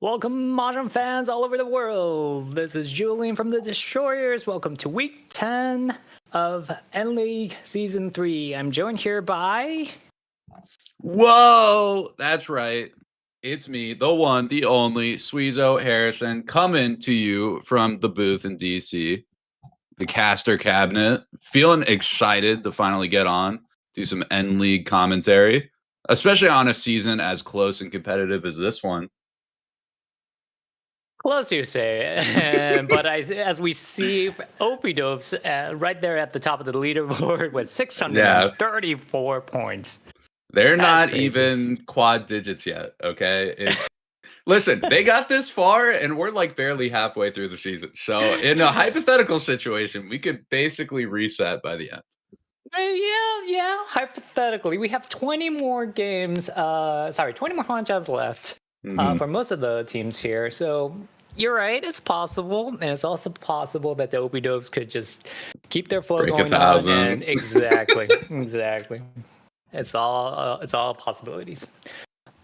Welcome, Mahjong fans all over the world. This is Julian from the Destroyers. Welcome to week 10 of N League Season 3. I'm joined here by... Whoa, that's right. It's me, the one, the only, Sweezo Harrison, coming to you from the booth in DC, the caster cabinet. Feeling excited to finally get on, do some N League commentary, especially on a season as close and competitive as this one. Close, you say. But as we see, Opie-Dopes right there at the top of the leaderboard with 634 points. They're That's not crazy. even quad digits yet, okay? Listen, they got this far, and we're like barely halfway through the season. So, in a hypothetical situation, we could basically reset by the end. Yeah. Hypothetically, we have 20 more games. 20 more hanchans left for most of the teams here. So you're right, it's possible, and it's also possible that the Opie-Dopes could just keep their flow Break going 1,000. on. And exactly. It's all possibilities.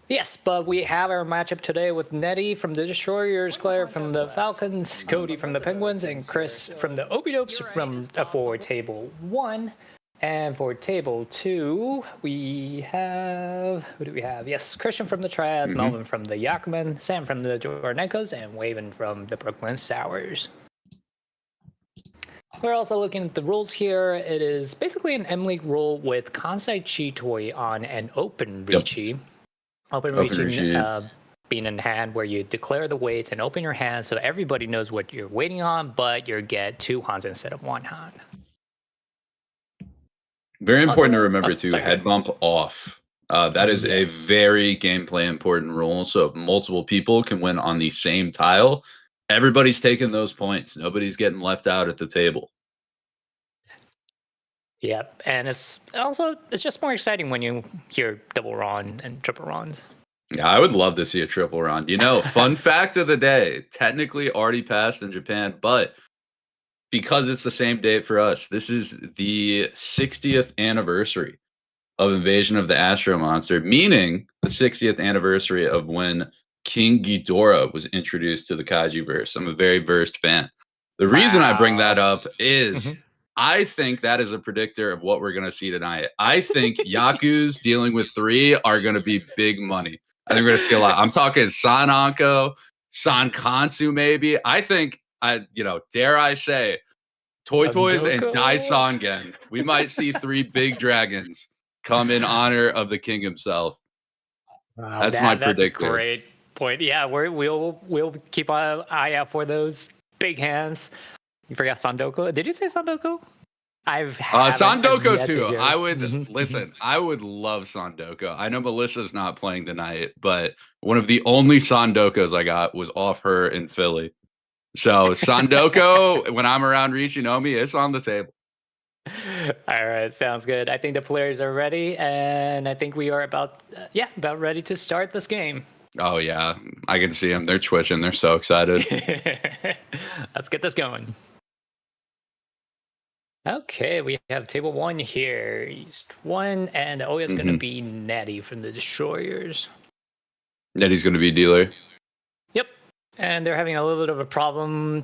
Yes, but we have our matchup today with Nettie from the Destroyers, Claire from the Falcons, Cody from the Penguins, and Chris from the Opie-Dopes for Table 1. And for Table 2, we have... Who do we have? Yes, Christian from the Triads, Melvin from the Yakuman, Sam from the Jornenkos, and Waven from the Brooklyn Sours. We're also looking at the rules here. It is basically an M-League rule with Kansai Chitoi on an open Riichi. Yep. Open Riichi being in hand where you declare the weights and open your hand so everybody knows what you're waiting on, but you get 2 hands instead of 1 hand. Very important to remember to head bump off. That is a very gameplay important rule. So if multiple people can win on the same tile, everybody's taking those points. Nobody's getting left out at the table. Yep, and it's just more exciting when you hear double run and triple runs. Yeah, I would love to see a triple run. You know, fun fact of the day, technically already passed in Japan, but because it's the same date for us, this is the 60th anniversary of Invasion of the Astro Monster, meaning the 60th anniversary of when King Ghidorah was introduced to the Kaiju verse. I'm a very versed fan. The reason I bring that up is I think that is a predictor of what we're going to see tonight. I think Yaku's dealing with 3 are going to be big money. I think we're going to see a lot. I'm talking San Anko, San Kansu maybe. I think, dare I say, Toys and Dai Sangen. We might see 3 big dragons come in honor of the king himself. Wow, that's my predictor. That's a great point. Yeah, we'll keep an eye out for those big hands. You forgot Sandoku. Did you say Sandoku? Sandoku too. I would listen. I would love Sandoku. I know Melissa's not playing tonight, but one of the only Sandokus I got was off her in Philly. So Sandoku, when I'm around Riichi Nomi, it's on the table. All right, sounds good. I think the players are ready, and I think we are about ready to start this game. Oh yeah, I can see them. They're twitching. They're so excited. Let's get this going. Okay, we have Table 1 here. East 1, and is going to be Nettie from the Destroyers. Nettie's going to be dealer. Yep, and they're having a little bit of a problem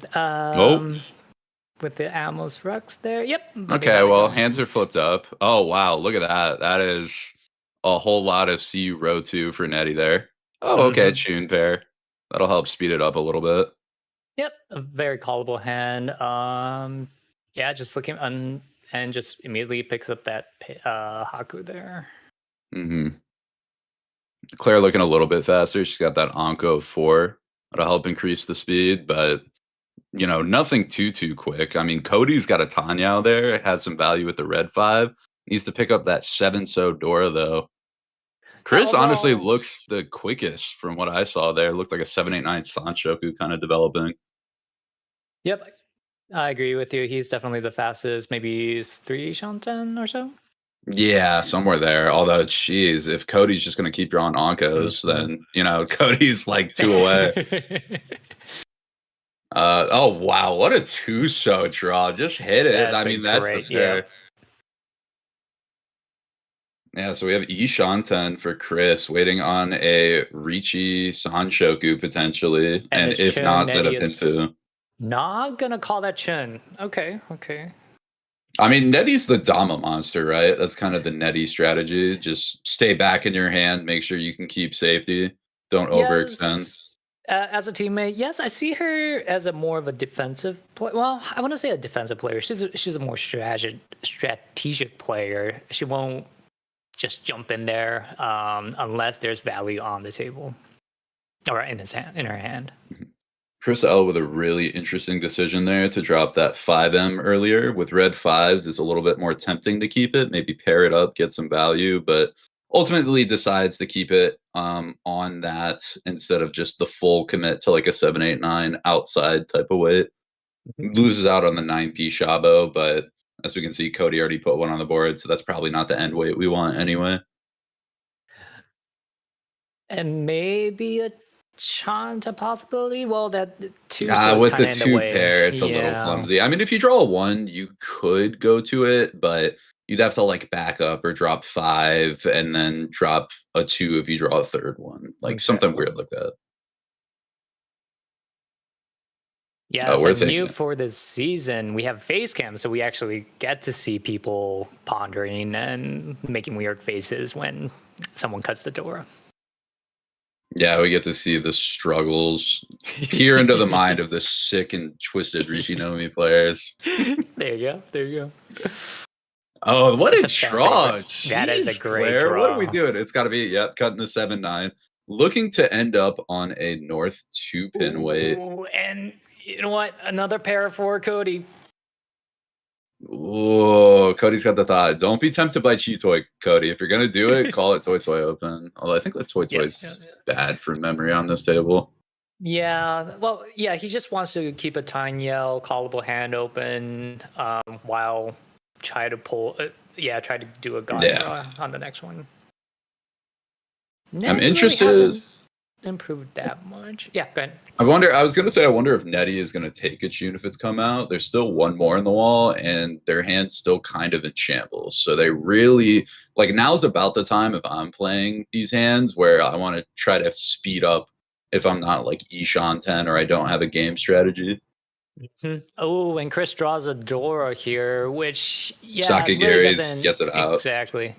with the Amos Rux there. Yep. Okay, well, hands are flipped up. Oh, wow, look at that. That is a whole lot of CU row 2 for Nettie there. Oh, okay, tune pair. That'll help speed it up a little bit. Yep, a very callable hand. Yeah, just looking and just immediately picks up that Haku there. Claire looking a little bit faster. She's got that Anko 4. That'll help increase the speed, but nothing too quick. I mean, Cody's got a Tanyao there. It has some value with the red 5. Needs to pick up that 7 Dora though. Chris honestly looks the quickest from what I saw there. It looked like a 789 Sanshoku kind of developing. Yep. I agree with you. He's definitely the fastest. Maybe he's 3 Shanten or so. Yeah, somewhere there. Although, geez, if Cody's just going to keep drawing Ankos, then, Cody's like 2 away. Oh, wow. What a 2-so draw. Just hit it. That's the pair. Yeah, so we have Ishanten for Chris, waiting on a Riichi Sanshoku potentially, And and his if Chun, not, then a Nettie is Pinfu. not gonna call that Chun. Okay, okay. I mean, Nettie's the Dama monster, right? That's kind of the Nettie strategy. Just stay back in your hand, make sure you can keep safety, don't overextend. Yes, as a teammate, yes, I see her as a more of a defensive player. Well, I want to say a defensive player. She's a more strategic player. She won't just jump in there unless there's value on the table or in her hand. Chris L with a really interesting decision there to drop that 5M earlier. With red 5s, it's a little bit more tempting to keep it, maybe pair it up, get some value, but ultimately decides to keep it on that instead of just the full commit to like a 789 outside type of weight. Loses out on the 9P Shabo, but as we can see, Cody already put one on the board, so that's probably not the end weight we want anyway. And maybe a Chanta possibility. Well, that two With kind the of in the two way. pair, it's a little clumsy. I mean, if you draw a 1, you could go to it, but you'd have to like back up or drop 5 and then drop a 2 if you draw a third one. Like something weird like that. Yeah, We're so new thinking. for this season, we have face cam, so we actually get to see people pondering and making weird faces when someone cuts the door. Yeah, we get to see the struggles peer into the mind of the sick and twisted Riichi Nomi players. There you go. There you go. Oh, what That's a draw! Jeez, that is a great Claire, draw. what are we doing? It's got to be, yep, cutting the 7-9. Looking to end up on a north 2-pin weight. And you know what? Another pair for Cody. Oh, Cody's got the thought. Don't be tempted by Chi Toy, Cody. If you're gonna do it, call it Toy Toy open. Although I think that Toy Toy's bad for memory on this table. Yeah, well, yeah, he just wants to keep a Tiny Yell callable hand open while try to pull. Try to do a god draw on the next one. I'm interested. Improved that much. Yeah, go ahead. I was going to say, I wonder if Nettie is going to take a tune if it's come out. There's still one more in the wall, and their hand's still kind of in shambles. So they really, like, now's about the time if I'm playing these hands where I want to try to speed up if I'm not like Ishan 10 or I don't have a game strategy. Oh, and Chris draws a Dora here, which, Sakagiris really gets it out. Exactly.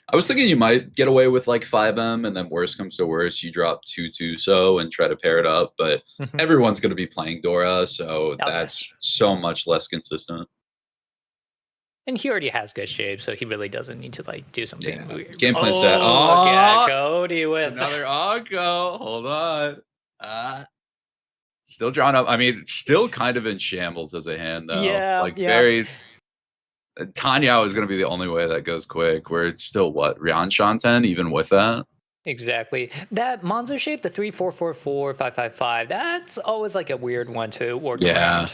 I was thinking you might get away with like 5M, and then worst comes to worst, you drop 2-2 so and try to pair it up. But everyone's going to be playing Dora, so that's so much less consistent. And he already has good shape, so he really doesn't need to like do something weird. Game plan set. Oh, yeah, Cody with another Onko. Hold on. Still drawn up. I mean, still kind of in shambles as a hand, though. Yeah, very. Tanya is going to be the only way that goes quick, where it's still what? Ryan Shanten, even with that? Exactly. That Monzo shape, the 3-4-4-4-5-5-5, that's always like a weird one to work around.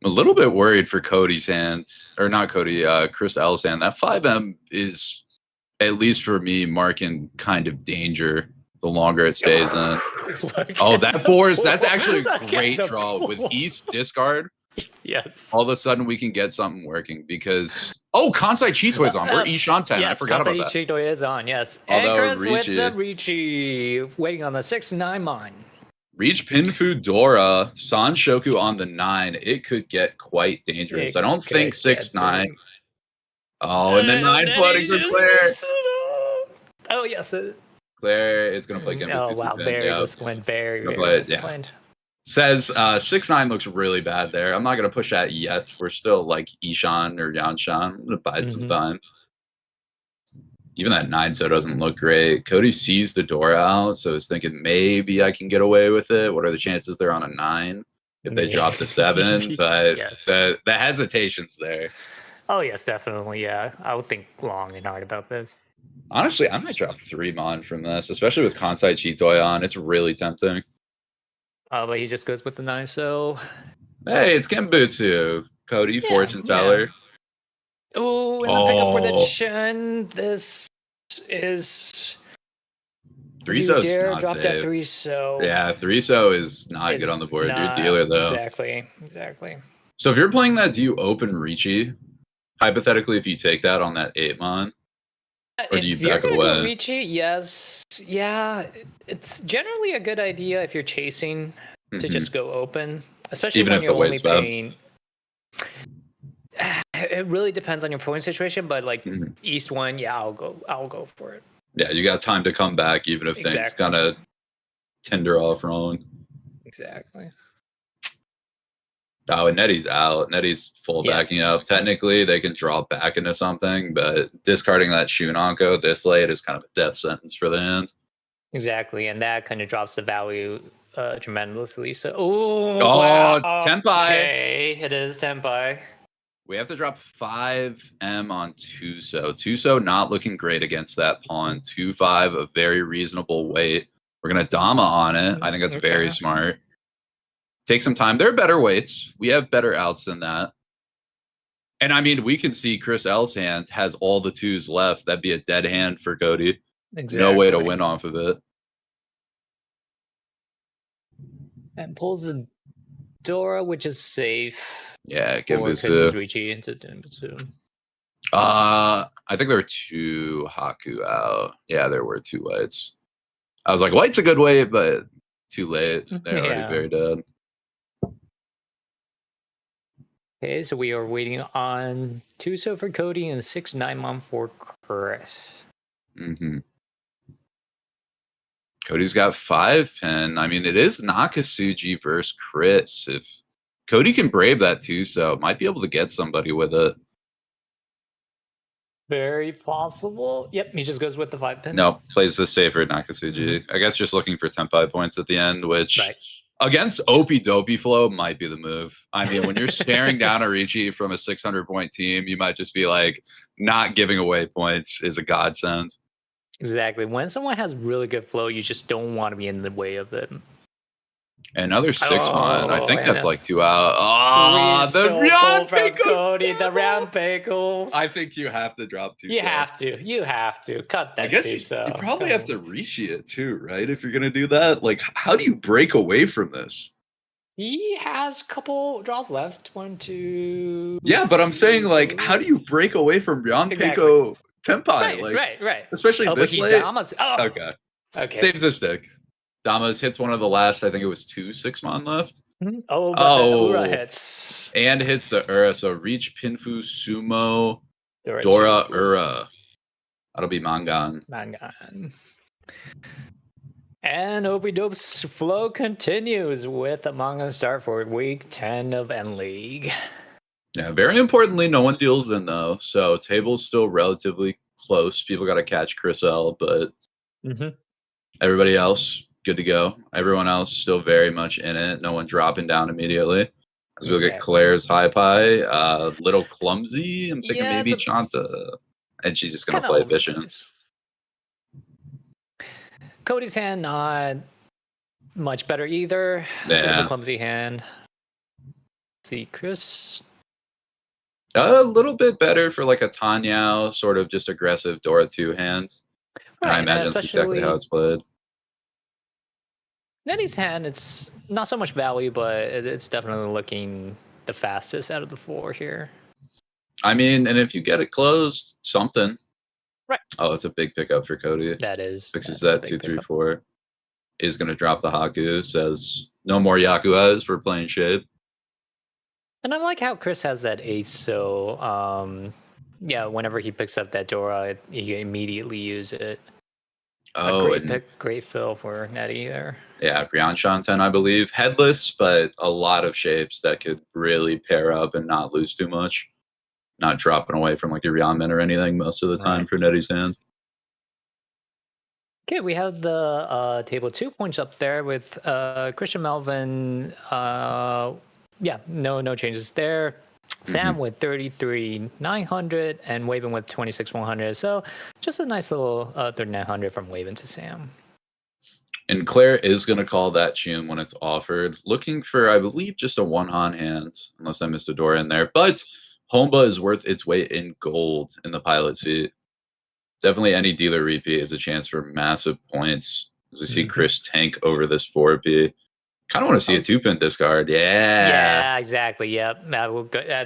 I'm a little bit worried for Cody's hand, or not Cody, Chris L's hand. That 5M is, at least for me, marking kind of danger the longer it stays in. That 4 that's actually a great draw with East discard. Yes. All of a sudden, we can get something working because Kansai Chitoi's on. We're Ishanten. Yes, I forgot about that. Kansai Chitoi is on. Yes. Although and Chris with the Riichi, waiting on the 6-9 mine. Reach Pinfu Dora, Sanshoku on the 9. It could get quite dangerous. I don't think 6-9. Oh, and the 9 flooding for Claire. Oh, yes. Claire is going to play Genbutsu. Oh, wow. Very disciplined. Very disciplined. Says 6-9 looks really bad there. I'm not going to push that yet. We're still like Ishan or Yanshan. I'm going to bide some time. Even that 9 so doesn't look great. Cody sees the door out, so he's thinking maybe I can get away with it. What are the chances they're on a 9 if they drop the 7? But the hesitation's there. Oh, yes, definitely. Yeah, I would think long and hard about this. Honestly, I might drop 3 Mon from this, especially with Kansai Chitoi on. It's really tempting. But he just goes with the 9, so... Hey, it's Genbutsu. Cody, fortune teller. Oh, and the pickup for the Chun. This is... 3-so's not drop safe. That 3-so. Yeah, 3-so is not good on the board. You're a dealer, though. Exactly. So if you're playing that, do you open Riichi? hypothetically, if you take that on that 8-mon, or do you if you're back gonna go away? Riichi, yes, yeah, it's generally a good idea if you're chasing to Mhm. just go open, especially Even when if the you're only weight's bad? paying. It really depends on your point situation, but like Mhm. East one, yeah, I'll go for it. Yeah, you got time to come back, even if things Exactly. kind of tinder off wrong. Exactly. Oh, and Nettie's out. Nettie's full Yeah. backing up. Technically, they can draw back into something, but discarding that Shunanko this late is kind of a death sentence for the hand. Exactly, and that kind of drops the value tremendously. So, oh Oh, wow, Tenpai. okay, it is Tenpai. We have to drop 5M on Tuso. Tuso not looking great against that pawn. 2-5, a very reasonable weight. We're going to Dama on it. I think that's very Okay. smart. Take some time. There are better weights. We have better outs than that. And I mean, we can see Chris L's hand has all the 2s left. That'd be a dead hand for Cody. Exactly. No way to win off of it. And pulls the Dora, which is safe. Yeah, for Gimbusu. because Riichi into Gimbusu. I think there were 2 Haku out. Yeah, there were 2 whites. I was like, white's a good weight, but too late. They're already very dead. Okay, so we are waiting on Tuso for Cody and 6-9 for Chris. Mm-hmm. Cody's got 5 pin. I mean, it is Nakasuji versus Chris. If Cody can brave that too, so might be able to get somebody with it. Very possible. Yep, he just goes with the 5 pin. No, plays the safer Nakasuji. I guess just looking for Tenpai points at the end, which against Opie Dopey flow might be the move. I mean, when you're staring down a Riichi from a 600-point team, you might just be like, not giving away points is a godsend. Exactly. When someone has really good flow, you just don't want to be in the way of it. Another 6-mon. I think that's like 2 out. The round from Cody, the round pickle. I think you have to drop 2. You have to cut that. I guess you probably have to Riichi it too, right? If you're gonna do that, like, how do you break away from this? He has a couple draws left. 1, 2. Yeah, but I'm saying, like, how do you break away from Ranpeiko Tenpai? Right. Especially this late. Okay. Save the stick. Damas hits one of the last, I think it was 2 6-mon left. Oh, but the Ura hits. And hits the Ura. So reach Pinfu Sumo Dora Ura. That'll be Mangan. And Opie Dope's flow continues with a manga start for week 10 of N League. Yeah, very importantly, no one deals in though. So table's still relatively close. People got to catch Chris L, but everybody else good to go. Everyone else still very much in it. No one dropping down immediately. As we look at Claire's high pie, little clumsy. I'm thinking maybe Chanta, and she's just gonna play efficient. Cody's hand not much better either. Bit of a clumsy hand. Let's see, Chris. A little bit better for like a Tanyao, sort of just aggressive Dora 2 hands. I imagine that's exactly how it's played. Nettie's hand, it's not so much value, but it's definitely looking the fastest out of the 4 here. I mean, and if you get it closed, something. Right. Oh, it's a big pickup for Cody. That is. Fixes that 2, 3, 4. Is going to drop the Haku. Says, no more Yakuas. We're playing shape. And I like how Chris has that ace. So, yeah, whenever he picks up that Dora, he can immediately use it. Oh, great fill for Nettie there. Yeah, Brian Shanten, I believe. Headless, but a lot of shapes that could really pair up and not lose too much. Not dropping away from like a Ryanman or anything most of the time for Nettie's hand. Okay, we have the table 2 points up there with Christian Melvin. No changes there. Sam with 33,900 and Waven with 26,100. So just a nice little 3900 from Waven to Sam. And Claire is going to call that tune when it's offered. Looking for, I believe, just a 1-han hand, unless I missed a door in there. But Homba is worth its weight in gold in the pilot seat. Definitely any dealer repeat is a chance for massive points. As we see Chris tank over this 4P. Kind of want to see a 2-pin discard. Yeah, exactly. Yep.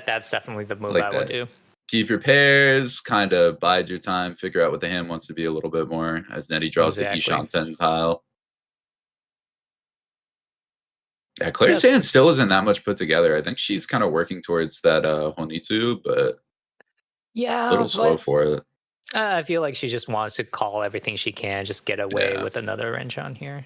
That's definitely the move I would do. keep your pairs, kind of bide your time, figure out what the hand wants to be a little bit more as Nettie draws the Exactly. Ishanten tile. Yeah, Claire's Yes. hand still isn't that much put together. I think she's kind of working towards that Honitsu, but a Yeah, little slow but for it. I feel like she just wants to call everything she can, just get away Yeah. with another wrench on here.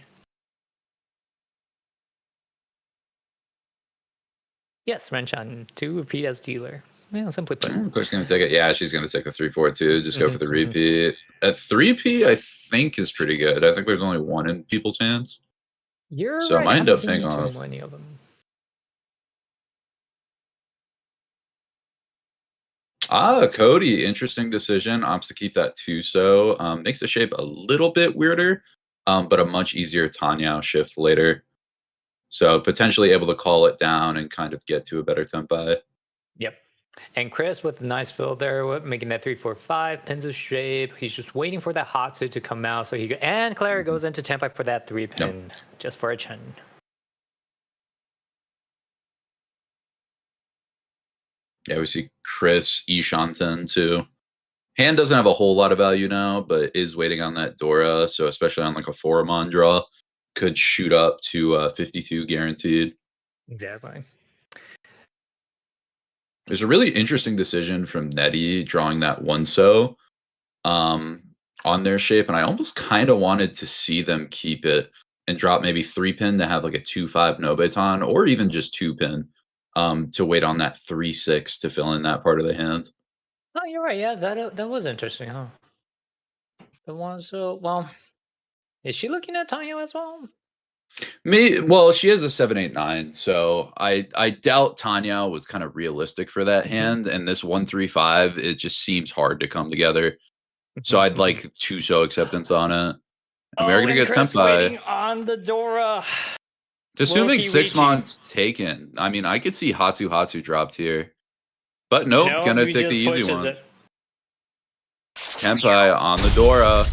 Yes, wrench on 2, repeat as dealer. Yeah, simply put. Claire's going to take it. Yeah, she's going to take the 3-4 too. Just go for the Mhm. repeat. At 3P, I think is pretty good. I think there's only one in people's hands. You're So it right. I might end haven't up seen paying you too off. many of them. Cody, interesting decision. Opts to keep that 2-so. Makes the shape a little bit weirder, but a much easier Tanyao shift later. So potentially able to call it down and kind of get to a better tempi. Yep. And Chris with a nice fill there, making that 3-4-5 pins of shape. He's just waiting for that Hatsu to come out, so he and Claire goes into tempi for that 3 pin, just for a chin. Yeah, we see Chris Ishanten too. Hand doesn't have a whole lot of value now, but is waiting on that Dora. So especially on like a Foramon draw, could shoot up to 52 guaranteed. Exactly. There's a really interesting decision from Nettie drawing that 1-so on their shape, and I almost kind of wanted to see them keep it and drop maybe 3-pin to have like a 2-5 Nobeton, or even just 2-pin to wait on that 3-6 to fill in that part of the hand. Oh, you're right. Yeah, that was interesting, huh? The one, so well, is she looking at Tanya as well? Well, she has a 7-8-9, so I doubt Tanya was kind of realistic for that hand, and this 1-3-5, it just seems hard to come together. So I'd like 2-so acceptance on it. And we are gonna and get Chris tempi. waiting on the Dora. Assuming Loki 6 Riichi. months taken. I mean, I could see Hatsu dropped here. But nope, No, gonna he take the just easy pushes one. it. Tempai on the Dora.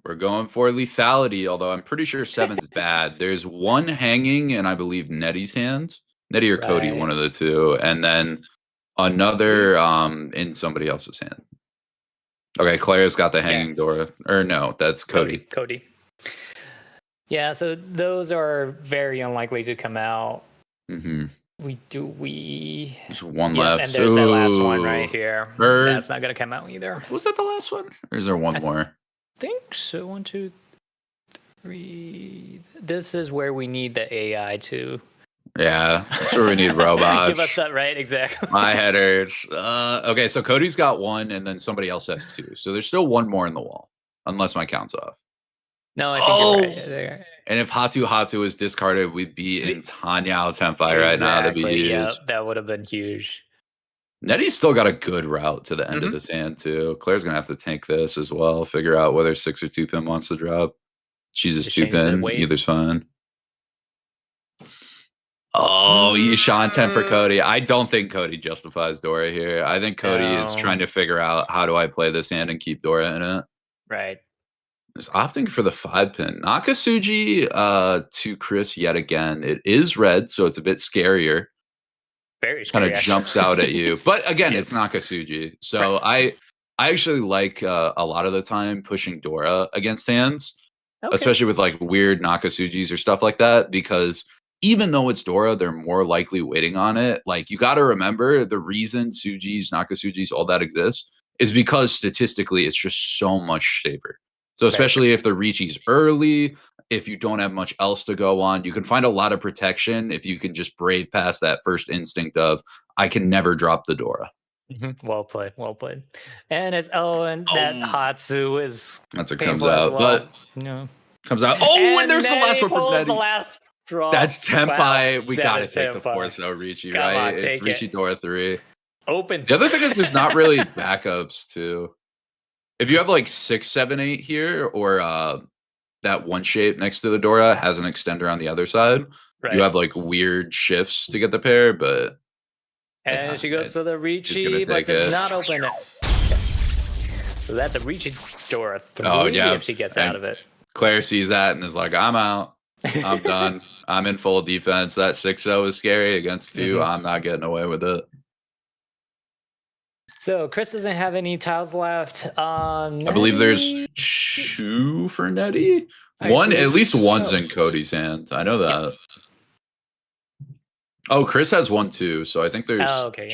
We're going for lethality, although I'm pretty sure 7's bad. There's one hanging in, I believe, Nettie's hand. Nettie or Cody, one Right. of the two. And then another in somebody else's hand. Okay, Claire's got the hanging Dora. Or no, that's Cody. Cody. Yeah, so those are very unlikely to come out. Mm-hmm. There's one left. And there's that last one right Ooh. here. Bird. That's not gonna come out either. Was that the last one? Or is there one more? I think so. 1, 2, 3. This is where we need the AI to. Yeah, that's where we need robots. Give us that right, exactly. My headers. Okay, so Cody's got one, and then somebody else has 2. So there's still one more in the wall, unless my count's off. No, I think you're right. And if Hatsu is discarded, we'd be in Tanyao Tempai right now. That'd be huge. Yeah, that would have been huge. Nettie's still got a good route to the end of this hand, too. Claire's going to have to tank this as well, figure out whether 6 or 2-pin wants to drop. She's a 2-pin. Either's fine. Oh, Ishanten for Cody. I don't think Cody justifies Dora here. I think Cody is trying to figure out, how do I play this hand and keep Dora in it? Right. Is opting for the 5-pin. Nakasuji to Chris yet again. It is red, so it's a bit scarier. Very scary. Kind of jumps out at you. But again, it's Nakasuji. So I actually like a lot of the time pushing Dora against hands, especially with like weird Nakasujis or stuff like that, because even though it's Dora, they're more likely waiting on it. Like, you got to remember, the reason Sujis, Nakasujis, all that exists is because statistically it's just so much safer. So especially if the Riichi's early, if you don't have much else to go on, you can find a lot of protection if you can just brave past that first instinct of, I can never drop the Dora. Well played. And it's that Hatsu is that's what comes out, but comes out. And there's the last one from Nettie. The last draw. That's Tempai. Wow, we gotta take the 4-so Riichi, Come right? on, It's Riichi Dora 3. Open. The other thing is there's not really backups too. If you have like 6, 7, 8 here, or that one shape next to the Dora has an extender on the other side, you have like weird shifts to get the pair, but and she goes for the Riichi, but does not open it. So that's a Riichi Dora 3 if she gets out of it. Claire sees that and is like, I'm out. I'm done. I'm in full defense. That 6-0 is scary against 2. I'm not getting away with it. So Chris doesn't have any tiles left. I believe there's 2 for Nettie. One, at least one's in Cody's hand. I know that. Yep. Oh, Chris has 1 too, so I think there's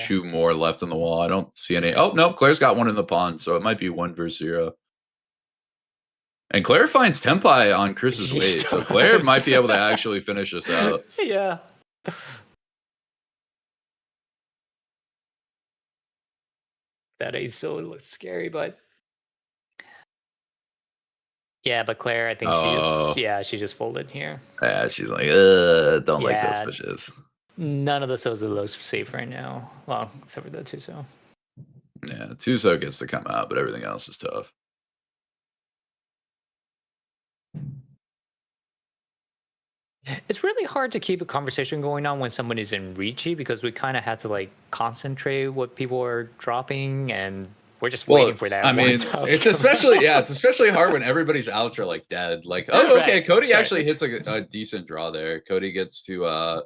2 more left on the wall. I don't see any. Oh no, Claire's got 1 in the pond, so it might be 1 versus 0. And Claire finds Tempai on Chris's weight, so Claire might be able to actually finish this out. Yeah. That ace still looks scary, but yeah, but Claire, I think she just folded here. Yeah, she's like, don't like those fishes. None of the Sozo looks safe right now. Well, except for the Tuso. Yeah, Tuso gets to come out, but everything else is tough. It's really hard to keep a conversation going on when somebody's in Riichi because we kind of have to like concentrate what people are dropping, and we're just waiting for that. I mean, it's especially hard when everybody's outs are like dead. Like, oh, okay, Cody actually hits a decent draw there. Cody gets to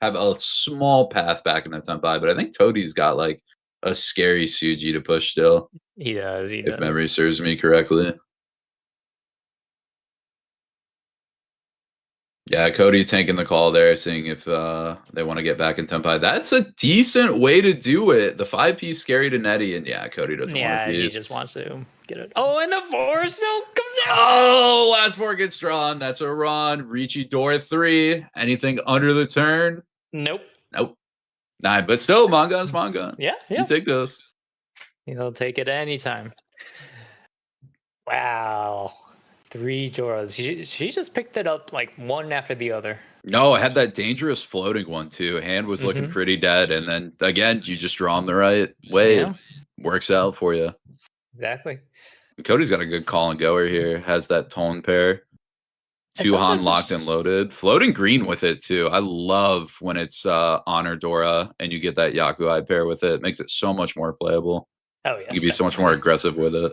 have a small path back in the Tenpai, but I think Toadi's got like a scary Suji to push still. He does. If memory serves me correctly. Yeah, Cody taking the call there, seeing if they want to get back in Tenpai. That's a decent way to do it. The 5-piece scary to Nettie, and Cody doesn't want to. Yeah, he just wants to get it. Oh, and the 4 still comes out. Oh, last 4 gets drawn. That's a run. Riichi door 3. Anything under the turn? Nope. 9, but still, Mangan's Mangan. Yeah. You take those. He'll take it anytime. Wow. 3 Joras. She just picked it up like one after the other. No, I had that dangerous floating one too. Hand was looking pretty dead, and then again, you just draw them the right way. Yeah. It works out for you. Exactly. Cody's got a good call and goer here. Has that tone pair. 2 Han locked and loaded. Floating green with it too. I love when it's Honor Dora and you get that Yakuai pair with it. It makes it so much more playable. Oh yeah. You can be so much more aggressive with it.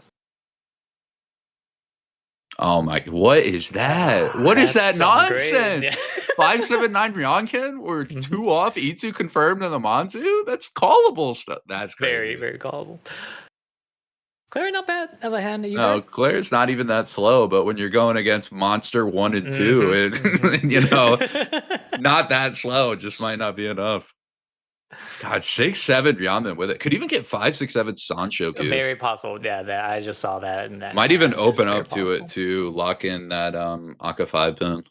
Oh my! What is that? What is that nonsense? Yeah. 579 Ryonkin or 2 off E2 confirmed in the Manzu? That's callable stuff. That's crazy. Very, very callable. Claire, not bad of a hand either. No, Claire's not even that slow, but when you're going against Monster 1 and 2, not that slow. It just might not be enough. God, 6-7 Ryaman with it. Could even get 5-6-7 Sanshoku. Very possible. Yeah, I just saw that. And that might even open up to it to lock in that Aka 5 pin.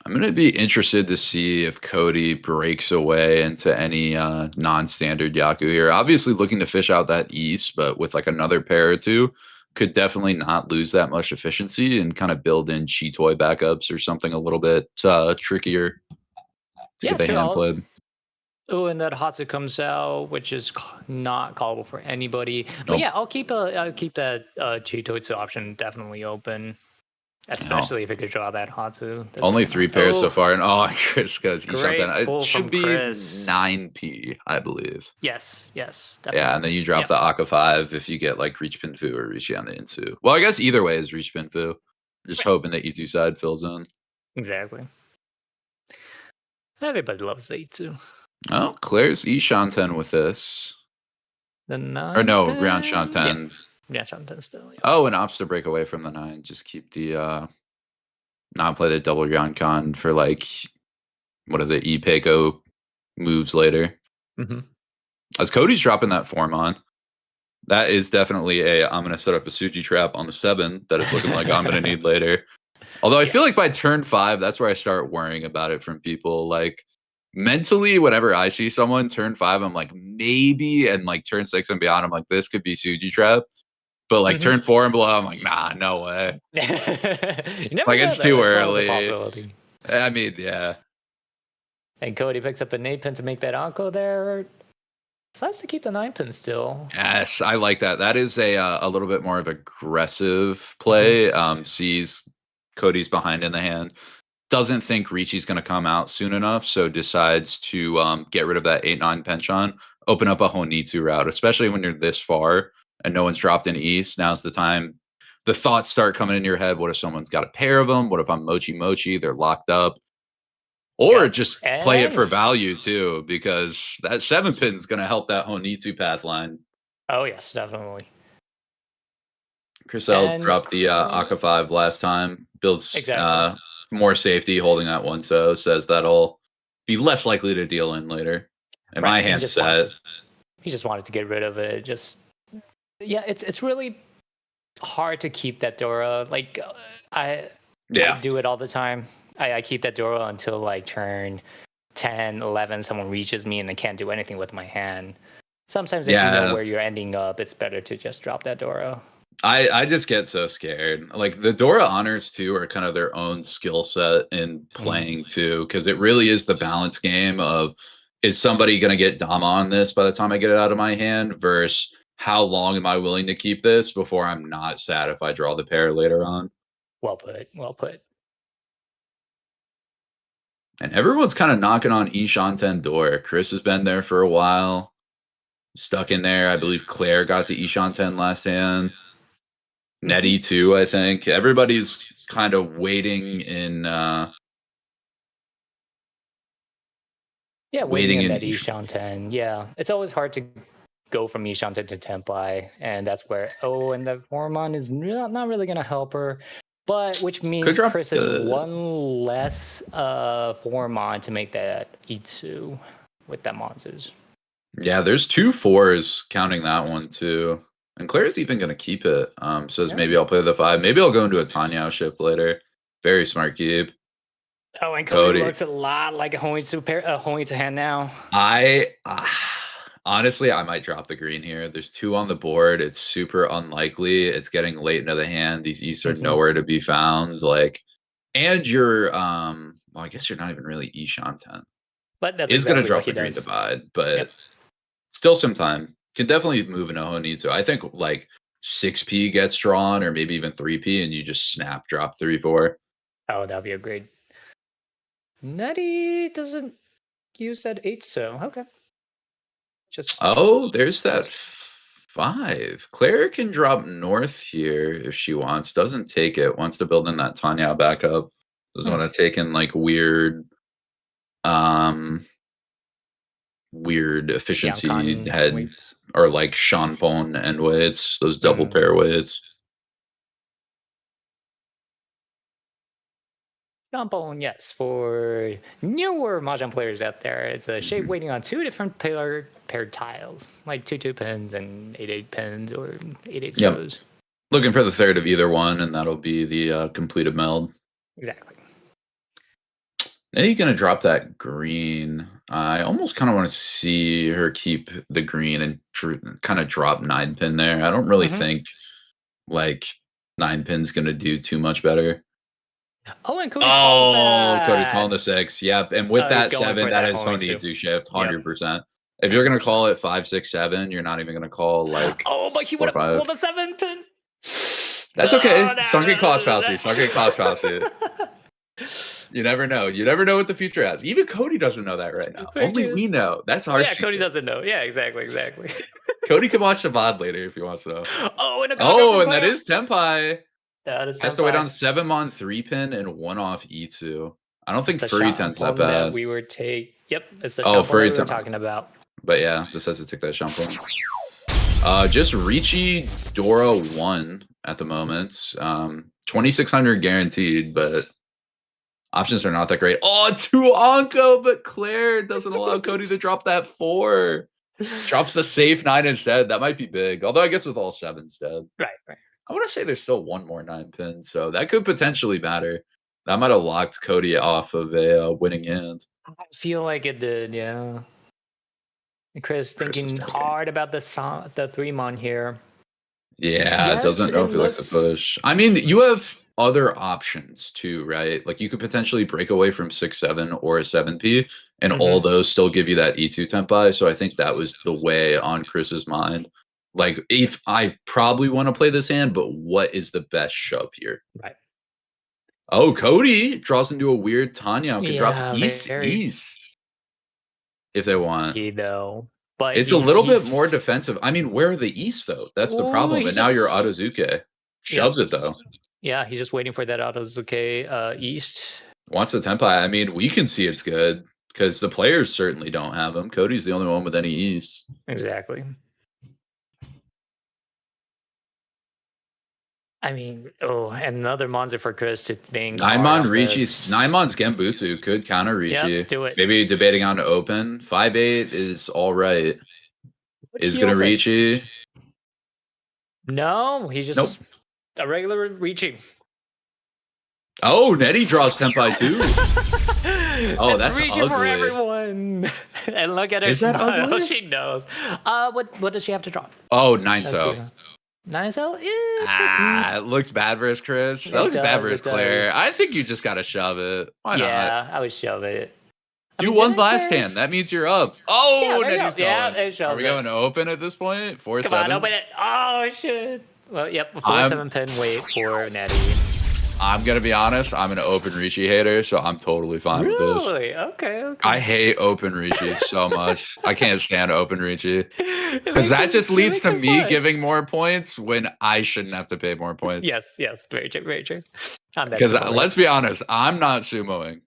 I'm going to be interested to see if Cody breaks away into any non-standard Yaku here. Obviously looking to fish out that East, but with like another pair or 2. Could definitely not lose that much efficiency and kind of build in Chi-Toy backups or something a little bit trickier to get the hand played. Oh, and that Hatsu comes out, which is not callable for anybody. But yeah, I'll keep that Chi-Toy option definitely open. Especially if it could draw that Hatsu. Only 3 pairs so far, and Chris goes. It should be 9p, I believe. Yes, definitely. Yeah, and then you drop the Aka 5 if you get like Reach Pinfu or Riichi on the Insu. Well, I guess either way is Reach Pinfu. Just hoping that E2 side fills in. Exactly. Everybody loves the E2. Oh, Claire's E-Shanten with this. The 9. Or no, Round Shanten. Yeah, Shanten still. Yeah. Oh, and opts to break away from the 9. Just keep the not play the double Ryoncon for like what is it, E-Peiko moves later. As Cody's dropping that form on, that is definitely I'm gonna set up a Suji trap on the 7 that it's looking like I'm gonna need later. Although I feel like by turn 5, that's where I start worrying about it from people. Like mentally, whenever I see someone turn 5, I'm like maybe, and like turn 6 and beyond, I'm like this could be Suji trap. But like turn 4 and below, I'm like, nah, no way. Like it's too early. I mean, yeah. And Cody picks up an 8 pin to make that Anko there. Decides to keep the 9 pin still. Yes, I like that. That is a little bit more of aggressive play. Sees Cody's behind in the hand. Doesn't think Riichi's going to come out soon enough, so decides to get rid of that 8-9 penchant, open up a Honitsu route, especially when you're this far and no one's dropped in East. Now's the time. The thoughts start coming in your head. What if someone's got a pair of them? What if I'm Mochi? They're locked up. Or Yep. just play it for And value too, because that 7 pin is going to help that Honitsu path line. oh yes, definitely. Chris L And dropped the Aka 5 last time. Builds exactly. more safety holding that 1-so. Says that'll be less likely to deal in later. And my Right. hand's set. He just wanted to get rid of it. Just yeah, it's really hard to keep that Dora. Like I do it all the time. I keep that Dora until like turn 10, 11, someone reaches me and I can't do anything with my hand. Sometimes if you know where you're ending up, it's better to just drop that Dora. I just get so scared. Like the Dora honors too are kind of their own skill set in playing too, because it really is the balance game of, is somebody going to get Dama on this by the time I get it out of my hand versus how long am I willing to keep this before I'm not sad if I draw the pair later on. Well put. Well put. And everyone's kind of knocking on Ishan door. Chris has been there for a while. Stuck in there. I believe Claire got to Ishan last hand. Nettie too, I think. Everybody's kind of waiting in waiting in that Ishan. Yeah. It's always hard to go from Ishan to Tenpai, and that's where and the Hormon is not really gonna help her. But which means Chris is one less Hormon to make that Itsu with that monsters. Yeah, there's 2 4s counting that one too. And Claire's even gonna keep it. Says maybe I'll play the 5. Maybe I'll go into a Tanyao shift later. Very smart keep. Oh, and Cody looks a lot like a Honitsu hand now. Honestly, I might drop the green here. There's 2 on the board. It's super unlikely. It's getting late into the hand. These East are nowhere to be found. Like, and you're well, I guess you're not even really Ishan 10. But that's exactly gonna drop the green divide, but still some time. Can definitely move into Honitsu. I think like 6P gets drawn, or maybe even 3P, and you just snap drop 3-4. Oh, that'd be a great. Nettie doesn't use that 8, so okay. Just there's that 5. Claire can drop north here if she wants. Doesn't take it. Wants to build in that Tanya backup. Doesn't want to take in like weird efficiency head waves. Or like Shanpon end weights, those double pair weights. Shanpon, yes, for newer Mahjong players out there, it's a shape waiting on 2 different paired tiles, like 2-2 pins and 8-8 pins or 8-8 so's. Looking for the third of either one, and that'll be the completed meld. Exactly. Now you're going to drop that green. I almost kind of want to see her keep the green and kind of drop 9 pin there. I don't really think like 9 pin's going to do too much better. Oh, and Cody calls that. Cody's calling the 6. Yep. And with that 7, that is Honitsu shift, 100%. If you're going to call it 5, 6, 7, you're not even going to call like. But he would have pulled the 7 pin. That's okay. Sunken cost fallacy. Sunken cost fallacy. You never know. You never know what the future has. Even Cody doesn't know that right now. Only we know. That's our secret. Cody doesn't know. Yeah, exactly. Cody can watch the VOD later if he wants to know. And that is Tenpai. That is has to wait on 7 on 3 pin and 1 off E2. I don't think Furry 10's that bad. That we were it's the Shampo we were talking about. But yeah, this has to take that Shampo. Just Riichi Dora 1 at the moment. 2,600 guaranteed, but options are not that great. 2 Onko, but Claire doesn't allow Cody to drop that 4. Drops a safe 9 instead. That might be big. Although I guess with all 7s dead. Right. I want to say there's still 1 more 9 pin, so that could potentially matter. That might have locked Cody off of a winning hand. I feel like it did, yeah. Chris thinking hard about the 3-mon here. Yeah, doesn't know if he likes to push. I mean, you have other options too, right? Like you could potentially break away from 6-7 or a 7P, and all those still give you that E2 Tenpai. So I think that was the way on Chris's mind. Like, if I probably want to play this hand, but what is the best shove here? Right. Oh, Cody draws into a weird Tanya. Can drop east if they want. But it's a little bit more defensive. I mean, where are the east though? That's the problem. And now you're Autozuke. Shoves it though. Yeah, he's just waiting for that Autozuke east. Wants the Tenpai. I mean, we can see it's good because the players certainly don't have them. Cody's the only one with any E's. Exactly. I mean, another monster for Chris to think. Naimon Riichi's Naimon's Genbutsu could counter Riichi. Yep, do it. Maybe debating on to open. 5-8 is all right. Is gonna Riichi. No, he's just a regular Riichi. Oh, Nettie draws Tenpai too. Oh, that's Riichi ugly. for everyone. And look at her. Is that smile. ugly? She knows. What does she have to draw? Oh, 9-so. 9-so? It looks bad versus Chris. That looks bad versus Claire. I think you just gotta shove it. Why not? Yeah, I would shove it. You won last hand. That means you're up. Oh, Nettie's going. Are we going to open at this point? 4-7. Come on, open it. Oh shit. Well, yep. 4-7 pin. Wait for Nettie. I'm gonna be honest. I'm an open Riichi hater, so I'm totally fine with this. Really? Okay. I hate open Riichi so much. I can't stand open Riichi because that just leads to me giving more points when I shouldn't have to pay more points. Yes. Very true. Because let's be honest, I'm not sumoing.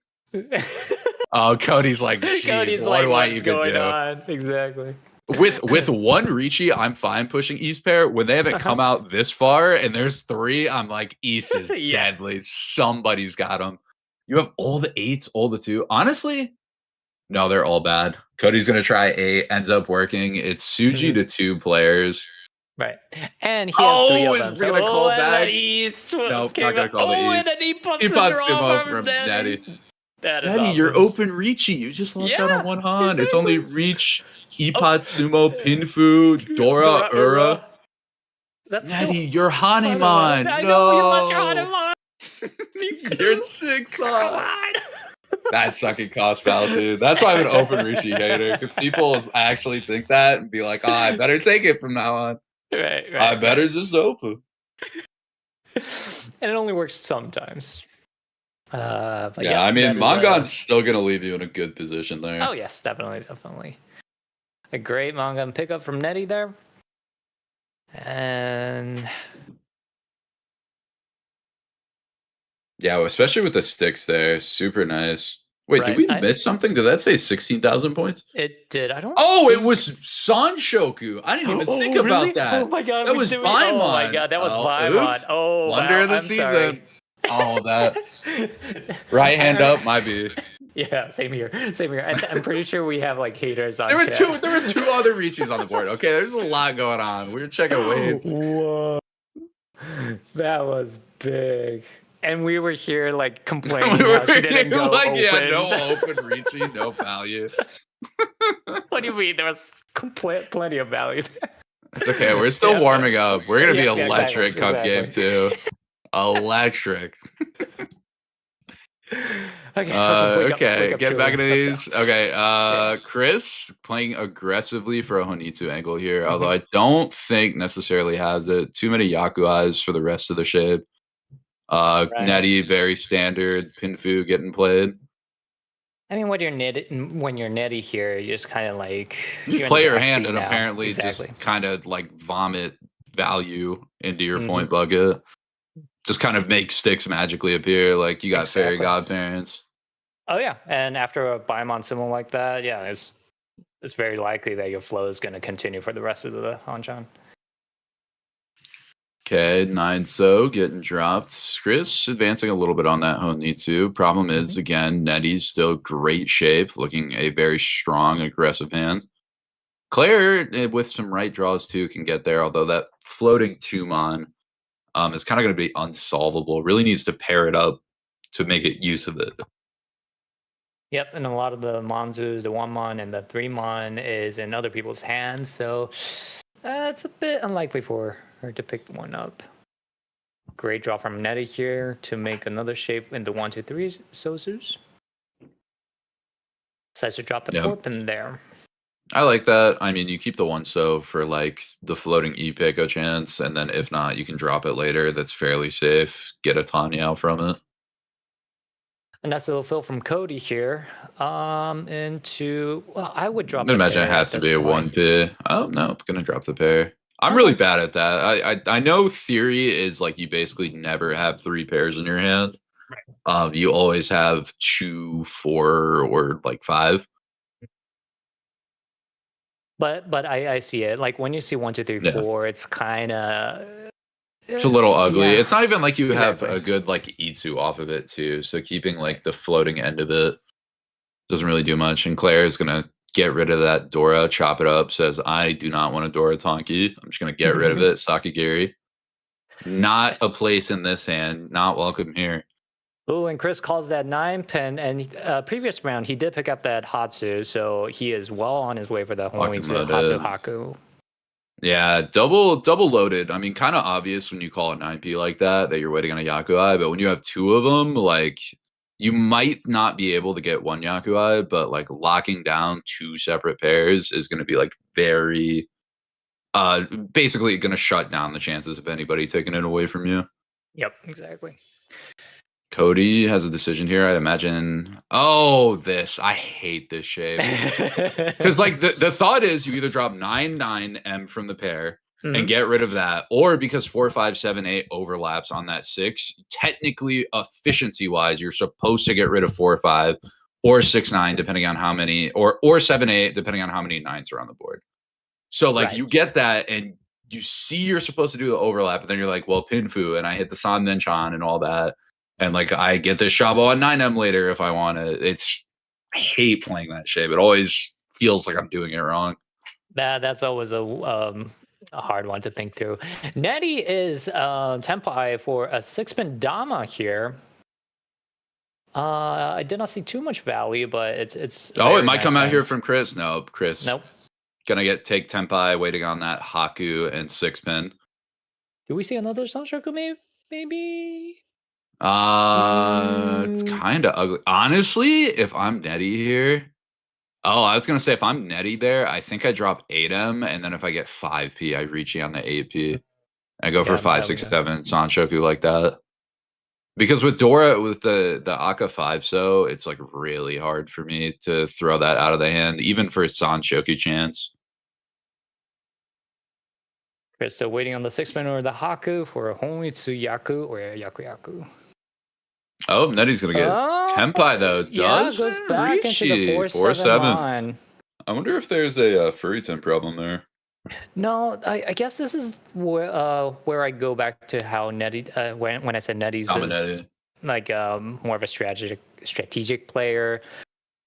Oh, Cody's like, geez, what do I even do? On? Exactly. With one Riichi, I'm fine pushing East pair. When they haven't come out this far and there's 3, I'm like, East is deadly. Somebody's got them. You have all the 8s, all the 2. Honestly, no, they're all bad. Cody's gonna try 8, ends up working. It's Suji to 2 players. Right. And he has 3 of them. Is gonna call back? East nope, not gonna call the East. And then he puts sumo from Nettie. Nettie, awesome. You're open Riichi. You just lost out on one Han. Exactly. It's only Reach, Ipad Sumo, Pinfu, Dora, Ura. That's Nettie, you're Hanemon. I know you lost your Hanemon. You're 6 on. That's sucking cost fallacy. That's why I'm an open Riichi hater, because people actually think that and be like, oh, I better take it from now on. Right. I better just open. And it only works sometimes. I mean, Mongon's still going to leave you in a good position there. Oh, yes, definitely. A great Mongon pickup from Nettie there. And yeah, especially with the sticks there. Super nice. Wait, did we miss something? Did that say 16,000 points? It did. I don't. Oh, it was Sanshoku. I didn't even think about that. Oh my god, that was Paimon. Oh my god, that was Paimon. Oh, wonder of the season. Sorry. Oh, that right hand up might be. Yeah, same here. I'm pretty sure we have like haters on. There were two other Riichis on the board. Okay, there's a lot going on. We were checking weights. Whoa, that was big. And we were here like complaining how she didn't go like, open. Yeah, no open Riichi, no value. What do you mean? There was plenty of value there. It's okay. We're still warming up. We're gonna be electric come game 2. Electric. Okay. Get back into these. Okay. Chris playing aggressively for a Honitsu angle here, although I don't think necessarily has it. Too many Yaku eyes for the rest of the shape. Nettie, very standard. Pinfu getting played. I mean, when you're Nettie here, you just kind of like you play your hand and apparently just kind of like vomit value into your point bucket. Just kind of make sticks magically appear. Like you got fairy godparents. Oh yeah, and after a Paimon symbol like that, yeah, it's very likely that your flow is going to continue for the rest of the hanchan. Okay, 9-so getting dropped. Chris advancing a little bit on that Honitsu. Problem is, again, Nettie's still great shape, looking a very strong, aggressive hand. Claire, with some right draws too, can get there, although that floating 2-mon is kind of going to be unsolvable. Really needs to pair it up to make it use of it. Yep, and a lot of the Monzus, the 1-mon and the 3-mon is in other people's hands, so it's a bit unlikely for her to pick one up. Great draw from Nettie here to make another shape in the 1-2-3 Sosus. Decides to drop the 4-pin there. I like that. I mean, you keep the 1-so for like the floating E-Pico chance, and then if not, you can drop it later. That's fairly safe. Get a Tanya from it. A nice little fill from Cody here. Into, well, I would drop I imagine it has to be a 1P. Oh, no, I'm going to drop the pair. I'm really bad at that. I know theory is like you basically never have 3 pairs in your hand. You always have 2, 4, or like 5. But I see it. Like when you see 1, 2, 3, Yeah. 4, it's kind of It's a little ugly. yeah, It's not even like you have exactly. a good like Itsu off of it too. So keeping like the floating end of it doesn't really do much. And Claire is gonna get rid of that Dora, chop it up, says, I do not want a Dora Tonki. I'm just gonna get rid of it. Sakagiri. Not a place in this hand. Not welcome here. Oh, and Chris calls that 9 pin, and previous round he did pick up that Hatsu, so he is well on his way for the Honitsu Hatsu Locomotive. Haku. Yeah, double loaded. I mean, kind of obvious when you call it 9P like that you're waiting on a Yakuai, but when you have 2 of them, like you might not be able to get 1 Yakuai, but like locking down 2 separate pairs is going to be like very basically going to shut down the chances of anybody taking it away from you. Yep, exactly. Cody has a decision here. I'd imagine. Oh, this. I hate this shape. Because like the thought is you either drop 9/9 from the pair and get rid of that, or because 4/5/7/8 overlaps on that 6, technically efficiency wise, you're supposed to get rid of 4/5 or 6/9, depending on how many, or 7/8, depending on how many 9s are on the board. So like Right. you get that and you see you're supposed to do the overlap, but then you're like, well, Pinfu, and I hit the San Menchan and all that. And like I get this Shabo on 9M later if I want it. I hate playing that shape. It always feels like I'm doing it wrong. That's always a hard one to think through. Nettie is Tempai for a 6-pin Dama here. I did not see too much value, but it's Oh, it might nice come out hand. here from Chris. Nope, Chris. Nope. Gonna take Tempai, waiting on that Haku and 6-pin. Do we see another Sanshoku maybe? It's kind of ugly. Honestly, if I'm Nettie here, I was gonna say if I'm Nettie there, I think I drop 8M, and then if I get 5P, I Riichi on the 8P. I go for Yeah, 5, 6, 7 Sanshoku like that. Because with Dora, with the Aka 5, so it's like really hard for me to throw that out of the hand, even for a Sanshoku chance. Chris still waiting on the 6-pin or the Haku for a Honitsu Yaku or a Yaku. Oh, Nettie's gonna get Tempai though. Yeah, Does goes back into the 4-7 line. I wonder if there's a furry temp problem there. No, I guess this is where I go back to how Nettie when I said Nettie's is like more of a strategic player.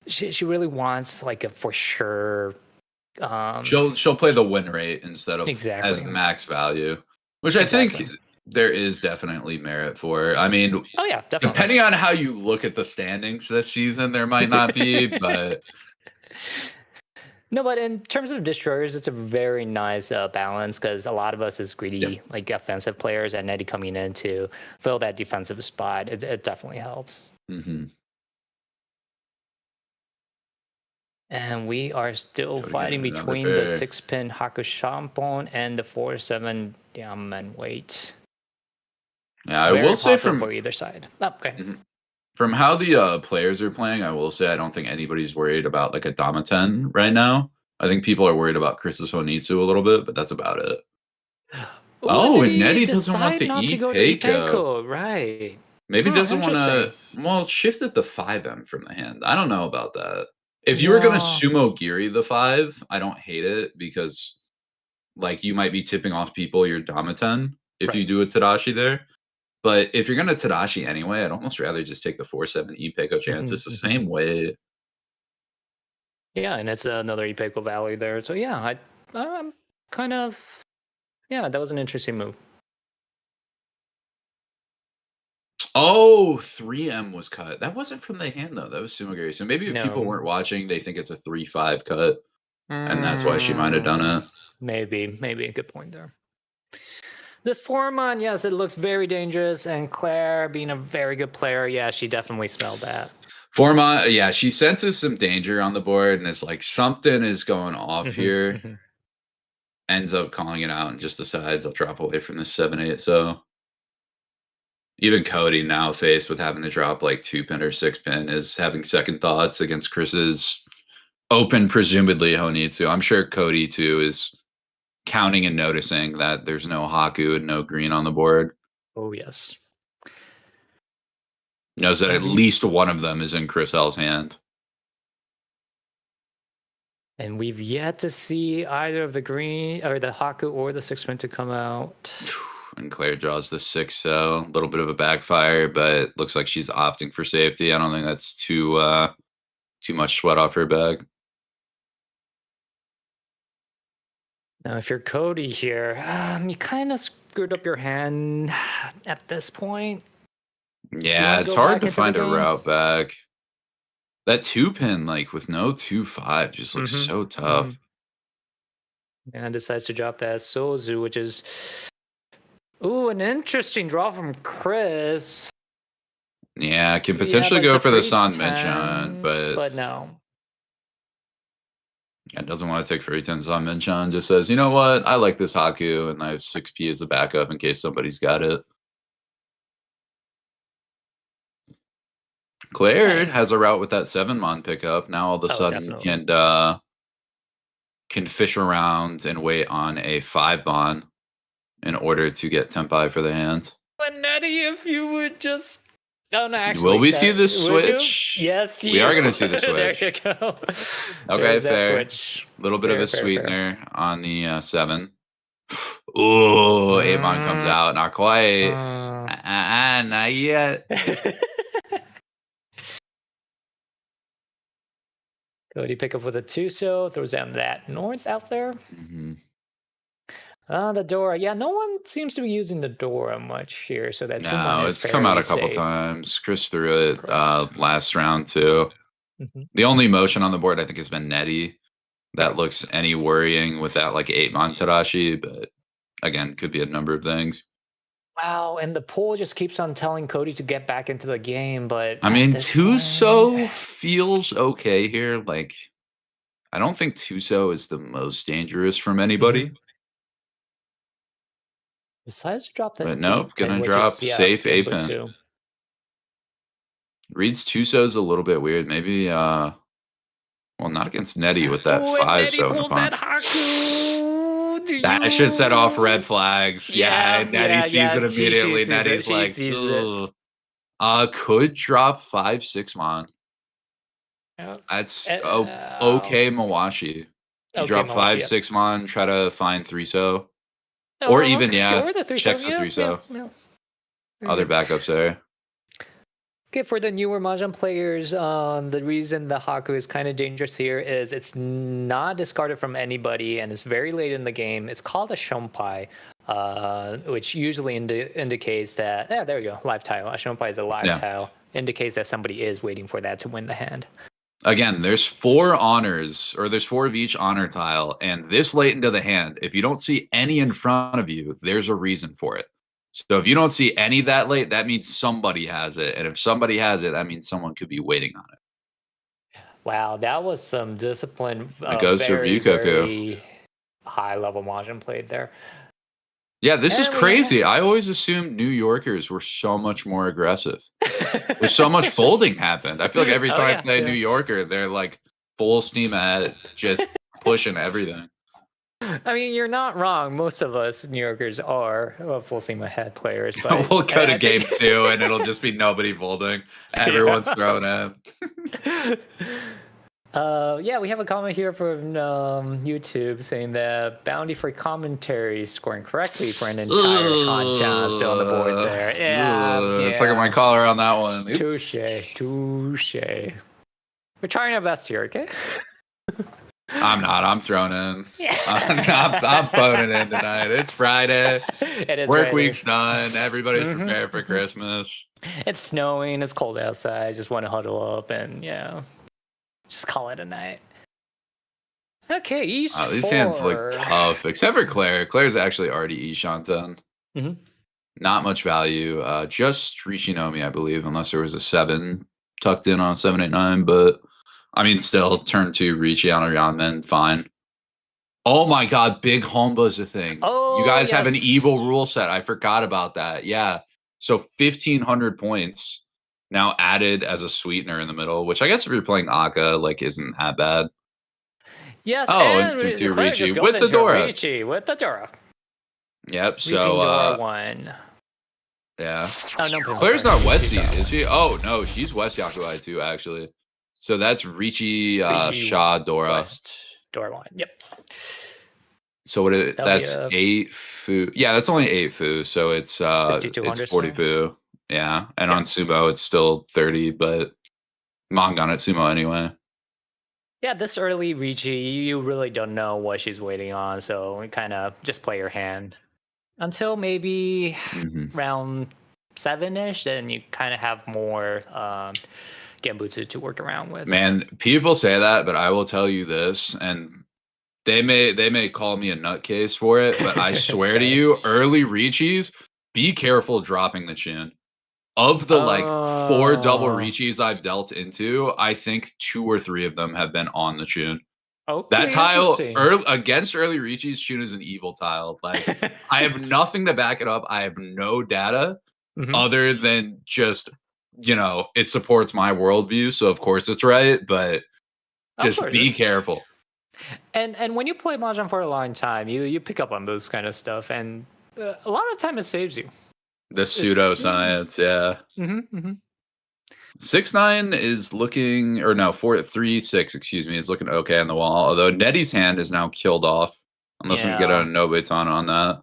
She really wants like a for sure. She'll play the win rate instead of as the max value, which I think there is definitely merit for. I mean, oh yeah, definitely. Depending on how you look at the standings this season, there might not be, but no, but in terms of destroyers, it's a very nice balance because a lot of us is greedy, like offensive players, and Nettie coming in to fill that defensive spot. It definitely helps. Mm-hmm. And we are still fighting between the 6-pin Hakushampon and the 4-7 Diamond weight. Yeah, I will say from for either side. Okay. From how the players are playing, I will say I don't think anybody's worried about like a Dama 10 right now. I think people are worried about Chris's Honitsu a little bit, but that's about it. Oh, and Nettie doesn't want the Ipeiko. Right. Maybe doesn't want to. Well, shift it to 5M from the hand. I don't know about that. If you were going to sumo Giri the 5, I don't hate it because like you might be tipping off people your Dama 10 if you do a Tadashi there. But if you're going to Tadashi anyway, I'd almost rather just take the 4-7 Ipeiko chance. It's the same way. Yeah, and it's another Ipeiko value there. So yeah, I'm kind of, that was an interesting move. Oh, 3M was cut. That wasn't from the hand though. That was Sumagiri. So maybe if people weren't watching, they think it's a 3-5 cut. And that's why she might have done it. Maybe a good point there. This Formon, yes, it looks very dangerous. And Claire, being a very good player, yeah, she definitely smelled that. Formon, yeah, she senses some danger on the board, and it's like something is going off here. Ends up calling it out and just decides I'll drop away from this 7-8. So even Cody, now faced with having to drop like 2-pin or 6-pin, is having second thoughts against Chris's open, presumably Honitsu. I'm sure Cody too is counting and noticing that there's no Haku and no green on the board. Oh yes. Knows that at least one of them is in Chris L's hand. And we've yet to see either of the green or the Haku or the 6 to come out. And Claire draws the 6, so a little bit of a backfire, but looks like she's opting for safety. I don't think that's too much sweat off her bag. Now, if you're Cody here, you kind of screwed up your hand at this point. Yeah, it's hard to find a route back. That 2-pin, like with no 2-5, just looks so tough. And decides to drop that Sozu, which is an interesting draw from Chris. Yeah, can potentially go for the San Minchan, but no. It doesn't want to take free 10 San Minchan. Just says, you know what? I like this Haku, and I have 6P as a backup in case somebody's got it. Claire has a route with that 7-mon pickup. Now all of a sudden can fish around and wait on a 5-mon in order to get Tempai for the hand. But Nettie, if you would just... No, actually. Will we see the switch? Yes, we are going to see the switch. There you go. Okay, fair. A little bit of a sweetener on the 7. Ooh, 8-mon comes out. Not quite. Not yet. Cody pick up with a Tuso, throws down that north out there. The Dora. Yeah, no one seems to be using the Dora much here, so that no, it's come out a couple times. Chris threw it last round too. The only motion on the board I think has been Nettie. That looks any worrying with that like 8-mon Tadashi, but again, could be a number of things. Wow, and the pool just keeps on telling Cody to get back into the game, but I mean, Tuso feels okay here. Like, I don't think Tuso is the most dangerous from anybody. Besides to drop that, but nope, gonna drop safe 8-pin. Reads Tuso's a little bit weird. Maybe, well, not against Nettie with that 5 so that should set off red flags. Yeah, Nettie sees it immediately. Nettie's like, could drop 5-6-mon. That's okay, Mawashi. You drop 5-6-mon, try to find 3-so. Or even, checks the 3-so. Other backups there. Okay, for the newer Mahjong players, the reason the Haku is kind of dangerous here is it's not discarded from anybody and it's very late in the game. It's called a Shompai, which usually indicates that, there we go, live tile. A Shompai is a live tile. Indicates that somebody is waiting for that to win the hand. Again, there's 4 honors, or there's 4 of each honor tile, and this late into the hand, if you don't see any in front of you, there's a reason for it. So if you don't see any that late, that means somebody has it. And if somebody has it, that means someone could be waiting on it. Wow, that was some discipline. It goes to Ryukoku. High-level Mahjong played there. Yeah, this is crazy. I always assumed New Yorkers were so much more aggressive. There's so much folding happened. I feel like every time I play New Yorker, they're like full steam ahead, just pushing everything. I mean, you're not wrong. Most of us New Yorkers are full steam ahead players. But we'll go to game 2 and it'll just be nobody folding. Everyone's throwing in. We have a comment here from YouTube saying that bounty for commentary scoring correctly for an entire hanchans still on the board there. It's like my collar on that one. Touche. We're trying our best here, okay? I'm not. I'm throwing in. I'm phoning in tonight. It's Friday. It is Work week's done. Everybody's prepared for Christmas. It's snowing. It's cold outside. Just want to huddle up and just call it a night. Okay, East 4. These hands look tough, except for Claire. Claire's actually already Ishanten. Not much value. Just Riichi Nomi, I believe, unless there was a 7 tucked in on 789, but I mean, still, turn 2, Riichi on a Yanmen, fine. Oh my god, Big Homba's a thing. You guys have an evil rule set. I forgot about that. Yeah. So 1,500 points now added as a sweetener in the middle, which I guess if you're playing Aka, like, isn't that bad. Yes, and 2-2 Riichi with the Dora. Riichi with the Dora. Yep, so... one. Yeah. Oh, no. Claire's not West Seed, is she? Oh, no, she's West Yakuai too, actually. So that's Riichi, Sha, Dora. West, Dora 1. Yep. So that's 8 fu. Yeah, that's only 8 fu. So it's 40 fu. Yeah. And on Sumo, it's still 30, but Mangan at Sumo anyway. Yeah, this early Riichi, you really don't know what she's waiting on. So kind of just play your hand until maybe round 7-ish. Then you kind of have more Genbutsu to work around with. Man, people say that, but I will tell you this, and they may call me a nutcase for it, but I swear to you, early Riichis, be careful dropping the chin. Of the 4 double Riichis I've dealt into, I think 2 or 3 of them have been on the Chun. Okay, that tile against early Riichis, Chun is an evil tile. Like I have nothing to back it up. I have no data other than just it supports my worldview, so of course it's right. But just be careful. And when you play Mahjong for a long time, you pick up on those kind of stuff, and a lot of time it saves you. The pseudoscience, yeah. 6-9 is looking, or no, 4-3-6, excuse me, is looking okay on the wall. Although Netty's hand is now killed off, unless we get a Nobitan on that.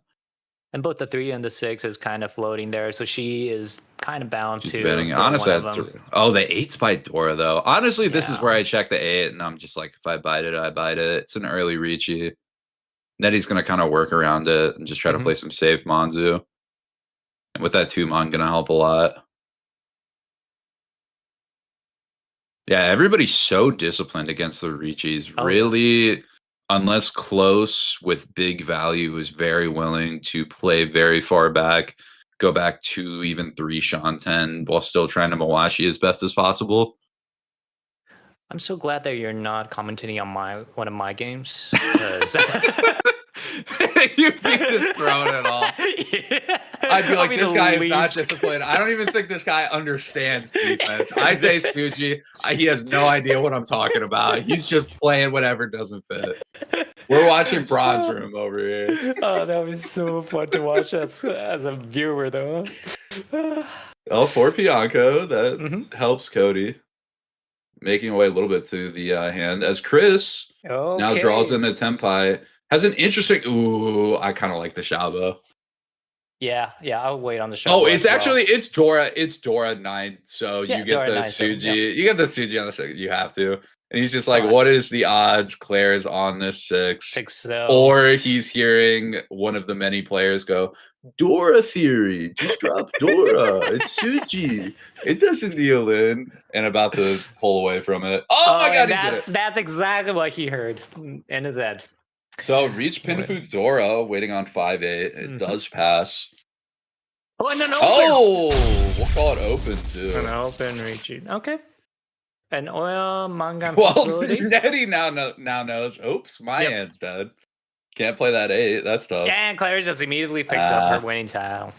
And both the 3 and the 6 is kind of floating there, so she is kind of bound to. Betting. Honestly, the 8's by Dora though. Honestly, this is where I check the 8, and I'm just like, if I bite it, I bite it. It's an early Riichi. Netty's gonna kind of work around it and just try to play some safe Manzu. And with that 2-mon, gonna help a lot. Yeah, everybody's so disciplined against the Riichis. Really, unless close with big value, is very willing to play very far back, go back 2, even 3 Shanten while still trying to Mawashi as best as possible. I'm so glad that you're not commentating on one of my games. You'd be just throwing it all. I'd be like, this guy is not disciplined. I don't even think this guy understands defense. I say Suji, he has no idea what I'm talking about. He's just playing whatever doesn't fit. We're watching Bronze Room over here. Oh, that was so fun to watch as a viewer, though. For Pianco, that helps Cody. Making away a little bit to the hand as Chris now draws in a Tenpai. Has an interesting. Ooh, I kind of like the Shabo. Yeah, I'll wait on the Shabo. Oh, it's actually it's Dora. It's Dora 9. So you get the Suji. You get the Suji on the 6. You have to. And he's just like, what is the odds Claire's on this 6? Or he's hearing one of the many players go, Dora theory. Just drop Dora. It's Suji. It doesn't deal in. And about to pull away from it. Oh my god, he did it. That's exactly what he heard in his head. So reach Pinfu Dora, waiting on 5-8. It does pass. Oh, and an open. Oh, we'll call it open too. An open Riichi. Okay. An oil Mangan possibility. Netty now knows. Oops, my hand's dead. Can't play that 8. That's tough. And Claire just immediately picks up her winning tile.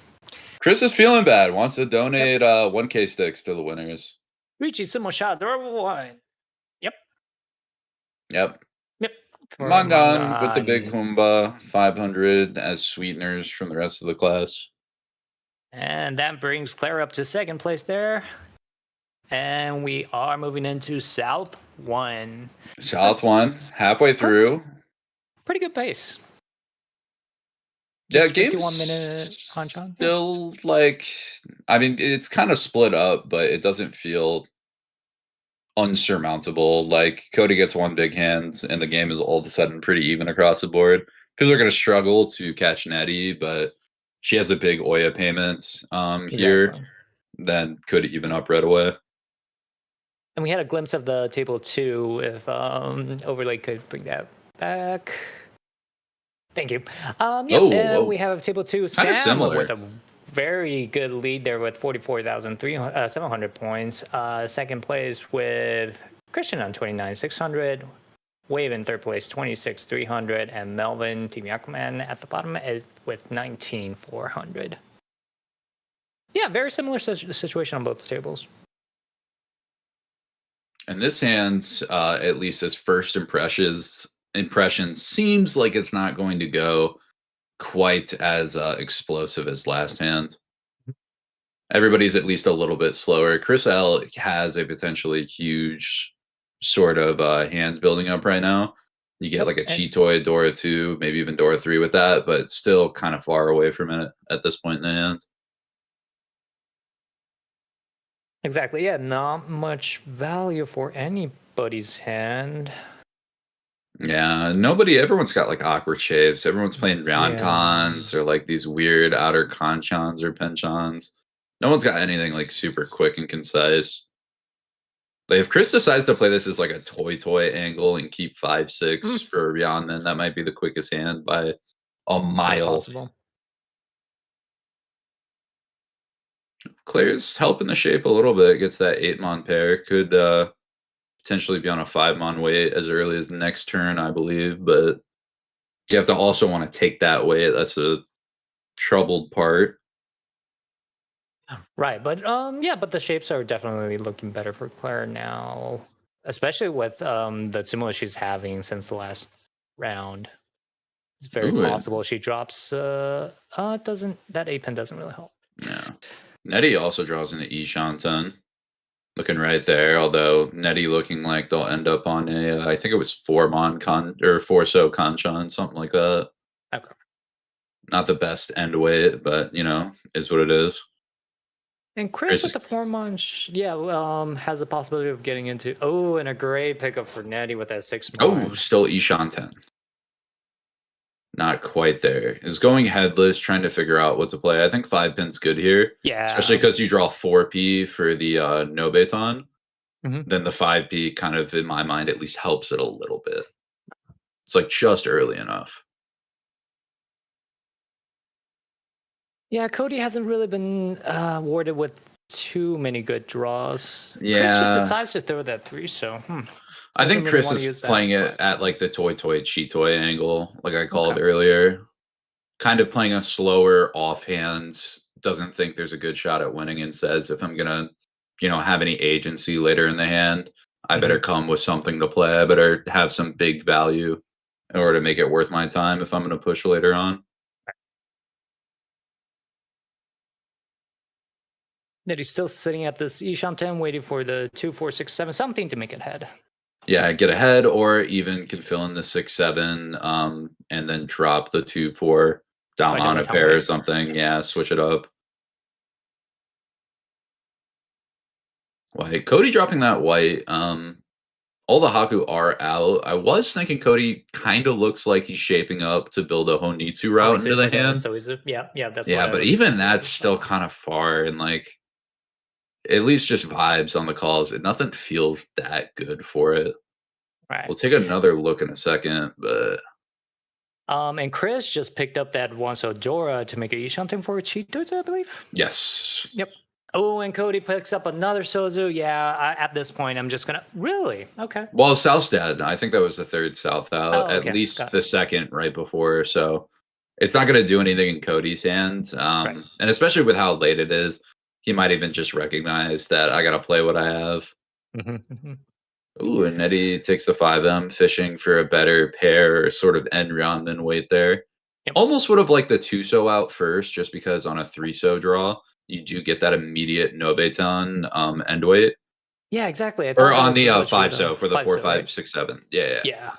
Chris is feeling bad. Wants to donate 1K sticks to the winners. Riichi Sumo Shot Dora 1. Yep. Mangan with the big Humba, 500 as sweeteners from the rest of the class. And that brings Claire up to 2nd place there. And we are moving into South 1. South 1, halfway through. Pretty good pace. Just 51-minute hanchans. Still, it's kind of split up, but it doesn't feel unsurmountable. Like Cody gets 1 big hand and the game is all of a sudden pretty even across the board. People are going to struggle to catch Nettie, but she has a big Oya payment here, then could even up right away. And we had a glimpse of the table 2 if Overlay could bring that back. Thank you. We have table 2 Sam with a very good lead there with 44,700 points. 2nd place with Christian on 29,600. Wave in 3rd place, 26,300. And Melvin, Team Yakuman at the bottom with 19,400. Yeah, very similar situation on both the tables. And this hand, at least as first impression, seems like it's not going to go quite as explosive as last hand. Everybody's at least a little bit slower. Chris L has a potentially huge sort of hand building up right now. You get Yep, like a and Cheetoy, Dora 2, maybe even Dora 3 with that, but still kind of far away from it at this point in the hand. exactly. Yeah, not much value for anybody's hand. Yeah, everyone's got like awkward shapes. Everyone's playing hanchans or like these weird outer hanchans or penchans. No one's got anything like super quick and concise. Like if Chris decides to play this as like a toy angle and keep 5-6 for Rian, then that might be the quickest hand by a Very mile. possible. Claire's helping the shape a little bit. Gets that 8-mon pair. Could potentially be on a 5-mon weight as early as next turn, I believe. But you have to also want to take that weight. That's a troubled part. Right, but yeah, but the shapes are definitely looking better for Claire now, especially with the stimulus she's having since the last round. It's very Ooh, possible she drops. Doesn't that 8-pin doesn't really help. yeah. Nettie also draws into Ishanten. Looking right there, although Nettie looking like they'll end up on a, I think it was 4-mon con or 4-so kanchan, something like that. Okay. Not the best end weight, but is what it is. And Chris with the 4-mon, has a possibility of getting into. Oh, and a great pickup for Nettie with that 6-mon. Oh, still Ishanten. Not quite there. Is going headless, trying to figure out what to play. I think 5-pin's good here. Yeah. Especially because you draw 4P for the Nobeton. Mhm. Then the 5P kind of, in my mind, at least helps it a little bit. It's like just early enough. Yeah, Cody hasn't really been awarded with too many good draws. Chris just Yeah. decides to throw that 3, so I think doesn't really Chris wanna is use that, playing it but- at like the Cheetoy angle, like I called Okay. earlier. Kind of playing a slower offhand, doesn't think there's a good shot at winning, and says if I'm gonna, have any agency later in the hand, I better come with something to play. I better have some big value in order to make it worth my time if I'm gonna push later on. That he's still sitting at this Ishanten waiting for the 2, 4, 6, 7, something to make it head. Yeah, get ahead, or even can fill in the 6-7, and then drop the 2-4 down Like a on a button pair or weight. something. Yeah, switch it up. White. Cody dropping that white. All the Haku are out. I was thinking Cody kind of looks like he's shaping up to build a Honitsu route into the hand. So he's yeah, that's Yeah, what I but was even thinking that's as still well. kind of far, and like at least just vibes on the calls. Nothing feels that good for it. Right. We'll take another look in a second, but And Chris just picked up that one, so Dora to make a Ishanten for Cheetos, I believe. yes. Yep. Oh, and Cody picks up another Sozu. Yeah, at this point, I'm just gonna really okay. Well, South's dead. I think that was the third South out, Oh, at okay. least Got it. the second right before. So it's not going to do anything in Cody's hands. Right. And especially with how late it is, he might even just recognize that I got to play what I have. Ooh, and Eddie takes the 5M, fishing for a better pair or sort of end round than wait there. Yep. Almost would have liked the 2-so out first, just because on a 3-so draw, you do get that immediate Nobeton end weight. Yeah, exactly. Or on the 5-so for the 4, 5, right? 6, 7. Yeah. Yeah.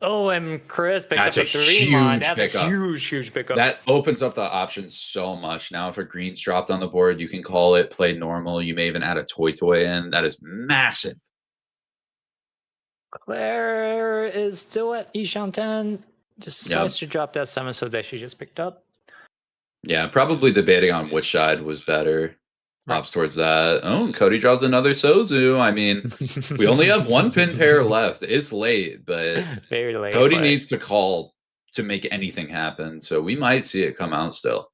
Oh, and Chris picks That's up a a 3-mon. huge That's pickup. a huge pickup. That opens up the options so much. Now, if a green's dropped on the board, you can call it, play normal. You may even add a toy in. That is massive. Claire is still at Ishanten. Just decides to drop that 7 so that she just picked up. Yeah, probably debating on which side was better. Pops towards that. Oh, and Cody draws another Sozu. I mean, we only have 1 pin pair left. It's late, but very late. Cody needs to call to make anything happen. So we might see it come out still.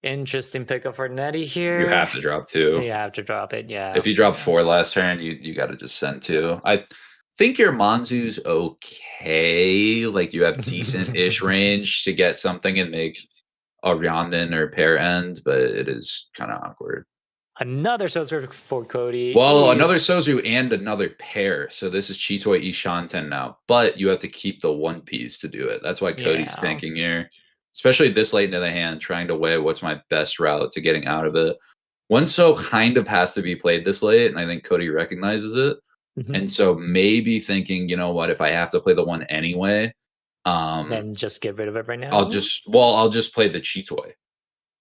Interesting pickup for Nettie here. You have to drop 2. You have to drop it, yeah. If you drop 4 last turn, you got to just send 2. I think your Manzu's okay. Like you have decent-ish range to get something and make a Ryanden or pair end, but it is kind of awkward. Another Sozu for Cody. Well, another Sozu and another pair. So this is Cheetoy Ishanten now, but you have to keep the 1 piece to do it. That's why Cody's thinking here, especially this late into the hand, trying to weigh what's my best route to getting out of it. One-so kind of has to be played this late, and I think Cody recognizes it. And so maybe thinking, you know what, if I have to play the one anyway, And just get rid of it right now. I'll just play the Chitoy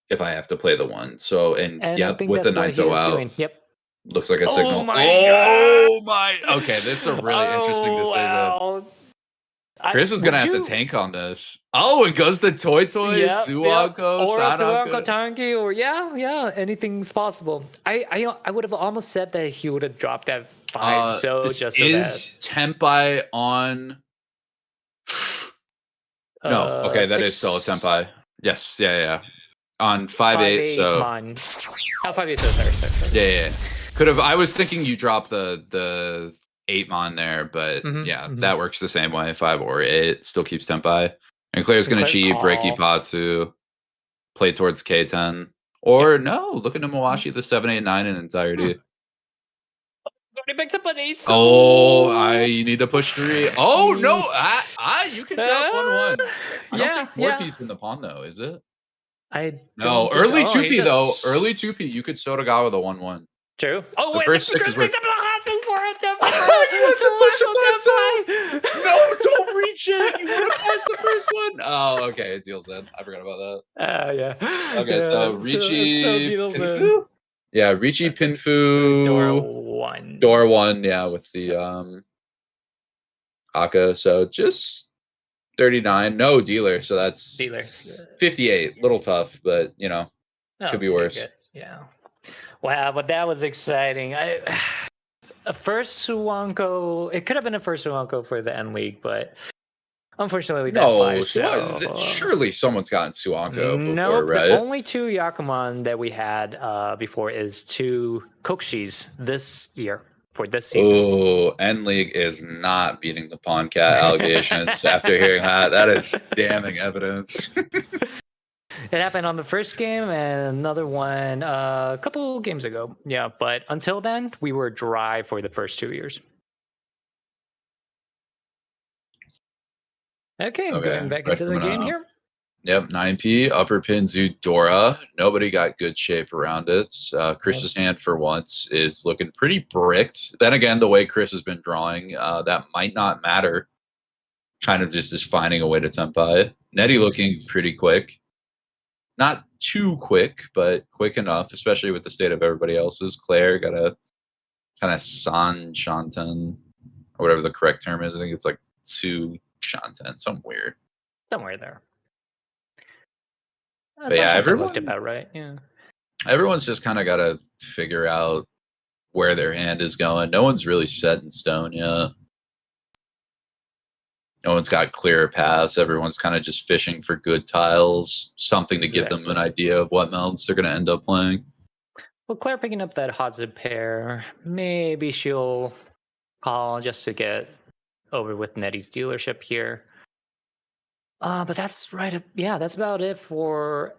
if I have to play the one. So And yeah, I think with the that's what he 9-0 is out. doing. Yep. Looks like a signal. My My! Okay, this is a really interesting decision. Wow. Chris is gonna have to tank on this. Oh, it goes to Toy Toy, Suwanko, or Suwanko Sanako. Tangi, or anything's possible. I would have almost said that he would have dropped that 5. So This just so is Tenpai on. No, okay, that is still a Tenpai. Yes, yeah. On 5-8, so Mon. Oh, 5-8, so sorry. Yeah. Could have. I was thinking you dropped the 8 mon there, but that works the same way. 5 or 8 still keeps Tenpai. And Claire's gonna cheat, Breaky Patsu, play towards K10. Or no, look at Numawashi, the 7, 8, 9 in entirety. He picks up an ace. You need to push 3. Oh no, you can drop 1-1. I don't think 4P's in the pawn though, is it? No, early 2P though. Early 2P, you could Sotagawa the 1-1. True. Oh, the wait, first 6 is worth. You want to push it to No, don't reach it. You want to pass the first one. Oh, okay. It deals in. I forgot about that. Yeah. Okay, so Riichi Pinfu. Yeah, Riichi Pinfu. Door 1. Yeah, with the Aka. So just 39. No dealer. So that's 58. Little tough, but could be worse. Yeah. Wow, but that was exciting. A first Suwanko. It could have been a first Suwanko for the N League, but unfortunately, surely someone's gotten Suwanko before, nope, right? The only 2 Yakuman that we had before is 2 Kokshis this year for this season. Oh, N League is not beating the Pawn Cat allegations. After hearing that is damning evidence. It happened on the first game and another one a couple games ago. Yeah, but until then, we were dry for the first 2 years. Okay, going back into the game here. Yep, 9P, upper pin Zudora. Nobody got good shape around it. Chris's hand, for once, is looking pretty bricked. Then again, the way Chris has been drawing, that might not matter. Kind of just is finding a way to Tenpai. Nettie looking pretty quick. Not too quick, but quick enough, especially with the state of everybody else's. Claire got a kind of San Shanten, or whatever the correct term is. I think it's like 2 Shanten, something weird. Somewhere there. Everyone looked about right. Yeah. Everyone's just kind of got to figure out where their hand is going. No one's really set in stone yet. No one's got clear paths. Everyone's kind of just fishing for good tiles, something to give them an idea of what mounts they're going to end up playing. Well, Claire picking up that Hadza pair, maybe she'll call just to get over with Nettie's dealership here. But that's right. Yeah, that's about it for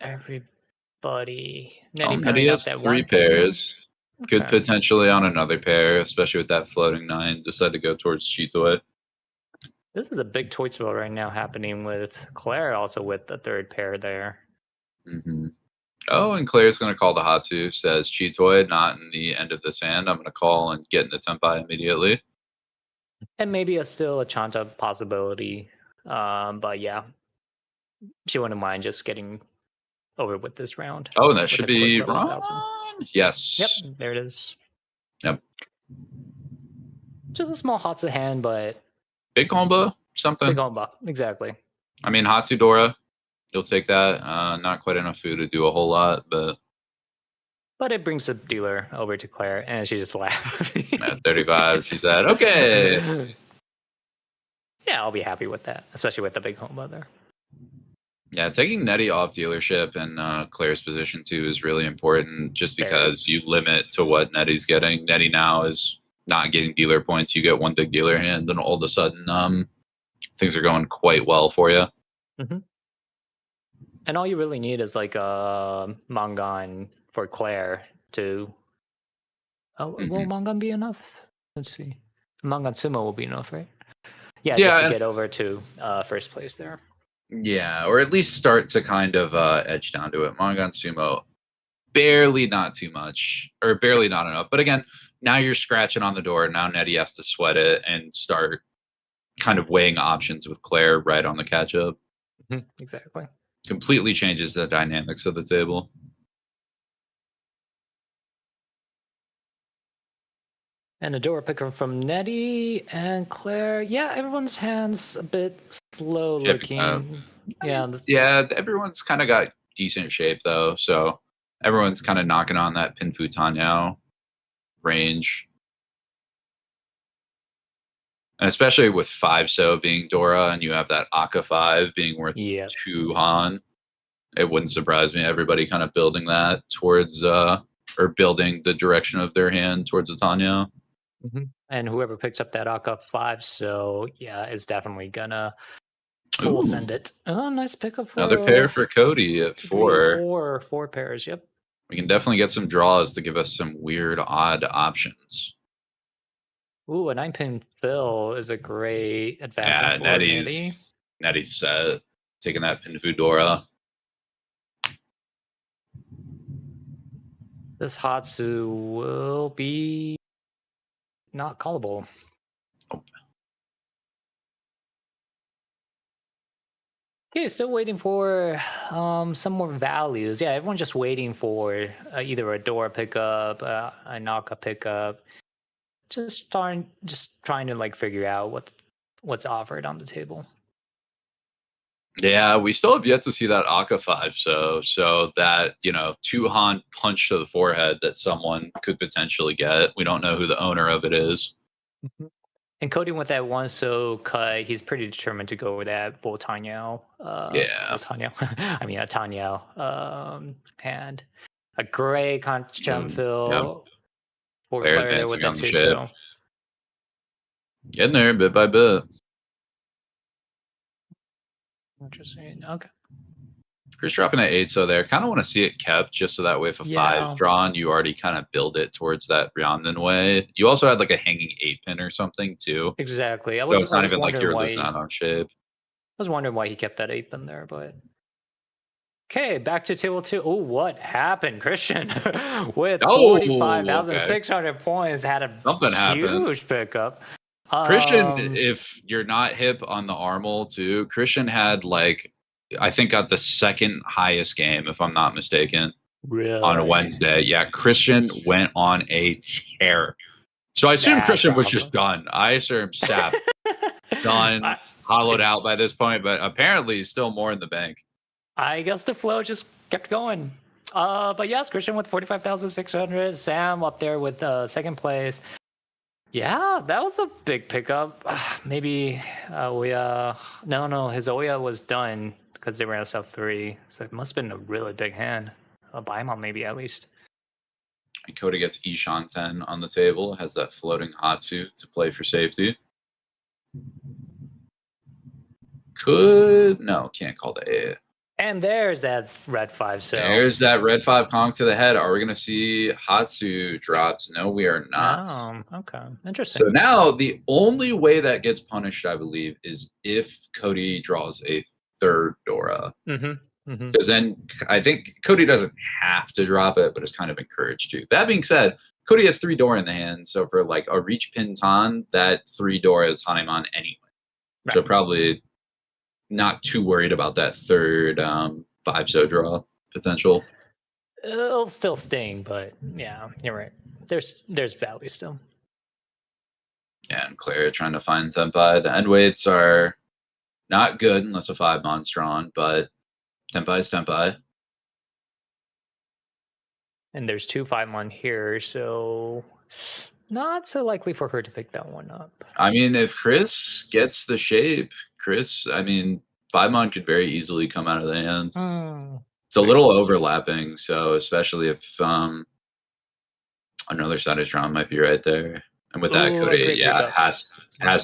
everybody. Nettie has 3 pairs. Okay. Could potentially on another pair, especially with that floating 9, decide to go towards Chitoy. This is a big toy spell right now happening with Claire, also with the 3rd pair there. Mm-hmm. Oh, and Claire's going to call the Hatsu, says Chitoy, not in the end of this hand. I'm going to call and get in the Tenpai immediately. And maybe still a Chanta possibility. But yeah, she wouldn't mind just getting over with this round. Oh, that should be wrong. Yes. Yep, there it is. Yep. Just a small Hatsu hand, but big combo, something. Big combo, exactly. I mean, Hatsudora, you'll take that. Not quite enough food to do a whole lot, but it brings the dealer over to Claire, and she just laughs. At 35, she said, okay. Yeah, I'll be happy with that, especially with the big combo there. Yeah, taking Nettie off dealership and Claire's position too is really important, just because you limit to what Nettie's getting. Nettie now is not getting dealer points. You get 1 big dealer hand, then all of a sudden things are going quite well for you. Mm-hmm. And all you really need is like a Mangan for Claire to... will Mangan be enough? Let's see. Mangan Sumo will be enough, right? Yeah, just to get over to first place there. Yeah, or at least start to kind of edge down to it. Mangan Sumo barely not too much, or barely not enough. But again, now you're scratching on the door. Now Nettie has to sweat it and start kind of weighing options with Claire right on the catch up. Exactly. Completely changes the dynamics of the table. And a door picker from Nettie and Claire. Yeah, everyone's hands a bit slow looking. Yeah, everyone's kind of got decent shape though, so everyone's kind of knocking on that Pinfu Tanyao range. And especially with 5-so being Dora and you have that Aka 5 being worth 2 Han, it wouldn't surprise me. Everybody kind of building that towards, or building the direction of their hand towards the Tanya. And whoever picks up that Aka 5-so, yeah, is definitely gonna full send it. Oh, nice pickup for another pair for Cody at 4. 4 pairs, yep. We can definitely get some draws to give us some weird, odd options. Ooh, a 9-pin fill is a great advancement for Nettie. Nettie's set, taking that Pinfu Dora. This Hatsu will be not callable. Okay, still waiting for some more values. Yeah, everyone's just waiting for either a Dora pickup, a Naka pickup. Just trying to like figure out what's offered on the table. Yeah, we still have yet to see that Aka 5-so, so that 2 Han punch to the forehead that someone could potentially get. We don't know who the owner of it is. And Cody with that 1-so cut, he's pretty determined to go with that Bo Tanyao. I mean a Tanyao hand. A gray Kanchan fill. For Claire there with that 2-so. Getting there bit by bit. Interesting. Okay. Chris dropping at 8-so there. Kind of want to see it kept just so that way if a 5's drawn, you already kind of build it towards that Ryanden way. You also had like a hanging 8-pin or something too. Exactly. So it's not even like you're losing out on shape. I was wondering why he kept that 8-pin there, but okay, back to table 2. Oh, what happened? Christian with 45,600 points had a huge pickup. Christian, if you're not hip on the Armel too, Christian had I think got the second highest game, if I'm not mistaken, on a Wednesday. Yeah, Christian went on a tear. So I assume Christian was just done. I assume sap done, hollowed out by this point, but apparently he's still more in the bank. I guess the flow just kept going. But yes, Christian with 45,600. Sam up there with second place. Yeah, that was a big pickup. Maybe Oya. No, his Oya was done because they ran a sub 3. So it must have been a really big hand. A Baimon maybe at least. And Cody gets Ishan 10 on the table, has that floating Hatsu to play for safety. Can't call the 8. And there's that red 5-so. There's that red 5 conk to the head. Are we going to see Hatsu drops? No, we are not. Oh, okay. Interesting. So now the only way that gets punished, I believe, is if Cody draws a 3rd Dora. Because then I think Cody doesn't have to drop it, but is kind of encouraged to. That being said, Cody has 3 Dora in the hand. So for like a Riichi Pintan, that 3 Dora is Hanemon anyway. Right. So probably not too worried about that 3rd 5-so draw potential. It'll still sting, but yeah, you're right. There's value still. Yeah, and Claire trying to find Tenpai. The end weights are not good unless a 5-mon's drawn, but Tenpai's Tenpai. And there's 2 5-mon here, so not so likely for her to pick that one up. I mean, if Chris gets the shape, 5-mon could very easily come out of the hand. It's a little overlapping, so especially if another side is drawn, might be right there. And with that, Cody, has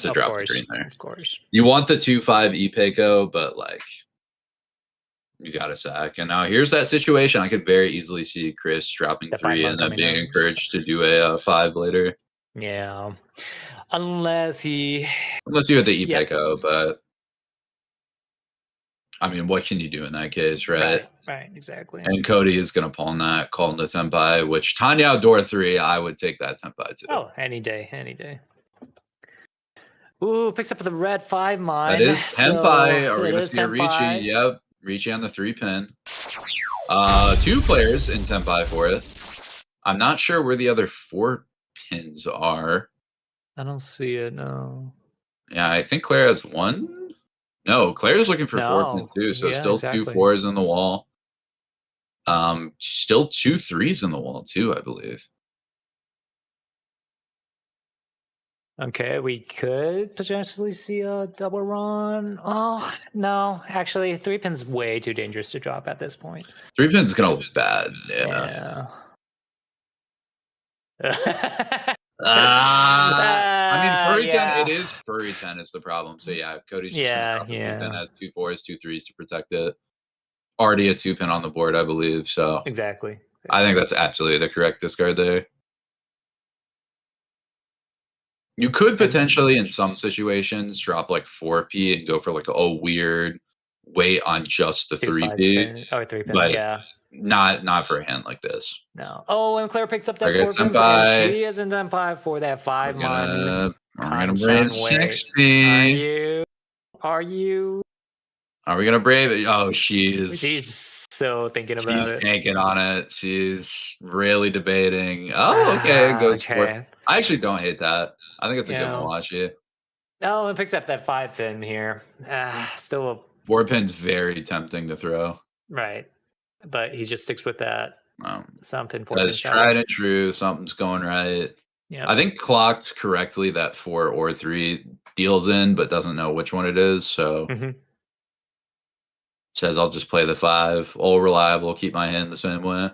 to drop the green there. Of course. You want the 2-5 Ipeko, but you got to sack. And now here's that situation. I could very easily see Chris dropping 3 and then being encouraged to do a 5 later. Yeah. Unless you have the Ipeko, but I mean, what can you do in that case, right? Right, exactly. And Cody is going to pawn that, call into Tenpai, which Tanya outdoor 3, I would take that Tenpai too. Oh, any day, any day. Ooh, picks up the red 5 mine. That is Tenpai. Are we going to see a Tenpai. Riichi? Yep, Riichi on the 3 pin. 2 players in Tenpai for it. I'm not sure where the other 4 pins are. I don't see it, no. Yeah, I think Claire has 1. No, Claire's looking for 4 pin too, so yeah, still exactly. 2 4s in the wall. Still 2 3s in the wall too, I believe. Okay, we could potentially see a double run. Oh, no. Actually, 3 pin's way too dangerous to drop at this point. 3 pin's going to look bad. Yeah. I mean, furry 10, it is furry 10 is the problem. So yeah, Cody's just going to drop a 3 pin, has 2 4s, 2 3s to protect it. Already a 2 pin on the board, I believe. So exactly. I think that's absolutely the correct discard there. You could potentially, in some situations, drop like 4P and go for like a weird wait on just the 3P. Or 3 pin, but yeah. Not for a hand like this. No. Oh, and Claire picks up that 4 pin, Senpai. and she is in Senpai for that 5 mon. We're gonna brave 60. Are you? Are we gonna brave it? Oh, she's so thinking about it. She's tanking on it. She's really debating. Oh, okay. It goes for. I actually don't hate that. I think it's a good Malachi. Oh, it picks up that 5 pin here. Still a 4 pin's very tempting to throw. Right. But he just sticks with that. Something. That's tried and true. Something's going right. Yeah. I think clocked correctly that 4 or 3 deals in, but doesn't know which one it is. So says I'll just play the 5. All reliable. Keep my hand the same way.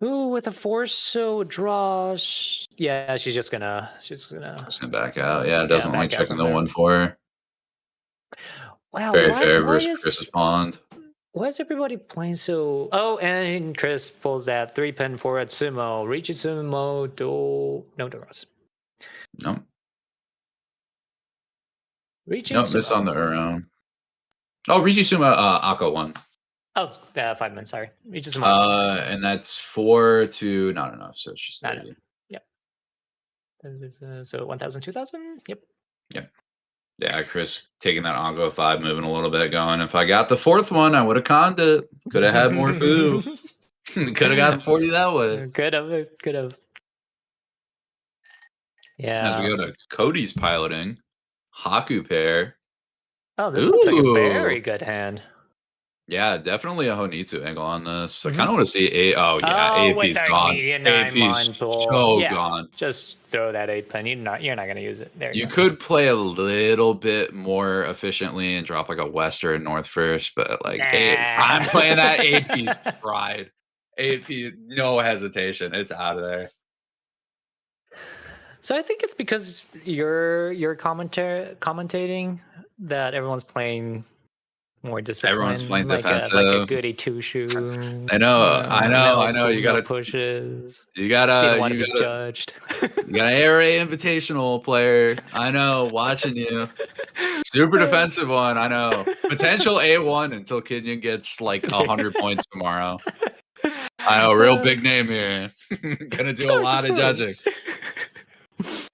Ooh, with a 4, so draws. Yeah, she's gonna back out. Yeah, it doesn't like checking the 1 4. Wow, very fair versus Chris's pond. Why is everybody playing so? Oh, and Chris pulls that 3 pin for at sumo. Riichi sumo no draws. No. Riichi no, miss on the Uro. Oh, Riichi sumo Akko 1. Oh, 5 minutes, sorry. Riichi sumo. And that's 4 to not enough, so it's just 30. Yep. So 1,000, 2,000? Yep. Yep. Yeah, Chris taking that Ongo 5, moving a little bit, going, if I got the 4th one, I would have conned it. Could have had more food. Could have gotten 40 that way. Could have. Yeah. As we go to Cody's piloting, Haku pair. Oh, this looks like a very good hand. Yeah, definitely a Honitsu angle on this. I kind of want to see A. Oh yeah, AP's gone. AP's so gone. Just throw that 8 pin. You're not gonna use it. There you could play a little bit more efficiently and drop like a west or a north first, but like I'm playing that AP's pride. AP, no hesitation. It's out of there. So I think it's because you're commentating that everyone's playing more disciplined. Everyone's playing like defensive. Like a goody 2-shoe. I know. You gotta pushes. You gotta be judged. You got an ARA invitational player. I know, watching you. Super defensive one. I know. Potential A1 until Kenyon gets like 100 points tomorrow. I know, real big name here. Gonna do a lot of judging.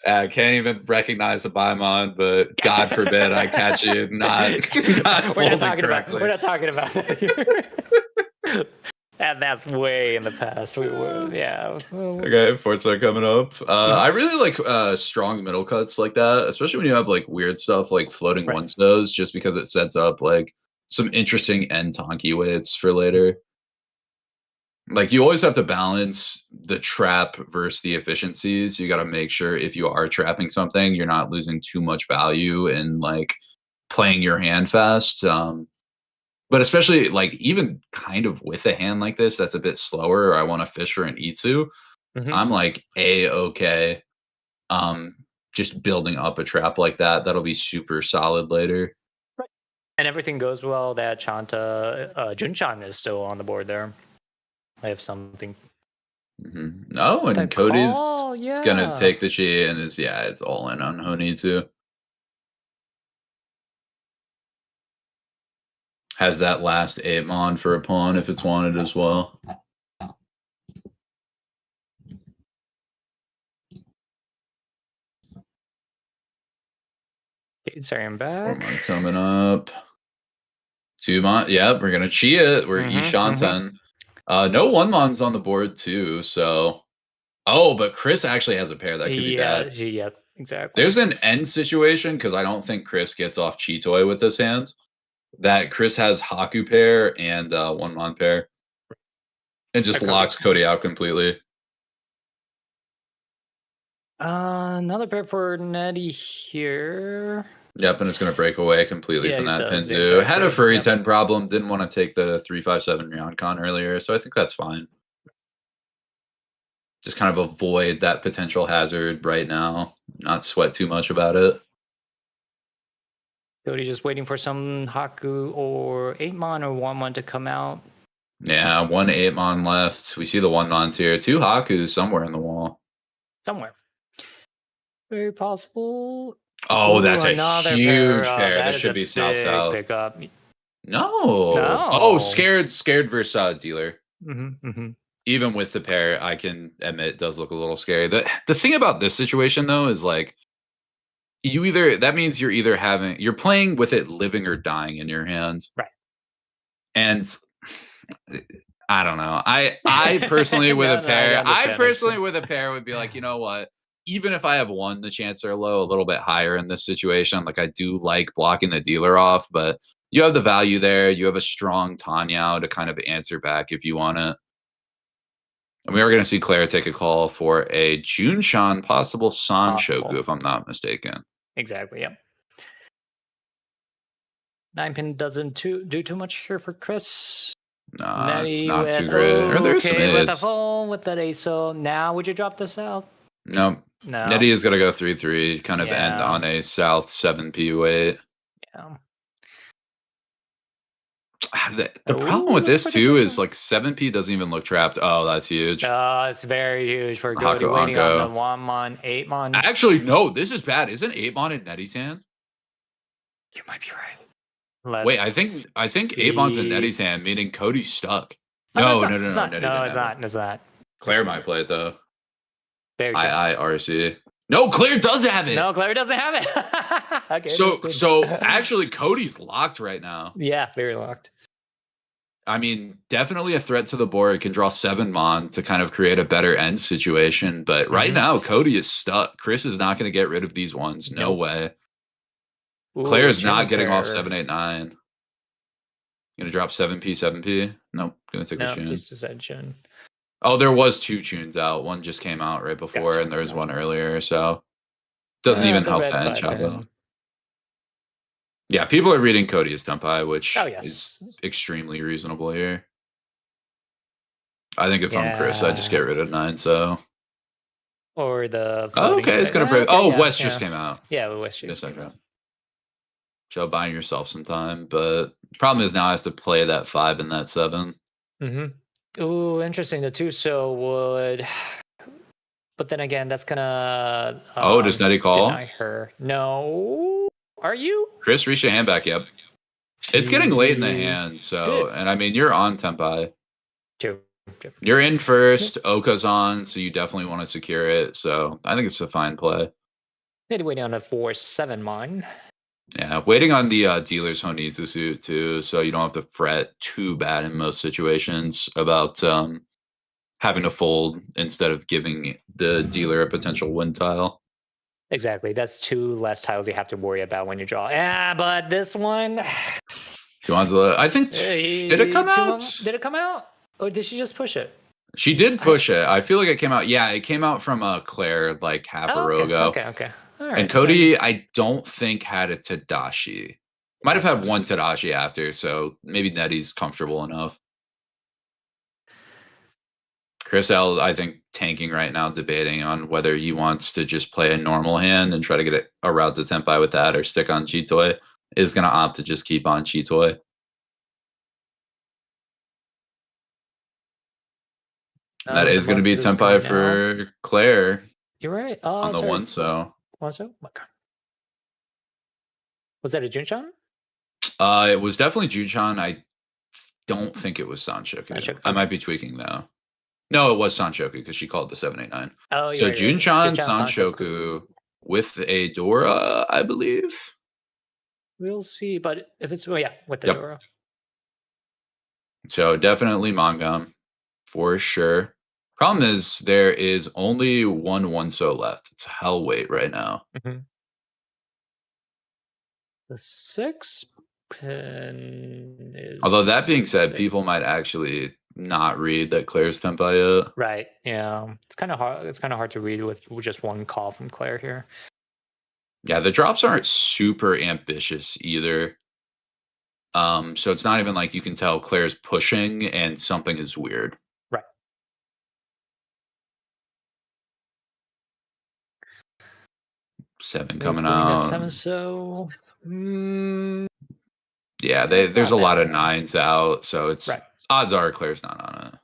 I can't even recognize the Baimon, but God forbid I catch you not we're not talking correctly. We're not talking about that here. And that's way in the past. We were, yeah. Okay, Forza coming up. I really like strong middle cuts like that, especially when you have like weird stuff like floating one stows, just because it sets up like some interesting end tonky weights for later. Like you always have to balance the trap versus the efficiencies. You got to make sure if you are trapping something, you're not losing too much value in like playing your hand fast. But especially like even kind of with a hand like this that's a bit slower, or I want to fish for an Itsu, I'm like okay. Just building up a trap like that, that'll be super solid later. Right. And everything goes well. That Chanta Junchan is still on the board there. I have something. No, and Cody's gonna take the Chi and it's all in on Honitsu. Has that last 8 mon for a pawn if it's wanted as well. Okay, sorry, I'm 4 back. mon coming up. 2 mon. Yep, we're gonna chi it. We're Ishanten. No 1 mon's on the board too. So, but Chris actually has a pair that could be bad. Yeah, exactly. There's an end situation because I don't think Chris gets off Chitoi with this hand. That Chris has Haku pair and 1 mon pair, and just locks Cody out completely. Another pair for Nettie here. Yep, and it's going to break away completely from that Pinzu. Exactly. Had a Furry 10 problem, didn't want to take the 357 Ryoncon earlier, so I think that's fine. Just kind of avoid that potential hazard right now, not sweat too much about it. Cody just waiting for some Haku or 8 mon or 1 mon to come out. Yeah, 1 8 mon left. We see the 1 mons here. 2 Hakus somewhere in the wall. Somewhere. Very possible. Oh, that's a huge pair. That should be south-south. Pickup. No. Oh, scared versus dealer. Even with the pair, I can admit it does look a little scary. The thing about this situation though is like that means you're playing with it living or dying in your hand. Right. And I don't know. I personally with a pair would be like, you know what? Even if I have 1, the chances are low, a little bit higher in this situation. Like I do like blocking the dealer off, but you have the value there. You have a strong Tanyao to kind of answer back if you want it. And we are going to see Claire take a call for a Junshan, possible Sanshoku, if I'm not mistaken. Exactly, yep. 9-pin doesn't do too much here for Chris. Nah, it's not too great. Or there's some with the phone, with that ASO. Now, would you drop this out? Nope. No. Nettie is going to go 3-3, kind of end on a south 7p weight. Yeah. The problem with this too is like 7p doesn't even look trapped. Oh, that's huge. It's very huge for Cody waiting on the 1 mon, 8 mon. Actually, no, this is bad. Isn't 8 mon in Nettie's hand? You might be right. Wait, I think 8 mon's in Nettie's hand, meaning Cody's stuck. No, it's not. Claire might play it though. Very IIRC. No, Claire does have it. No, Claire doesn't have it. Okay. So actually, Cody's locked right now. Yeah, very locked. I mean, definitely a threat to the board. Can draw 7 mon to kind of create a better end situation. But right now, Cody is stuck. Chris is not going to get rid of these ones. No way. Claire is not getting off 7, 8, 9. Gonna drop 7p, 7p. Nope. Gonna take the tune. Oh, there was 2 tunes out. One just came out right before, and there was one earlier. So doesn't even help the end shot though. Yeah, people are reading Cody as Tempai, which is extremely reasonable here. I think if I'm Chris, I'd just get rid of 9. So. Or the. Okay, it's gonna break. West just came out. Yeah, West just came out. So buying yourself some time, but problem is now I have to play that 5 and that 7. Ooh, interesting. The 2 so would, but then again, that's gonna. Does Nettie call? Deny her. No. Are you? Chris, reach your hand back. Yep. It's getting late in the hand, so and I mean you're on Tempai. True. You're in first. Oka's on, so you definitely want to secure it. So I think it's a fine play. Maybe waiting on a 4-7 mon. Yeah, waiting on the dealer's Honitsu suit too, so you don't have to fret too bad in most situations about having to fold instead of giving the dealer a potential win tile. Exactly. That's 2 less tiles you have to worry about when you draw. Yeah, but this one. I think. Did it come out? Did it come out? Or did she just push it? She did push it. I feel like it came out. Yeah, it came out from Claire like half a row ago. Okay. All right. And Cody, I don't think had a Tadashi. Might have had 1 Tadashi after, so maybe Nettie's comfortable enough. Chris L, I think, tanking right now, debating on whether he wants to just play a normal hand and try to get a route to Tempai with that or stick on Chitoi. Is going to opt to just keep on Chitoi. That is going to be Tempai for Claire. You're right. On the 1 so. Oh my God. Was that a Junshan? It was definitely Juchan. I don't think it was Sanshoku. Sanshoku, I okay. might be tweaking though. No, it was Sanshoku because she called the 789. Oh, So you're right. Junchan, Junchan, Sanshoku with a Dora, I believe. We'll see, but if it's yeah, with the Yep. Dora. So definitely Mangam for sure. Problem is there is only one so left. It's hell weight right now. Mm-hmm. The 6 pin is. Although that being said, people might actually not read that Claire's Tempai yet. Right. Yeah. It's kind of hard. It's kind of hard to read with just one call from Claire here. Yeah, the drops aren't super ambitious either. So it's not even like you can tell Claire's pushing and something is weird. Right. Seven coming out. 7, so yeah, there's a lot of 9s out, so it's odds are Claire's not on it.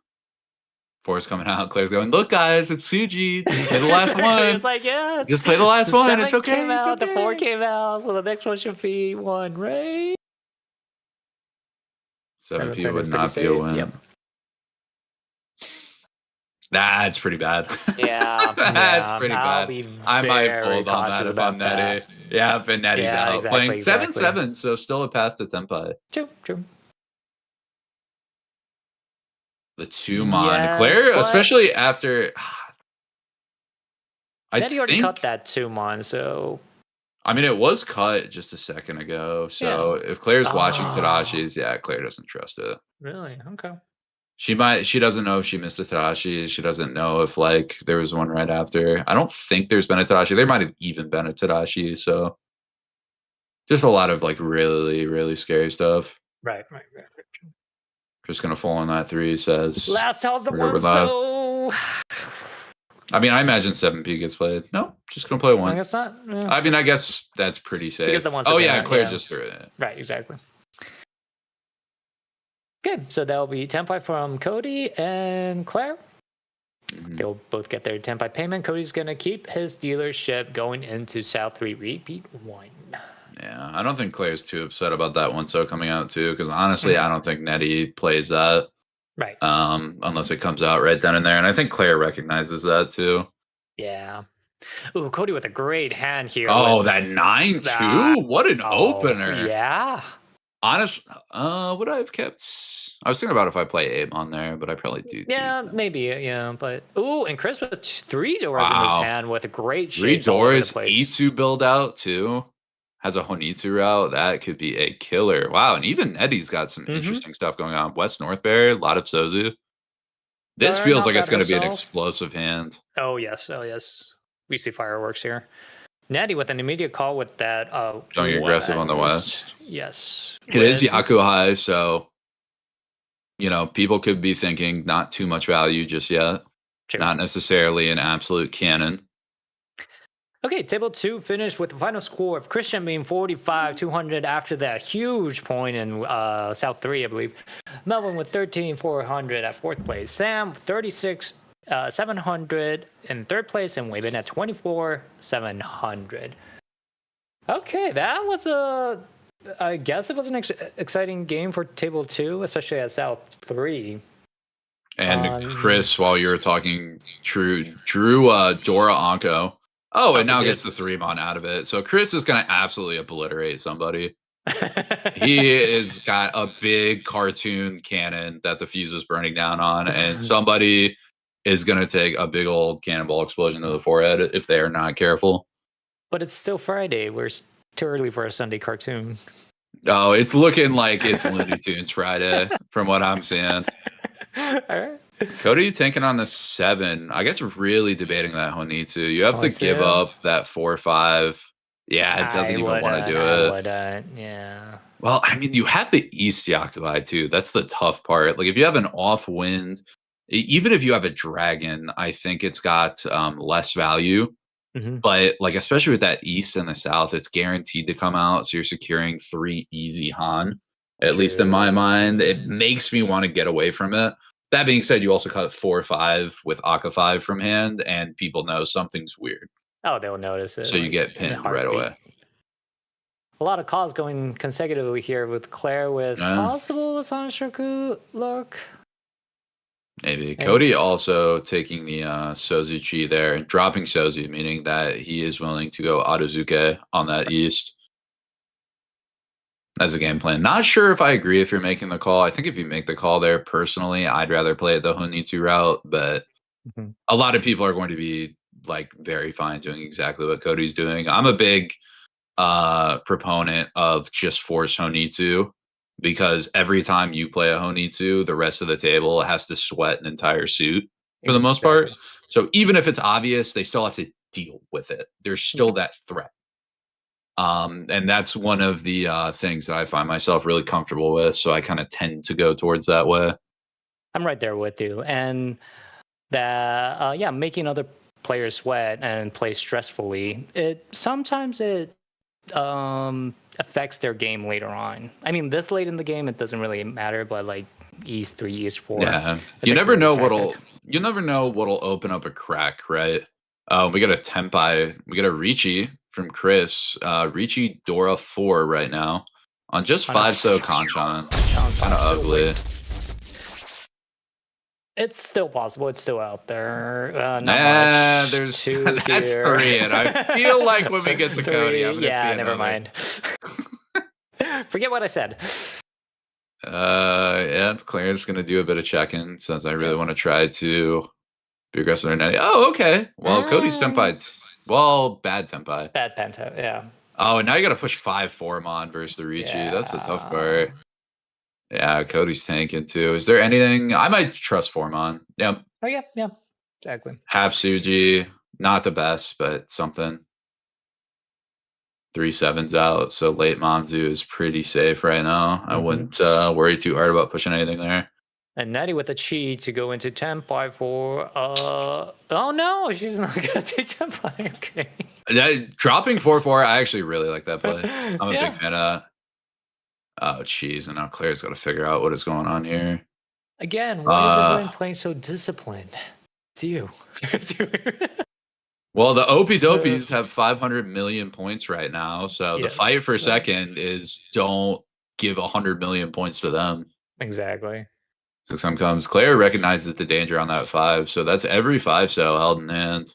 4's coming out. Claire's going, look, guys, it's Suji. Just play the last one. It's like, yeah, just play the last one. It's okay. Came out, it's okay. The 4 came out, so the next one should be 1, right? 7P would not be a win. Yep. That's pretty bad. Yeah, that's pretty bad. I might fold on that if I'm Nettie. Yeah, but Nettie's out. Exactly, playing 7-7, so still a path to Tempai. True. The 2-mon. Claire, especially after... Nettie already cut that 2-mon, so... I mean, it was cut just a second ago, so if Claire's watching Tadashi's, yeah, Claire doesn't trust it. Really? Okay. She doesn't know if she missed a Tadashi. She doesn't know if, like, there was one right after. I don't think there's been a Tadashi. There might have even been a Tadashi, so... Just a lot of, like, really, really scary stuff. Right. Just gonna fall on that 3, says. Last house the one, so... I mean, I imagine 7P gets played. No, just gonna play 1. I guess not. Yeah. I mean, I guess that's pretty safe. Because the ones Claire just threw it. Right, exactly. Okay, so that'll be Tempai from Cody and Claire. Mm-hmm. They'll both get their Tempai payment. Cody's gonna keep his dealership going into South 3 repeat 1. Yeah, I don't think Claire's too upset about that one so coming out too, because honestly, I don't think Nettie plays that. Right. Unless it comes out right then and there. And I think Claire recognizes that too. Yeah. Ooh, Cody with a great hand here. Oh, that 9-2? What an opener. Yeah. Honest, would I have kept... I was thinking about if I play 8 on there, but I probably do. Yeah, maybe, yeah. But, ooh, and Chris with 3 Doras in his hand with a great shape. 3 Doras, Itsu build out too. Has a Honitsu route. That could be a killer. Wow, and even Eddie's got some interesting stuff going on. West North Bear, a lot of Sozu. This feels like it's going to be an explosive hand. Oh, yes. We see fireworks here. Natty with an immediate call with that. Don't get aggressive on the West. Yes. It is Yaku High, so, people could be thinking not too much value just yet. True. Not necessarily an absolute cannon. Okay, table 2 finished with the final score of Christian being 45,200 after that huge point in South 3, I believe. Melvin with 13,400 at 4th place. Sam, 36,700 in 3rd place, and Weibin at 24,700. Okay, that was I guess it was an exciting game for table 2, especially at South 3. And Chris, while you were talking, drew Dora Anko. Oh, and now gets the 3-mon out of it. So Chris is going to absolutely obliterate somebody. He has got a big cartoon cannon that the fuse is burning down on, and somebody is going to take a big old cannonball explosion to the forehead if they are not careful. But it's still Friday. We're too early for a Sunday cartoon. Oh, it's looking like it's Looney Tunes Friday from what I'm seeing. All right. Cody tanking on the 7. I guess really debating that Honitsu. You have to give up that 4-5. Yeah, it doesn't even want to do it. Yeah. Well, I mean, you have the East Yakuai too. That's the tough part. Like, if you have an off wind, even if you have a dragon, I think it's got less value. Mm-hmm. But like, especially with that East and the South, it's guaranteed to come out. So you're securing 3 easy Han. At least in my mind, it makes me want to get away from it. That being said, you also cut 4-5 with Aka 5 from hand, and people know something's weird. Oh, they'll notice it. So you get pinned right away. a lot of calls going consecutively here with Claire with possible Sanshoku look. Maybe. Cody also taking the Sozuchi there and dropping Sozu, meaning that he is willing to go Adozuke on that east as a game plan. Not sure if I agree if you're making the call. I think if you make the call there, personally, I'd rather play it the Honitsu route, but a lot of people are going to be like very fine doing exactly what Cody's doing. I'm a big proponent of just force Honitsu, because every time you play a Honitsu, the rest of the table has to sweat an entire suit for the most part. So even if it's obvious, they still have to deal with it. There's still that threat. And that's one of the things that I find myself really comfortable with. So I kind of tend to go towards that way. I'm right there with you. And that, making other players sweat and play stressfully, sometimes it affects their game later on. I mean, this late in the game, it doesn't really matter, but like East 3, East 4. Yeah. You never know what'll open up a crack, right? We got a Tenpai, we got a Riichi from Chris. Riichi Dora 4 right now on just 5 so Kanchan. Kind of ugly. It's still possible. It's still out there. Not much. That's 3, and I feel like when we get to Cody, I'm gonna see never mind. Forget what I said. Claire's gonna do a bit of check-in since I really want to try to be aggressive in any. Oh, okay. Well, Cody's Tenpai. Well, bad Tenpai. Bad Penta, yeah. Oh, and now you got to push 5-4 Mon versus the Riichi. Yeah. That's the tough part. Yeah, Cody's tanking too. Is there anything I might trust Formon? Yep. Oh yeah, exactly. Half Suji, not the best, but something. 3 7s out, so late Manzu is pretty safe right now. I wouldn't worry too hard about pushing anything there. And Natty with a chi to go into Tenpai for oh no, she's not gonna take Tenpai. Okay. Dropping 4-4, I actually really like that play. I'm a big fan of that. Oh, jeez. And now Claire's got to figure out what is going on here. Again, why is everyone playing so disciplined? It's you. Well, the Opie Dopies have 500 million points right now. So the fight for second is don't give 100 million points to them. Exactly. So some comes. Claire recognizes the danger on that 5. So that's every 5 cell held in hand.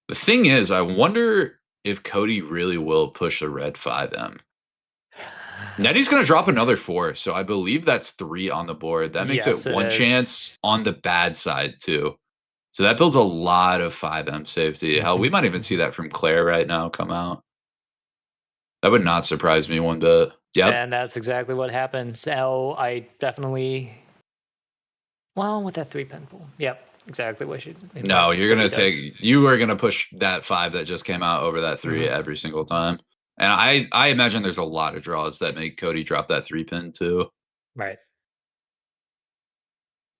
The thing is, I wonder if Cody really will push a red 5M. Netty's going to drop another 4, so I believe that's 3 on the board. That makes it 1 chance on the bad side, too. So that builds a lot of 5M safety. Hell, we might even see that from Claire right now come out. That would not surprise me one bit. Yep. And that's exactly what happened. So I definitely... Well, with that 3-pin pull. Yep, exactly what you... No, you're going to take... You are going to push that 5 that just came out over that 3 every single time. And I imagine there's a lot of draws that make Cody drop that 3-pin too. Right.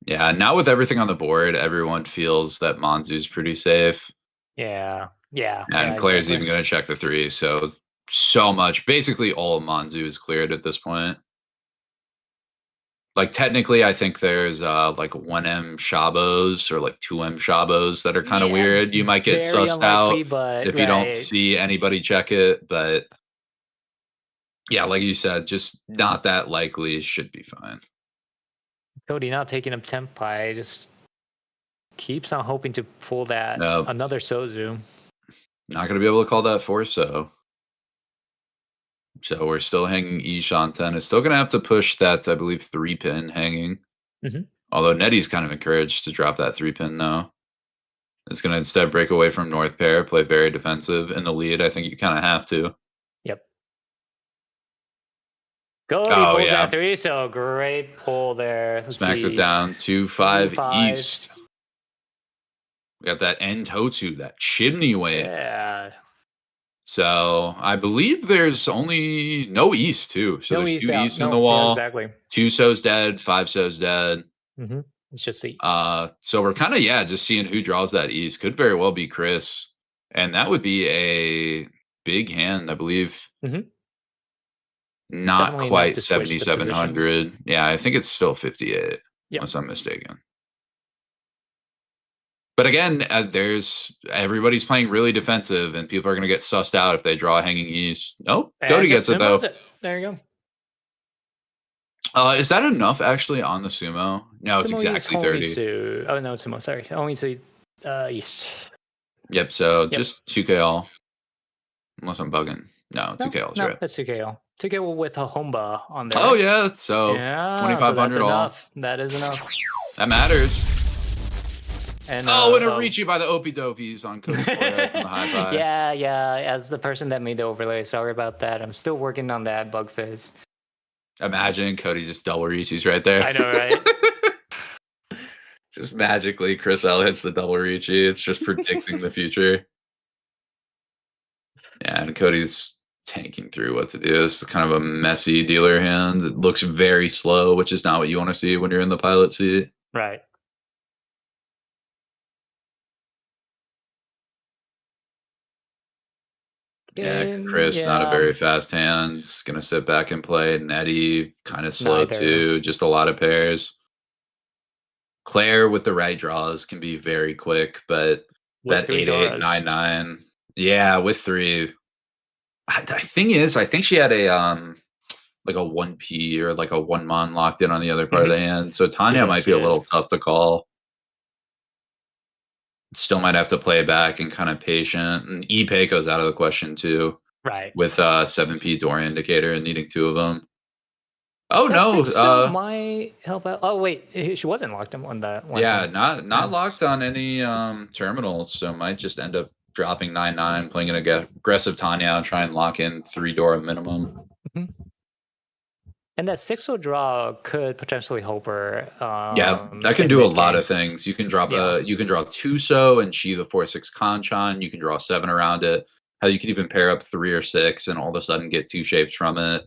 Yeah, now with everything on the board, everyone feels that Manzu's pretty safe. Yeah. And Claire's even going to check the 3. So much. Basically, all of Manzu is cleared at this point. Like, technically, I think there's like 1M Shabos or like 2M Shabos that are kind of weird. You might get sussed out if you don't see anybody check it. But yeah, like you said, just not that likely. Should be fine. Cody not taking a Tenpai, just keeps on hoping to pull that another Sozu. Not going to be able to call that 4 so. So we're still hanging Ish on 10. It's still going to have to push that, I believe, 3-pin hanging. Although Netty's kind of encouraged to drop that 3-pin now. It's going to instead break away from North Pair, play very defensive in the lead. I think you kind of have to. Yep. Cody pulls that 3, so great pull there. Smacks it down 2-5 East. We got that Entotsu, that chimney wave. Yeah. So I believe there's only no East too. So there's 2 East in the wall. Exactly. 2 so's dead, 5 so's dead. It's just the East. So we're kind of just seeing who draws that East. Could very well be Chris, and that would be a big hand, I believe. Not definitely quite 7,700. Yeah, I think it's still 58, unless I'm mistaken. But again, everybody's playing really defensive, and people are going to get sussed out if they draw hanging east. Nope, And Cody just gets it though. sumos it. There you go. Is that enough actually on the sumo? No, it's Sumo use exactly 30. Homitsu. Oh no, Sumo. Sorry, Homitsu East. Yep. So Yep. just 2K all, unless I'm bugging. No, 2K all's No, right. that's 2KO. 2KO with a Homba on there. Oh yeah, so Yeah, 2500 so that's all. enough. That is enough. That matters. And and a Riichi by the Opie Dopies on Cody's forehead from the high five. Yeah. As the person that made the overlay, sorry about that. I'm still working on that bug fizz. Imagine Cody just double Riichis right there. I know, right? Just magically, Chris L hits the double Riichi. It's just predicting the future. Yeah, and Cody's tanking through what to do. It's kind of a messy dealer hand. It looks very slow, which is not what you want to see when you're in the pilot seat. Right. Yeah, Chris, not a very fast hand. It's going to sit back and play. Nettie, kind of slow too. Just a lot of pairs. Claire with the right draws can be very quick, but with that 8-8-9-9. Yeah, with 3. The thing is, I think she had a like a 1P or like a 1-mon locked in on the other part of the hand. So Tanya might be a little tough to call. Still might have to play back and kind of patient. And Peiko's out of the question too. Right. With 7P door indicator and needing 2 of them. Oh that no! Might help out. Oh wait, she wasn't locked on that one. Yeah, not locked on any terminals, so might just end up dropping 9-9, playing an aggressive Tanya and try and lock in 3-door minimum. Mm-hmm. And that 6-0 draw could potentially help her. Yeah, that can do a lot of things. You can drop you can draw 2-so and sheave a 4-6 Hanchan. You can draw 7 around it. Hell, you could even pair up 3 or 6 and all of a sudden get 2 shapes from it.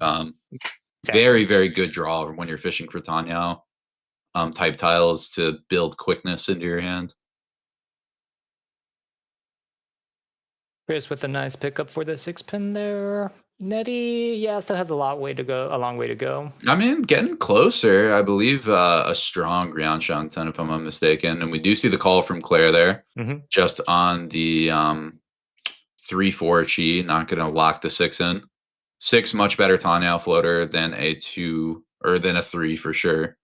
Very, very good draw when you're fishing for Tanya type tiles to build quickness into your hand. Chris with a nice pickup for the 6-pin there. Nettie, still has a long way to go. I mean, getting closer. I believe a strong Rianshan 10, if I'm not mistaken. And we do see the call from Claire there, just on the 3-4 chi, not going to lock the 6 in. 6 much better Tanya floater than a 2 or than a 3 for sure.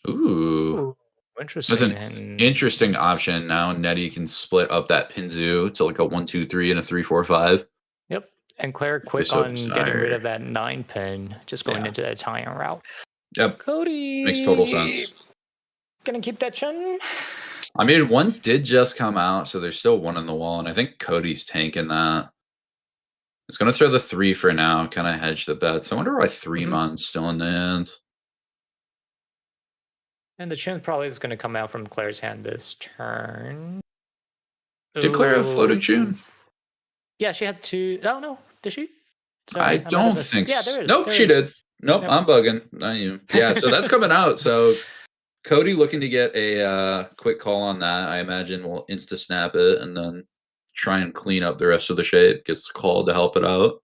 Ooh. Interesting. That's an interesting option. Now Nettie can split up that Pinzu to like a 1-2-3 and a 3-4-5. Yep. And Claire quick on getting rid of that 9-pin, just going into that Tanya route. Yep. Cody makes total sense. Gonna keep that chin. I mean, 1 did just come out, so there's still 1 in the wall, and I think Cody's tanking that. It's gonna throw the 3 for now, kind of hedge the bets. I wonder why 3-mon's still in the end. And the chin probably is going to come out from Claire's hand this turn. Did Claire have floated chin? Yeah, she had 2. Oh, no. Did she? Sorry, I don't think so. Yeah, there is. Nope, she did. Nope, I'm bugging. Not you. Yeah, so that's coming out. So Cody looking to get a quick call on that. I imagine we'll insta-snap it and then try and clean up the rest of the shape. Gets called to help it out.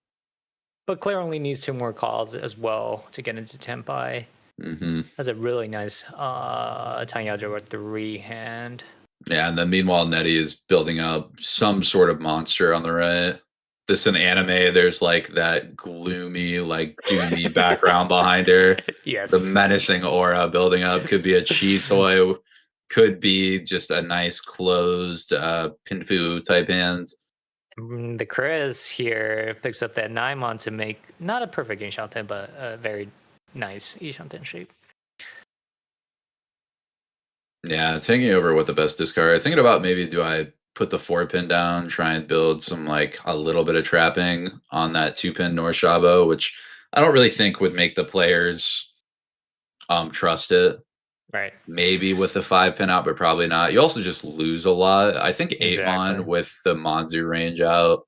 But Claire only needs 2 more calls as well to get into Tempai. That's a really nice Tanya draw 3 hand. Yeah, and then meanwhile Nettie is building up some sort of monster on the right. This in anime, there's like that gloomy, like doomy background behind her. Yes. The menacing aura building up. Could be a chi toy, could be just a nice closed Pinfu type hand. The Chris here picks up that 9-mon to make not a perfect Ishanten, but a very nice Ishanten shape. Yeah, taking over with the best discard. Thinking about maybe do I put the 4-pin down, try and build some like a little bit of trapping on that 2-pin North Shabo, which I don't really think would make the players trust it. Right. Maybe with the 5-pin out, but probably not. You also just lose a lot. I think 8-mon with the Manzu range out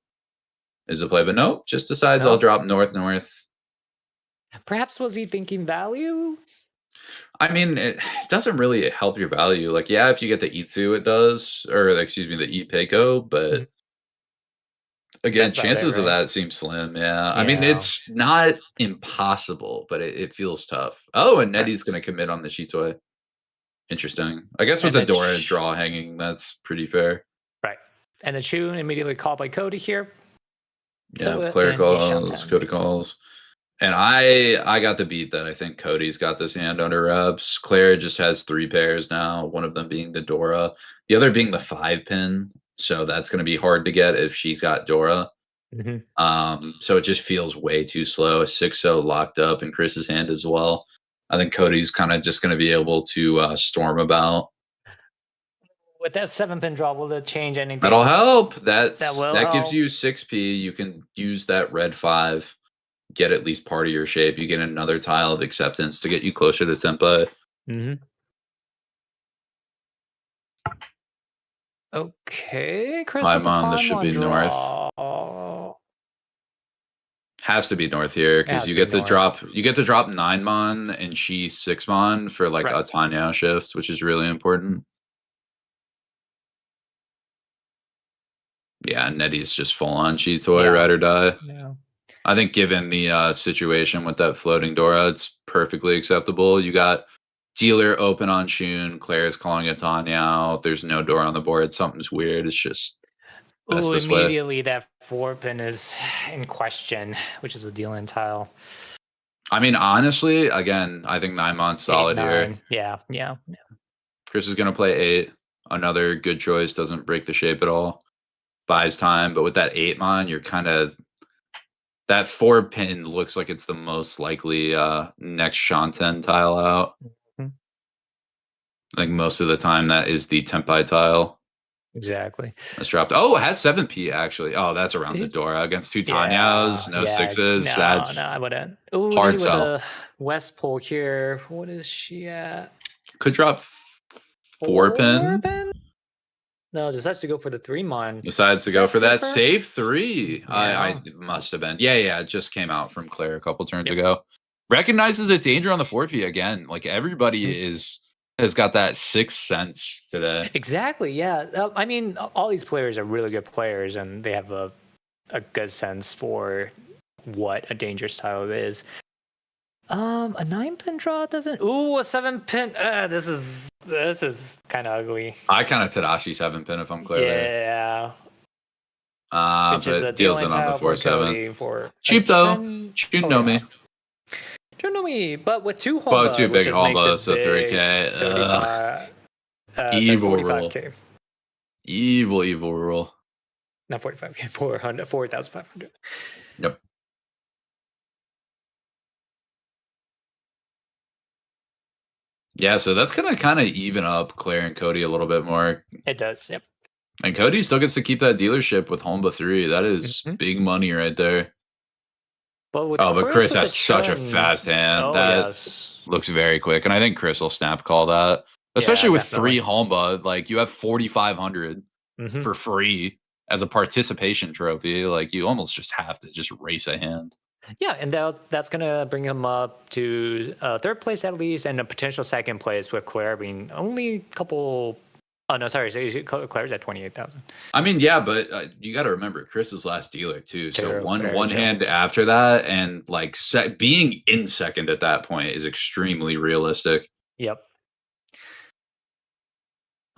is a play, but no, just decides I'll drop north. Perhaps was he thinking value? I mean, it doesn't really help your value. Like, yeah, if you get the Itsu, it does, or excuse me, the Peiko, but again, chances of that seem slim. Yeah. I mean, it's not impossible, but it feels tough. Oh, and Nettie's going to commit on the Shitoi. Interesting. I guess with And the then Dora draw hanging, that's pretty fair. Right. And the Chun immediately called by Cody here. Yeah, So Claire and a calls, Shantan. Cody calls. And I got the beat that I think Cody's got this hand under wraps. Claire just has 3 pairs now, one of them being the Dora, the other being the 5 pin. So that's going to be hard to get if she's got Dora. So it just feels way too slow. 6-0 locked up in Chris's hand as well. I think Cody's kind of just going to be able to storm about. With that 7-pin draw, will it change anything? That'll help. That help. gives you 6p. You can use that red 5, get at least part of your shape. You get another tile of acceptance to get you closer to Senpai. Okay, Chris. Paimon, this should be north. Has to be north here because you get to drop 9 mon and she 6 mon for like a Tanya shift, which is really important. Yeah, Nettie's just full on cheat toy, ride or die. Yeah. I think given the situation with that floating Dora, it's perfectly acceptable. You got dealer open on Shun, Claire's calling it Tanya out. There's no Dora on the board. Something's weird. It's just best this way. Immediately that 4-pin is in question, which is a dealing tile. I mean, honestly, again, I think 9 months solid 8, 9. here. Yeah. Chris is going to play 8. Another good choice. Doesn't break the shape at all. Buys time. But with that 8 mon, you're kind of... That 4-pin looks like it's the most likely next Shanten tile out. Like most of the time, that is the Tempai tile. Exactly. That's dropped. Oh, it has 7p actually. Oh, that's around the Dora against 2 Tanyas, no 6s. That's I wouldn't. Ooh, hard sell. West Pole here. What is she at? Could drop 4-pin. No, decides to go for the 3 mon. Decides to go for that safe 3. I must have been. Yeah. It just came out from Claire a couple turns ago. Recognizes the danger on the 4p again. Like everybody has got that 6th sense today. Exactly. Yeah. I mean, all these players are really good players, and they have a good sense for what a dangerous tile is. A 9-pin draw doesn't. Ooh, a 7-pin. This is kind of ugly. I kind of Tadashi 7-pin if I'm clear. Yeah. Which is a deals in on the 4-7. Cheap though. Nomi. Nomi, but with 2 Honba. Well, 2 big Honba, so 3k. Evil rule. Evil rule. Not 45k, 4,500. Yep. Yeah, so that's gonna kind of even up Claire and Cody a little bit more. It does, yep. And Cody still gets to keep that dealership with Honba 3. That is big money right there. But Chris has such a fast hand. Looks very quick. And I think Chris will snap call that. Especially with 3 Honba. Like, you have 4,500 for free as a participation trophy. Like, you almost just have to just race a hand. Yeah, and that's going to bring him up to 3rd place at least, and a potential 2nd place with Claire being only a couple... Oh, no, sorry. Claire's at 28,000. I mean, yeah, but you got to remember, Chris's last dealer, too. So one hand after that, and like being in 2nd at that point is extremely realistic. Yep.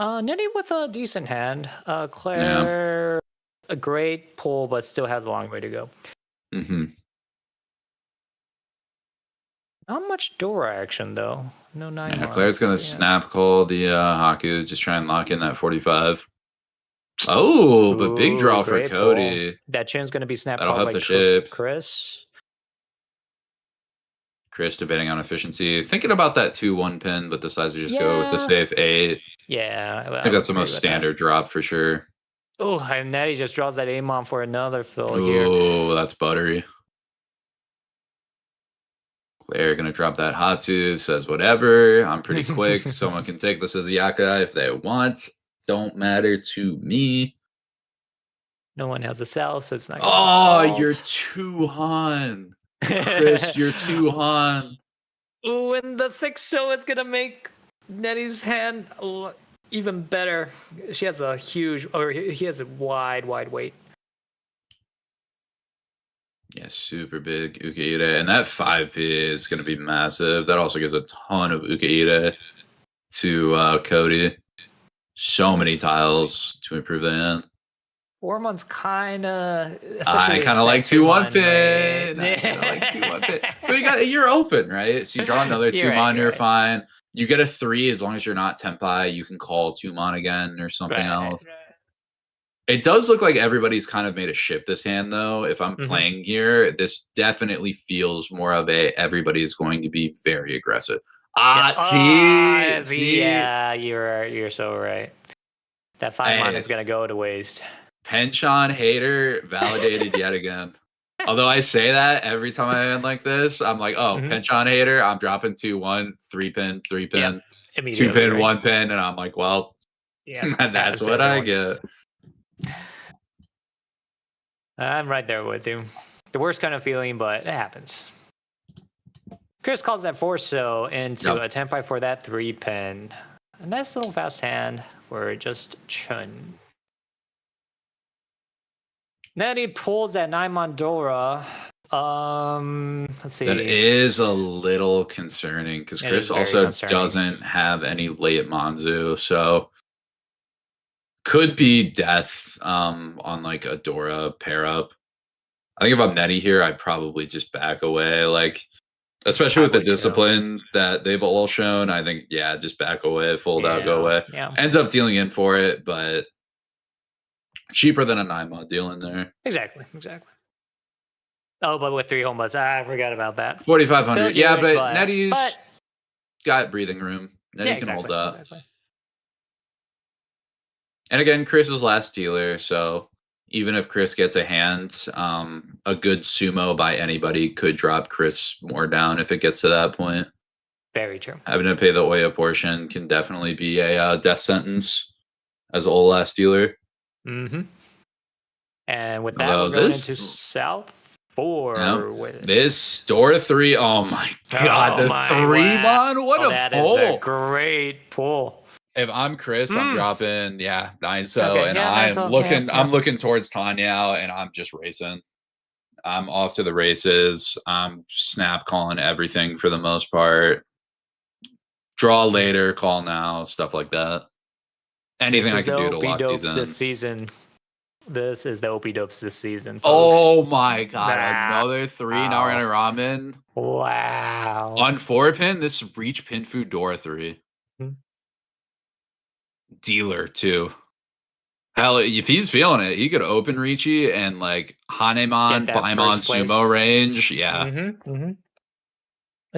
Nettie with a decent hand. Claire, a great pull, but still has a long way to go. Not much Dora action, though. No 9 months. Claire's going to snap call the Haku, just try and lock in that 45. Oh, but big draw for Cody. Pull. That chin's going to be snapped. That'll help the shape. Chris debating on efficiency. Thinking about that 2-1 pin, but decides to just go with the safe 8. Yeah. I think that's the most standard drop for sure. Oh, and Nettie just draws that Amon for another fill here. Oh, that's buttery. Claire gonna drop that Hatsu, says whatever. I'm pretty quick. Someone can take this as a Yaka if they want. Don't matter to me. No one has a cell, so it's not. Oh, you're too Han. Chris, you're too Han. Ooh, and the 6 show is gonna make Nettie's hand even better. She has a huge, or he has a wide weight. Yeah, super big Ukaide. And that 5p is going to be massive. That also gives a ton of Ukaide. to Cody. So many tiles to improve the hand. 4-month's kind of. I kind of like 2-1 pin. Right? I kind of like 2-1 pin. But you're open, right? So you draw another 2-mon, you're fine. You get a 3 as long as you're not Tempai. You can call 2-mon again or something else. Right. It does look like everybody's kind of made a ship this hand, though. If I'm playing here, this definitely feels more of a everybody's going to be very aggressive. See? Yeah, you're so right. That 5-mon is gonna go to waste. Penchon hater validated yet again. Although I say that every time I end like this, I'm like, oh, Penchon hater, I'm dropping 2-1, 3-pin, 3-pin, 2-pin, 1-pin, and I'm like, well, that's what I get. I'm right there with you. The worst kind of feeling, but it happens. Chris calls that Forso into a Tempai for that 3-pin. A nice little fast hand for just Chun. Then he pulls that 9-mon Dora. Let's see. That is a little concerning because Chris also doesn't have any late Manzu, so could be death on like a Dora pair up. I think if I'm Netty here, I'd probably just back away. Like, especially with the discipline that they've all shown, I think, just back away, fold out, go away. Yeah. Ends up dealing in for it, but cheaper than a 9-mod deal in there. Exactly. Oh, but with 3 Homas, I forgot about that. 4,500. Yeah, but Netty's got breathing room. Netty can hold that. Exactly. And again, Chris is last dealer, so even if Chris gets a hand, a good sumo by anybody could drop Chris more down if it gets to that point. Very true. Having to pay the Oya portion can definitely be a death sentence as an old last dealer. And with that, we're going into South 4. This Dora 3. Oh my god, the 3-mon. What a pull! That is a great pull. If I'm Chris, I'm dropping 9-so, and I'm looking towards Tanya, and I'm just racing. I'm off to the races. I'm snap calling everything for the most part. Draw later, call now, stuff like that. Anything I can do to lock these in. This season. This is the OP dopes this season, folks. Oh my god, another 3 now we're gonna ramen. Wow. On 4-pin, this Riichi pin food Dora 3. Dealer too. Hell, if he's feeling it, he could open Riichi and like Hanemon, Baimon, sumo range. Yeah.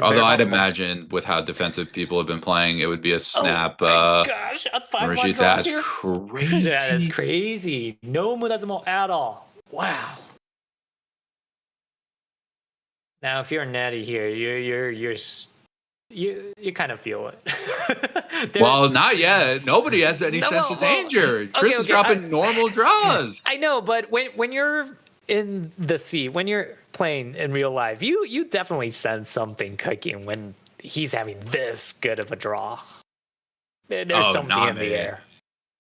Although I'd imagine with how defensive people have been playing, it would be a snap. Oh my gosh, a 5-1 that's crazy. That is crazy. No Mudazumo at all. Wow. Now, if you're Natty here, you kind of feel it. Well, not yet. Nobody has any sense of danger. Chris is dropping normal draws. I know, but when you're in the sea, when you're playing in real life, you definitely sense something cooking when he's having this good of a draw. There's something in the air.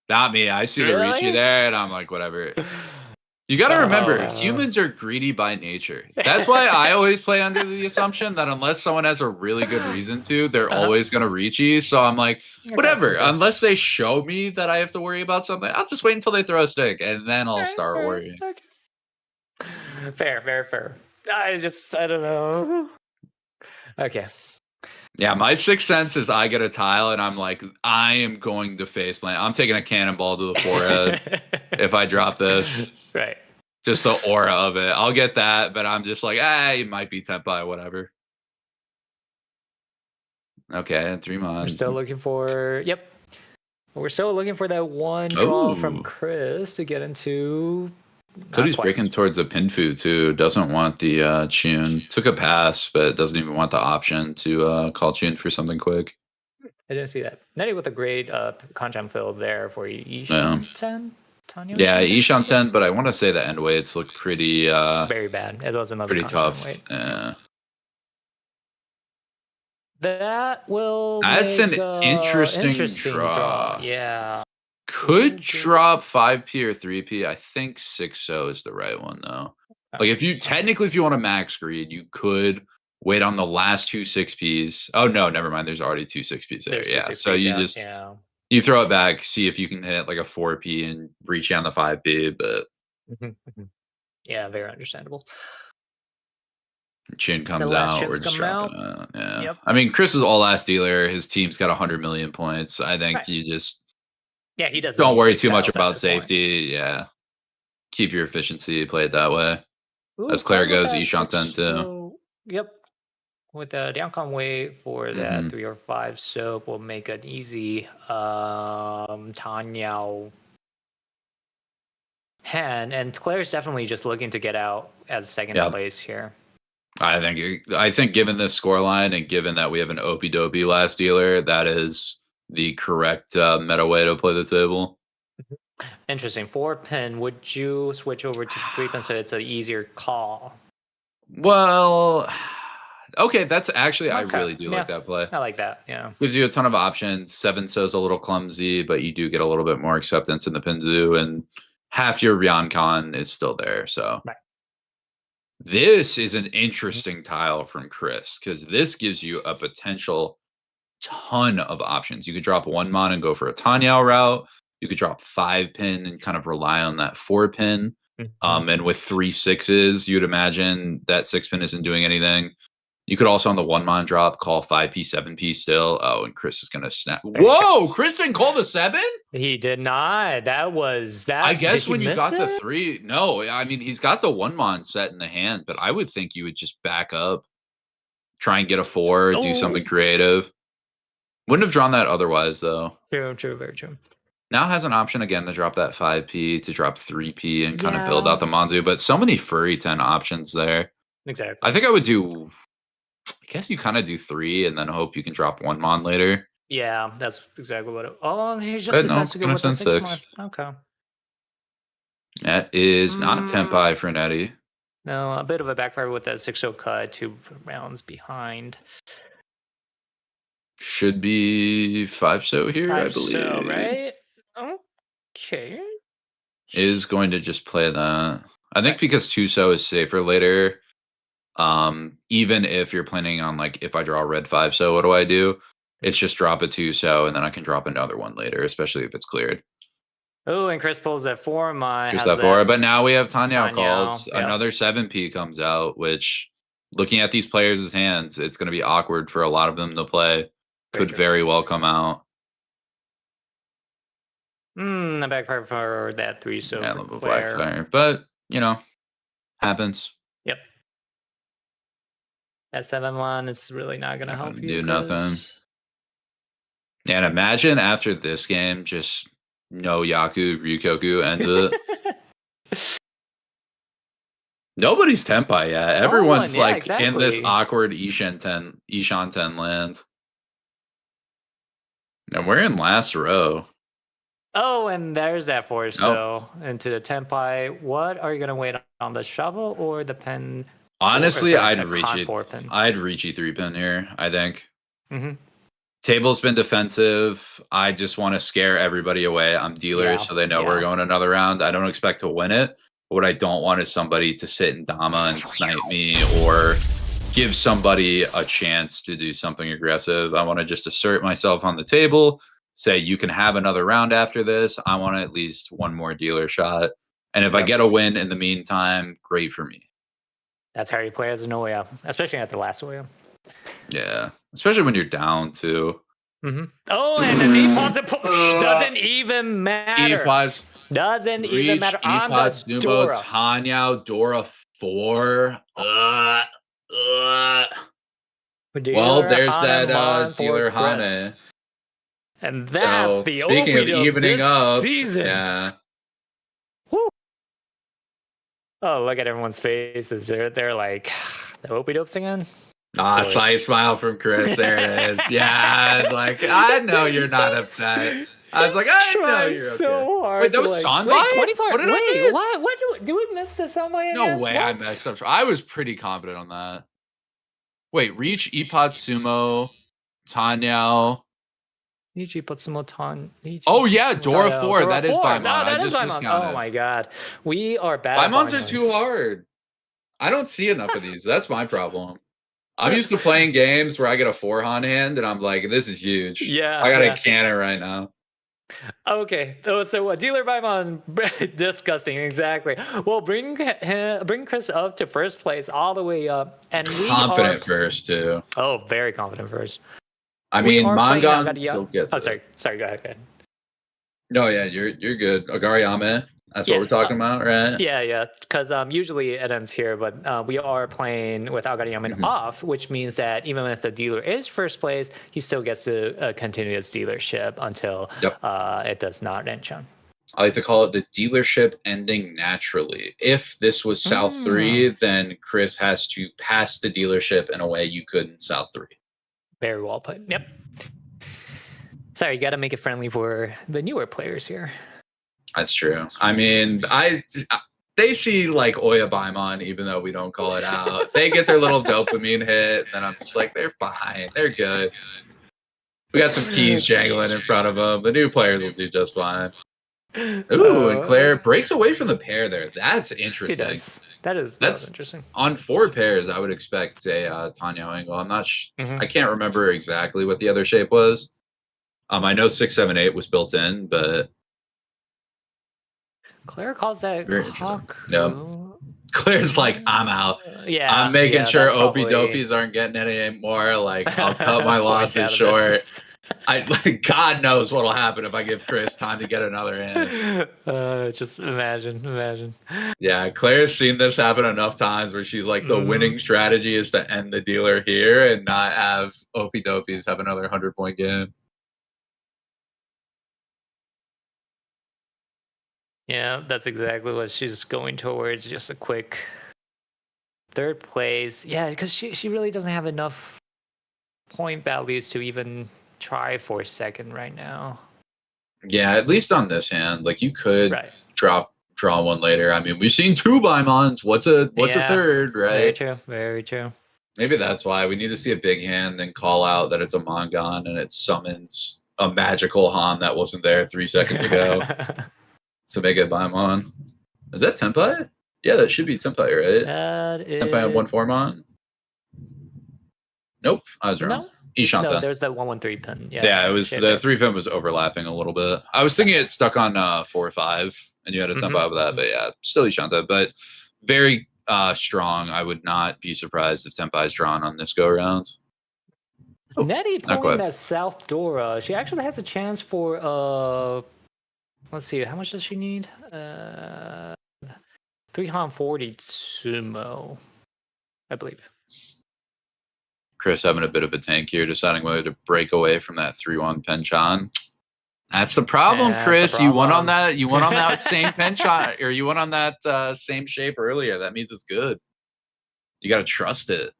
Not me. I see the Riichi there, and I'm like, whatever. You got to remember, humans are greedy by nature. That's why I always play under the assumption that unless someone has a really good reason to, they're always going to Riichi. So I'm like, whatever. Unless they show me that I have to worry about something, I'll just wait until they throw a stick, and then I'll start worrying. Fair. I don't know. Okay. Yeah, my sixth sense is I get a tile, and I'm like, I am going to faceplant. I'm taking a cannonball to the forehead if I drop this. Right. Just the aura of it. I'll get that, but I'm just like, it might be Tempai, whatever. Okay, 3-mon. We're still looking for... Yep. We're still looking for that one draw from Chris to get into... Cody's breaking towards the Pinfu too. Doesn't want the tune. Took a pass, but doesn't even want the option to call tune for something quick. I didn't see that. Netty with a great Kanchan fill there for Ishan Tanya. Yeah, Ishan 10, but I want to say the end weights look pretty very bad. It was another pretty tough. Yeah. That will That's make, an interesting draw. Yeah. Could drop 5p or 3p. I think 6-so is the right one though. Like if you want to max greed, you could wait on the last two 6Ps. Oh no, never mind. There's already two 6Ps there. There's two Yeah. 6Ps, So you just you throw it back, see if you can hit like a 4P and reach on the 5P, but yeah, very understandable. Chin comes last out, chins we're just come dropping out. it. Yeah. Yep. I mean, Chris is all last dealer. His team's got 100 million points. I think Right. you just he doesn't don't need worry safe too much tiles at about this point. safety. Yeah. Keep your efficiency, play it that way. Ooh, As Claire Claire with goes, that Ishan 10 6, too. so, yep. With the downcom wave for that 3 or 5 soap will make an easy Tanyao hand, and Claire's definitely just looking to get out as second place here. I think given this scoreline and given that we have an Opie Dopey last dealer, that is the correct meta way to play the table. Interesting. 4-pin. Would you switch over to 3-pin so it's an easier call? Well, okay, that's actually I really do like that play. I like that. Yeah, gives you a ton of options. 7-so's a little clumsy, but you do get a little bit more acceptance in the Pinzu, and half your Ryankon is still there. So this is an interesting tile from Chris because this gives you a potential ton of options. You could drop 1 mon and go for a Tanyao route. You could drop 5-pin and kind of rely on that 4-pin. And with 3 6s, you'd imagine that 6-pin isn't doing anything. You could also on the 1 mon drop call 5P, 7P still. Oh, and Chris is gonna snap. Whoa, Chris didn't call the 7? He did not. That was that. I guess when you got the 3, no, I mean he's got the 1 mon set in the hand, but I would think you would just back up, try and get a 4, do something creative. Wouldn't have drawn that otherwise though. True, very true. Now has an option again to drop that 5P, to drop 3P and kind of build out the Monzu, but so many furry 10 options there. Exactly. I think I would do, I guess you kind of do 3 and then hope you can drop 1 mon later. Yeah, that's exactly what it. Oh, he just decides to go with the 6 mon. Okay. That is not Tempai for Nettie. No, a bit of a backfire with that 6-0 cut, 2 rounds behind. Should be 5-so here, I believe. 5-so, right? Okay. Is going to just play that. I think because 2-so is safer later. Even if you're planning on like if I draw a red 5-so, what do I do? It's just drop a 2-so and then I can drop another one later, especially if it's cleared. Oh, and Chris pulls that 4. But now we have Tanyao calls. Yep. Another 7P comes out, which looking at these players' hands, it's going to be awkward for a lot of them to play. Could very well come out. A backfire for that 3-so. Yeah, for Claire. Backfire. But, you know, happens. Yep. That 7-1 is really not going to help you. Do nothing. And imagine after this game, just no Yaku, Ryukoku ends it. Nobody's Tempai yet. Everyone's in this awkward Ishan 10 lands. And we're in last row. Oh, and there's that 4-so into the Tempai. What are you going to wait on, the shovel or the pen? Honestly, I'd Riichi 3-pin here, I think. Table's been defensive. I just want to scare everybody away. I'm dealers, so they know we're going another round. I don't expect to win it. But what I don't want is somebody to sit in Dama and snipe me or give somebody a chance to do something aggressive. I want to just assert myself on the table, say you can have another round after this. I want at least one more dealer shot. And if I get a win in the meantime, great for me. That's how you play as an OEM, especially at the last OEM. Yeah, especially when you're down too. Oh, and the E-Pods doesn't even matter. E-Pods doesn't even matter. E-Pods, Numo, Tanyao, Dora 4. Well, there's that dealer Hane. And that's the speaking of evening up season. Yeah. Woo. Oh, look at everyone's faces. They're like, the Opie Dopes again? Side smile from Chris. There it is. Yeah, it's like, I know you're not upset. I was like, I know you're okay. So hard. Wait, that was Sanbai? Wait, 25. What did I miss? What do we miss the Sanbai? No way I messed up. I was pretty confident on that. Wait, Reach, Epod, Sumo, Tanyao. Riichi, Potsumo, Oh yeah, Dora 4. That is Baimon. No, that is Baimon. Oh my god. We are bad. Baimons are too hard. I don't see enough of these. That's my problem. I'm used to playing games where I get a 4-han hand, and I'm like, this is huge. Yeah, I got yeah. a cannon right now. Okay, so what? Dealer Paimon, disgusting. Exactly. Well, bring Chris up to first place, all the way up, and we are Confident first, too. Oh, very confident first. I We mean, are playing Mangan still gets it. Sorry. Go ahead. No, yeah, you're good. Agariyame, that's Yeah, what we're talking about, right? Yeah. Because usually it ends here, but we are playing with Agariyaman off, which means that even if the dealer is first place, he still gets to continue his dealership until it does not enchant. I like to call it the dealership ending naturally. If this was South 3, then Chris has to pass the dealership in a way you could in South 3. Very well put. Yep. Sorry, you got to make it friendly for the newer players here. That's true. I mean, they see like Oya Baimon, even though we don't call it out. They get their little dopamine hit, and then I'm just like, they're fine. They're good. We got some keys jangling in front of them. The new players will do just fine. Ooh, and Claire breaks away from the pair there. That's interesting. She does. That's interesting. On 4 pairs, I would expect a Tanya angle. I'm not. I can't remember exactly what the other shape was. I know 6, 7, 8 was built in, but Claire calls that hawk. No. Claire's like, I'm out. Yeah, I'm making sure Opie Dopies aren't getting any more. Like, I'll cut my losses short. God knows what'll happen if I give Chris time to get another in. Just imagine. Yeah, Claire's seen this happen enough times where she's like, the winning strategy is to end the dealer here and not have Opie Dopies have another 100-point game. Yeah, that's exactly what she's going towards. Just a quick third place. Yeah, because she really doesn't have enough point values to even try for second right now. Yeah, at least on this hand, like you could draw one later. I mean, we've seen 2 Baimons. What's a third, right? Very true. Maybe that's why we need to see a big hand and call out that it's a Mangan and it summons a magical Han that wasn't there 3 seconds ago. To make it Baimon. Is that Tenpai? Yeah, that should be Tenpai, right? That is... Tenpai on 1-4mon? Nope, I was wrong. No, there's that 1-1-3 pin. Yeah, it was the 3 pin was overlapping a little bit. I was thinking it stuck on 4-5, and you had a Tenpai with that, but yeah, still Ishanta, but very strong. I would not be surprised if Tenpai is drawn on this go around. Nettie pulling that South Dora. She actually has a chance for let's see, how much does she need? 340 sumo, I believe. Chris having a bit of a tank here, deciding whether to break away from that 3-1 Penchan. That's the problem, Chris. You won on that. You won on that same Penchan, or you won on that same shape earlier. That means it's good. You got to trust it.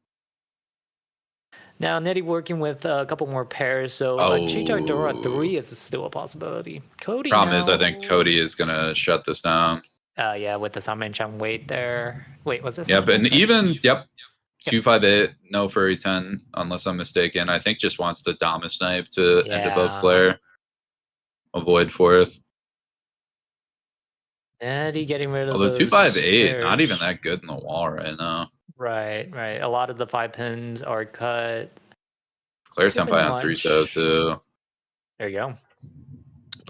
Now, Nettie working with a couple more pairs, so Cheetah Dora 3 is still a possibility. Cody. Problem is, I think Cody is gonna shut this down. Yeah, with the Sanmenchan weight there. Wait, was this? Yep, and even 258, no furry 10, unless I'm mistaken. I think just wants to Dama snipe to end above Claire. Avoid 4th. Nettie getting rid of although those 258, pairs. not even that good in the wall right now. Right. A lot of the 5 pins are cut. Claire's Tenpai on 3-so too. There you go.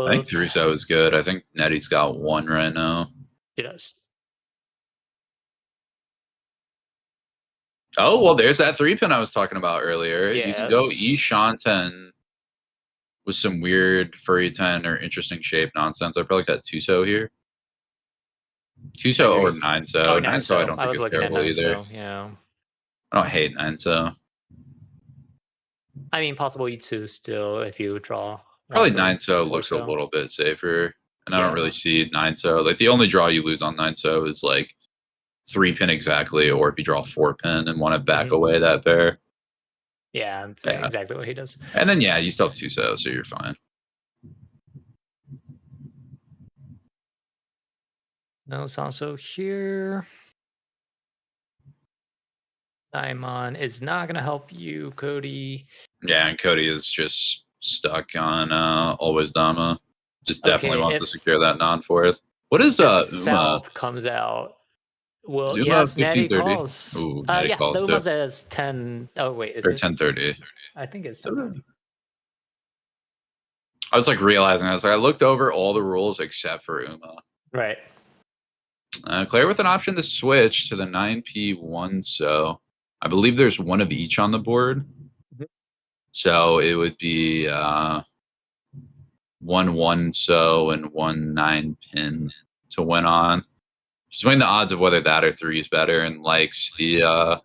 I think 3-so is good. I think Nettie's got 1 right now. He does. Oh, well, there's that 3 pin I was talking about earlier. Yes. You can go Shanten with some weird furry 10 or interesting shape nonsense. I probably got 2-so here. 2-so or 9-so. 9-so I don't think is terrible either. Yeah. I don't hate 9-so. I mean, possible E2 still if you draw. Probably 9-so looks a little bit safer. And I don't really see 9-so. Like the only draw you lose on 9-so is like 3 pin exactly, or if you draw 4 pin and want to back away that pair. Yeah, that's exactly what he does. And then you still have 2-so, so you're fine. No Sanso here. Daimon is not going to help you, Cody. Yeah, and Cody is just stuck on always Dama. Just definitely wants to secure that non-4th. What is Uma? South comes out. Well, Zuma yes, Netty 15:30. calls. Ooh, Netty Yeah, calls the too. one says 10. Oh, wait, is Or it? 10:30. I think it's 10:30. I was like realizing I looked over all the rules except for Uma. Right. Claire with an option to switch to the 9p1, so I believe there's one of each on the board. Mhm. So it would be 1 so and 1 pin to win on. She's weighing the odds of whether that or 3 is better, and likes the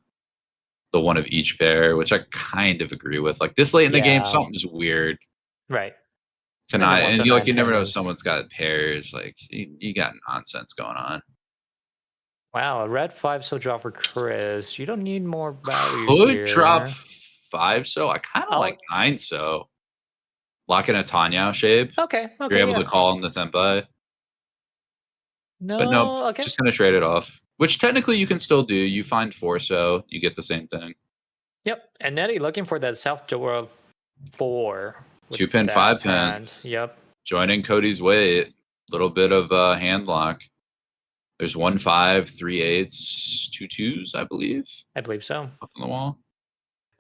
one of each pair, which I kind of agree with. Like this late in the game, Yeah. something's weird Right. tonight, and you nine never know if pins. someone's got pairs. Like you got nonsense going on. Wow, a red 5 so draw for Chris. You don't need more value Could here. drop 5 so. I kind of like 9 so. Lock in a Tanya shape. Okay. You're able to call in the Senpai. No. But no, Okay. just gonna trade it off. Which technically you can still do. You find 4 so, you get the same thing. Yep. And Nettie looking for that South door of 4. 2 pin, 5 pin. Yep. Joining Cody's weight. Little bit of hand lock. There's 1 5, 3 8s, 2 2s, I believe. I believe so. Up on the wall.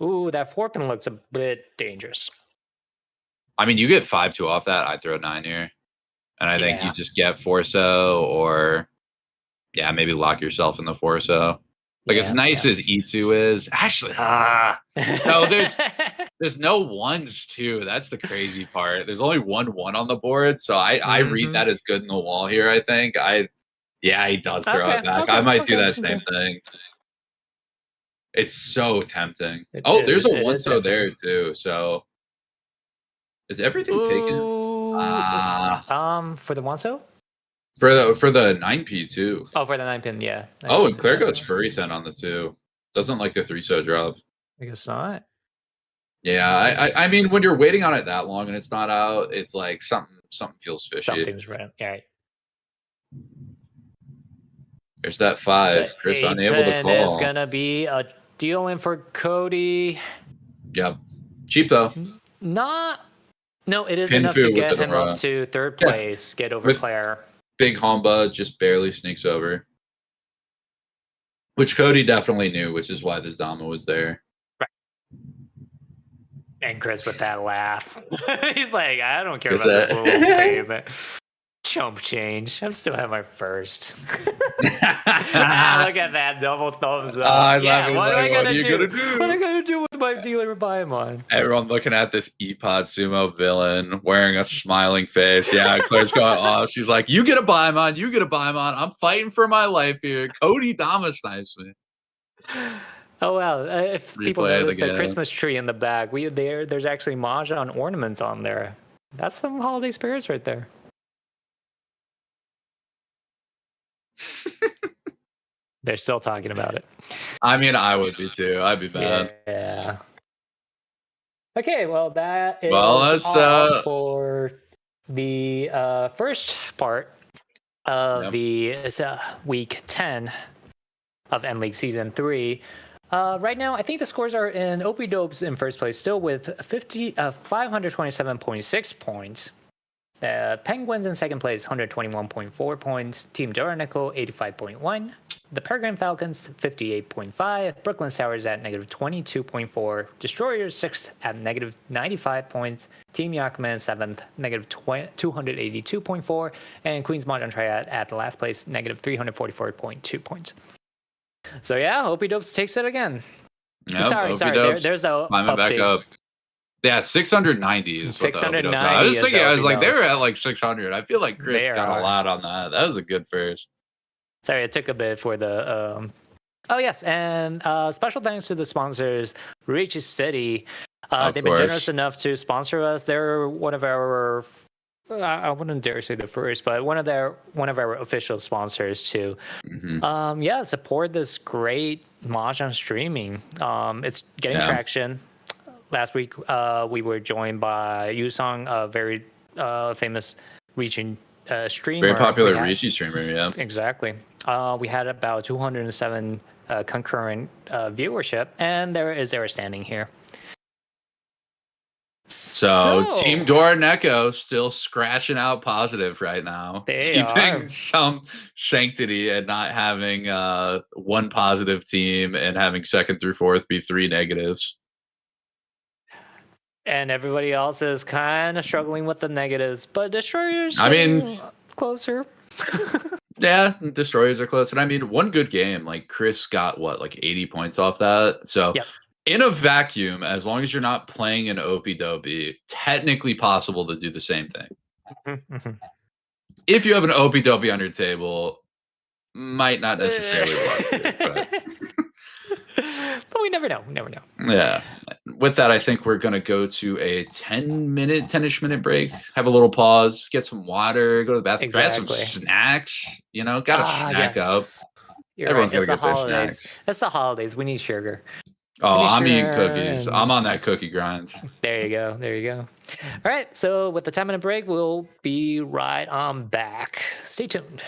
Ooh, that 4 pin looks a bit dangerous. I mean, you get 5 2 off that. I throw a 9 here. And I think you just get 4 so, or maybe lock yourself in the 4 so. Like as nice as E2 is, actually, no, there's no 1s too. That's the crazy part. There's only 1 on the board, so I read that as good in the wall here. I think he does throw it back. I might do that same thing. It's so tempting. There's a 1 so there too. So is everything taken? For the 1 so? For the 9p too. Oh, for the 9 pin, yeah. Oh, and Claire goes furry 10 on the 2. Doesn't like the 3 so drop. I guess not. Yeah, I mean, when you're waiting on it that long and it's not out, it's like something feels fishy. Something's right. Right. There's that 5. Chris unable to call. It's gonna be a deal in for Cody. Yep. Cheap though. No, it is enough to get him up to 3rd place. Get over Claire. Big Homba just barely sneaks over. Which Cody definitely knew, which is why the Dama was there. Right. And Chris with that laugh. He's like, I don't care about the little payment. Chump change. I'm still at my first. Look at that double thumbs up. What am I gonna do? What am I gonna do with my dealer Paimon? Everyone looking at this Epod sumo villain wearing a smiling face. Yeah, Claire's going off. She's like, "You get a Paimon. You get a Paimon. I'm fighting for my life here." Cody Dama snipes me. Oh wow! If people notice the Christmas tree in the back, there's actually Mahjong ornaments on there. That's some holiday spirits right there. They're still talking about it. I mean, I would be too. I'd be mad. Yeah. Okay, well, that is all for the first part of the week 10 of N League Season 3. Right now, I think the scores are in Opie Dopes in first place, still with 527.6 points. Penguins in second place, 121.4 points. Team Duranical, 85.1. The Peregrine Falcons, 58.5. Brooklyn Sours at negative 22.4. Destroyers, 6th at negative 95 points. Team Yakuman, 7th, negative 282.4. And Queens Mahjong Triad at the last place, negative 344.2 points. So yeah, Opie Dopes takes it again. Yep, sorry. There's a climbing back up. Yeah, 690 is what 690. I was thinking. I was like, they were at like 600. I feel like Chris got a lot on that. That was a good first. Sorry, it took a bit for the. Oh yes, and special thanks to the sponsors, Riichi City. They've been generous enough to sponsor us. They're one of our. I wouldn't dare say the first, but one of our official sponsors to, support this great Mahjong streaming. It's getting traction. Last week, we were joined by Yusong, a very famous Riichi streamer. Very popular Riichi streamer, yeah. Exactly. We had about 207 concurrent viewership, and there is our standing here. So Team Doraneko still scratching out positive right now, keeping some sanctity and not having one positive team and having second through fourth be 3 negatives. And everybody else is kind of struggling with the negatives, but Destroyers I mean, closer. Yeah, Destroyers are close. And I mean, one good game, like Chris got what, like 80 points off that? So Yep. in a vacuum, as long as you're not playing an Opie Dopey, technically possible to do the same thing. If you have an Opie Dopey on your table, might not necessarily work. But we never know. We never know. Yeah. With that, I think we're going to go to a 10-ish minute break, have a little pause, get some water, go to the bathroom, grab some snacks. You know, got to snack up. Everyone's got to get their snacks. It's the holidays. We need sugar. Oh, I'm eating cookies. I'm on that cookie grind. There you go. There you go. All right. So with the 10-minute break, we'll be right on back. Stay tuned.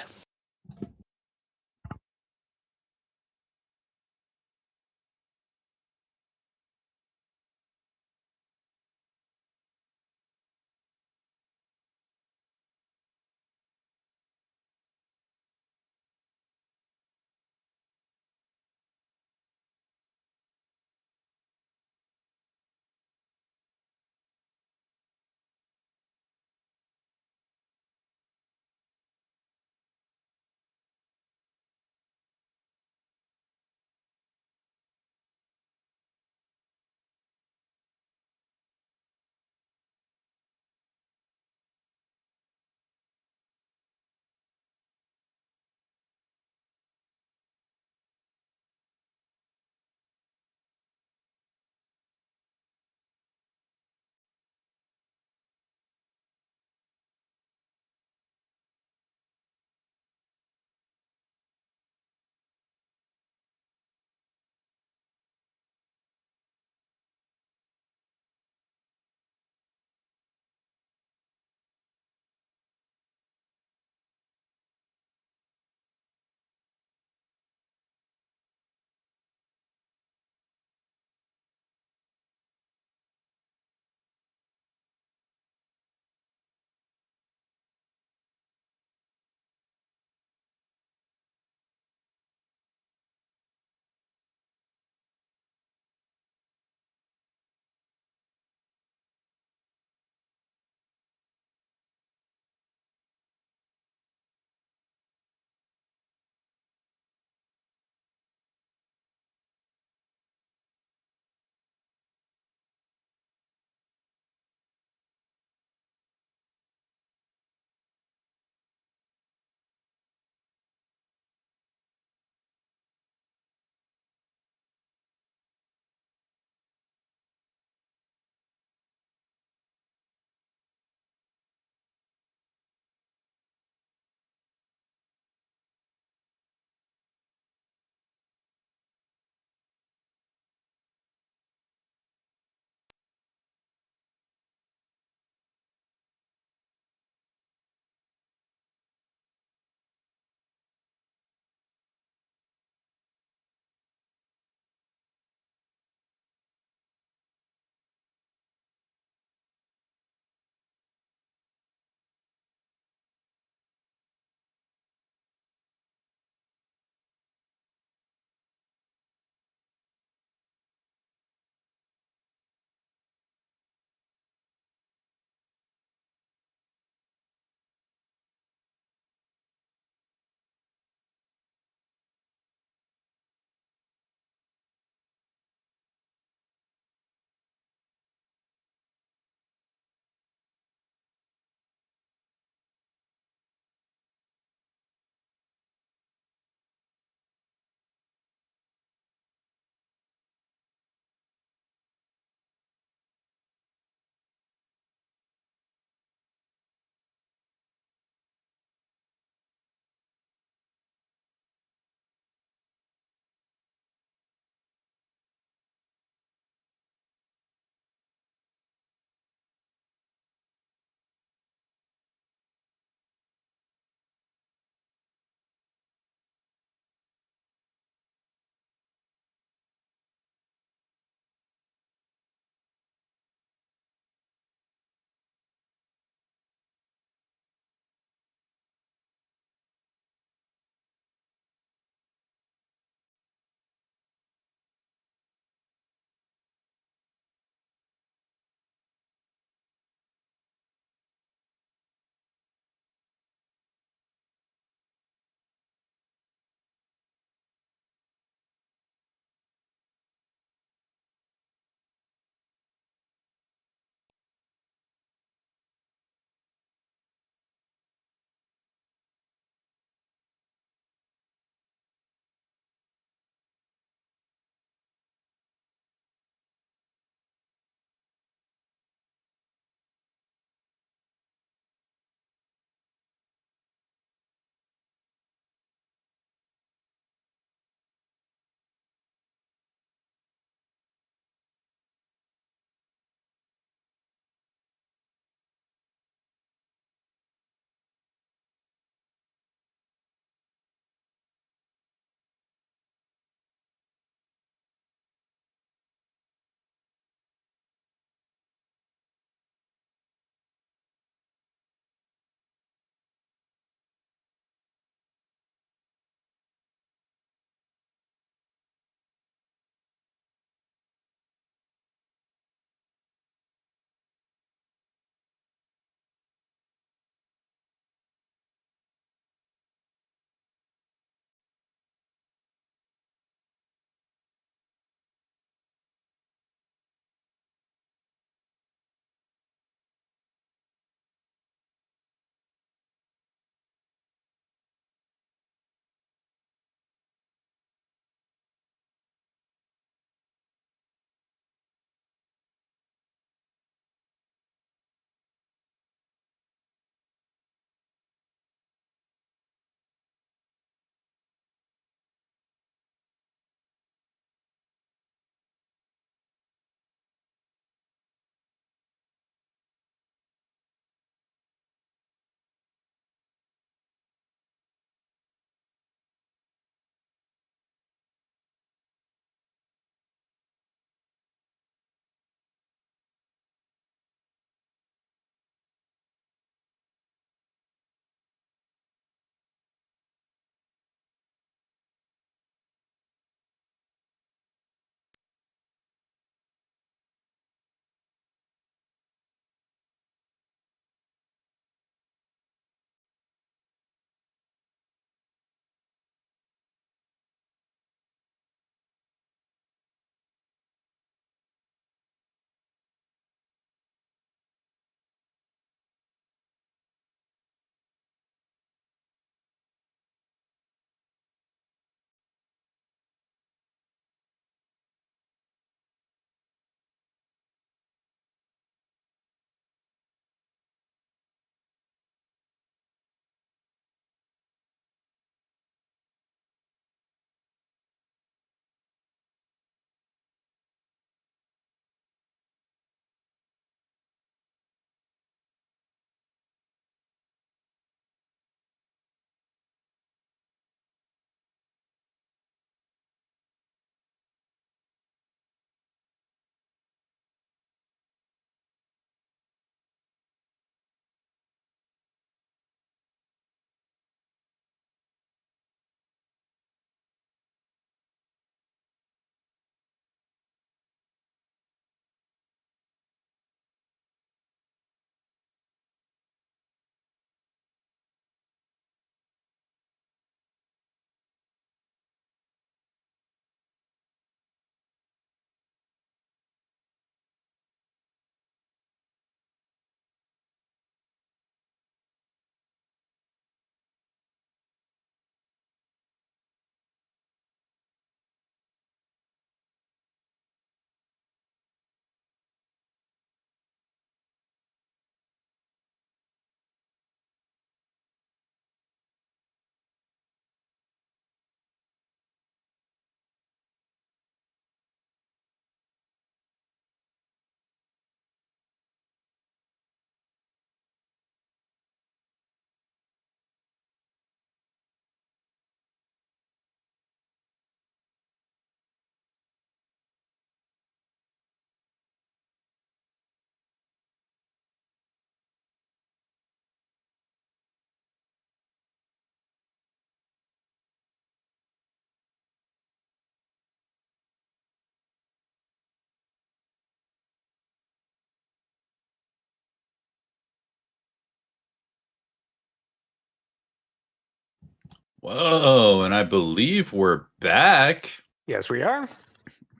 Whoa, and I believe we're back Yes, we are.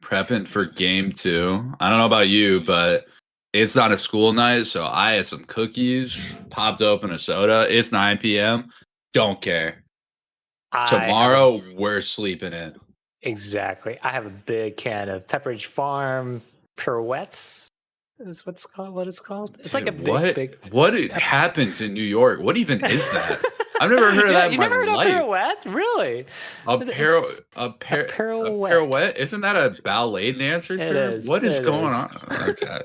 prepping for game 2. I don't know about you, but it's not a school night, so I had some cookies, popped open a soda. It's 9 p.m. Don't care. Tomorrow, we're sleeping in. Exactly. I have a big can of Pepperidge Farm pirouettes. Is what's called? What it's called? It's like a big. What happened in New York? What even is that? I've never heard of that in you my never heard life. of pirouettes? Really? A pirouette. pirouette? Isn't that a ballet dancer term? It is. What is going on? Okay.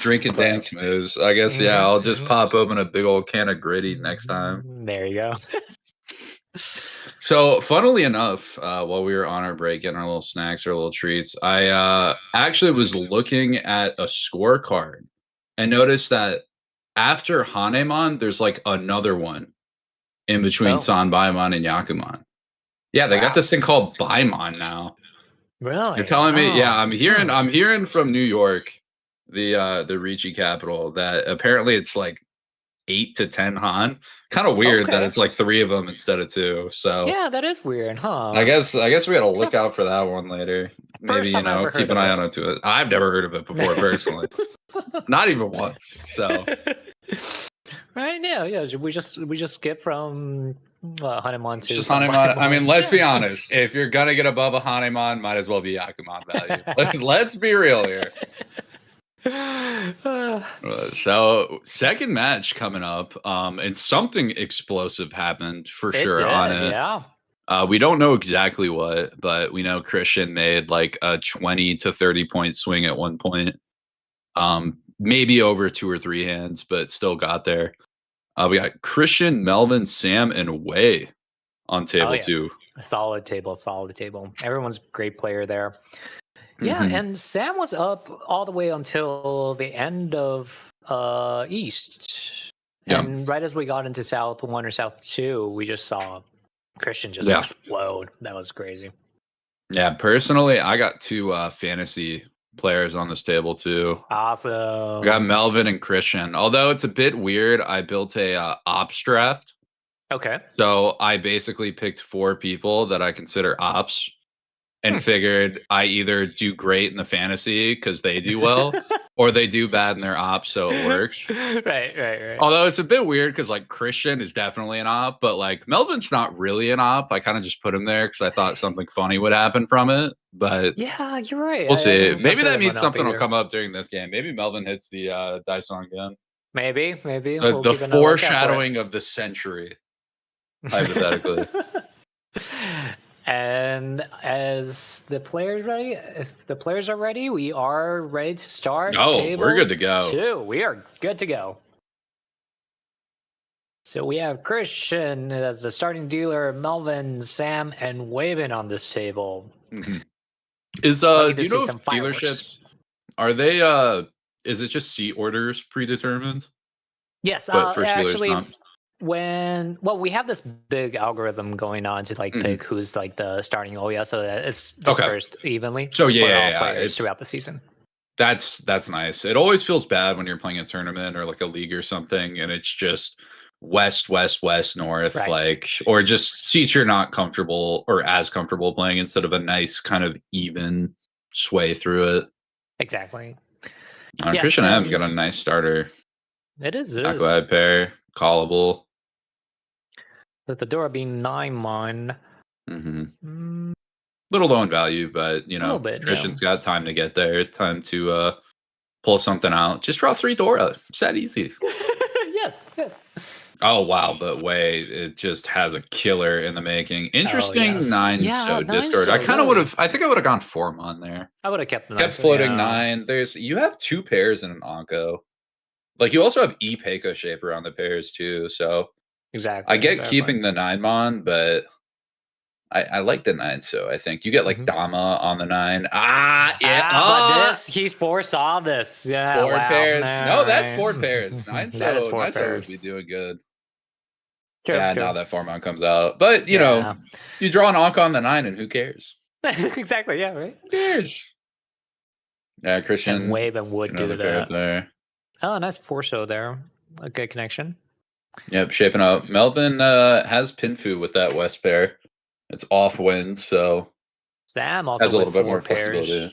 Drink and dance moves. I guess, yeah, I'll just pop open a big old can of gritty next time. There you go. So, funnily enough, while we were on our break, getting our little snacks or little treats, I actually was looking at a scorecard and noticed that after Hanemon, there's like another one in between Sanbaimon and Yakumon. Yeah, they got this thing called Baimon now. Really? You're telling me? Yeah, I'm hearing from New York, the Riichi capital, that apparently it's like 8 to 10 Han. Kind of weird that it's like 3 of them instead of 2. So yeah, that is weird, huh? I guess we gotta look out for that one later. Maybe keep an eye on it too. I've never heard of it before personally, not even once. So right now, yeah, we just skip from Hanemon to just Hanemon. I mean, let's be honest. If you're gonna get above a Hanemon, might as well be Yakumon value. Let's be real here. So second match coming up, and something explosive happened for sure on it. Yeah. We don't know exactly what, but we know Christian made like a 20 to 30 point swing at one point. Maybe over 2 or 3 hands, but still got there. We got Christian, Melvin, Sam, and Wei on table 2. A solid table. Everyone's a great player there. Yeah, and Sam was up all the way until the end of East. And right as we got into South 1 or South 2, we just saw Christian just explode. That was crazy. Yeah, personally, I got 2 fantasy players on this table too. Awesome. We got Melvin and Christian. Although it's a bit weird, I built a ops draft. Okay. So I basically picked 4 people that I consider ops. And figured I either do great in the fantasy because they do well, or they do bad in their ops, so it works. Right. Although it's a bit weird because like Christian is definitely an op, but like Melvin's not really an op. I kind of just put him there because I thought something funny would happen from it. But yeah, you're right. We'll see. Maybe that means something will come up during this game. Maybe Melvin hits the dice on again. Maybe. The foreshadowing of the century, hypothetically. And as the players ready, if the players are ready, we are ready to start. We're good to go. 2. We are good to go. So we have Christian as the starting dealer, Melvin, Sam, and Waven on this table. Mm-hmm. Do you know if dealerships are they? Is it just seat orders predetermined? Yes, but first actually. Not? We have this big algorithm going on to like pick who's like the starting so that it's dispersed evenly. So it's throughout the season. That's nice. It always feels bad when you're playing a tournament or like a league or something, and it's just west, north, like, or just seats you're not comfortable or as comfortable playing instead of a nice kind of even sway through it. Exactly. Christian M got a nice starter. It is. Go ahead, pair. Callable. With the door being 9-mon. Little low in value, but Christian's got time to get there. Time to pull something out. Just draw 3 Dora. It's that easy. Yes. Oh wow, but it just has a killer in the making. Interesting 9 so Discord. I kind of would have. I think I would have gone 4-mon there. I would have kept floating 9. You have 2 pairs in an Onko. Like you also have Peiko Shaper on the pairs too, so exactly. I get keeping the 9-mon, but I like the 9. So I think you get like Dama on the 9. But he foresaw this. Yeah, 4 pairs. No, that's 4 pairs. 9 so would be doing good. True. Now that 4-mon comes out, but you know, you draw an Onk on the 9, and who cares? Exactly. Yeah. Right. Who cares? Yeah, Christian. And Wave and Wood do that. There. Oh, nice Forso there. A good connection. Yep, shaping up. Melvin has Pinfu with that West pair. It's off wind, so Sam also has a with little bit 4 more flexibility. pairs.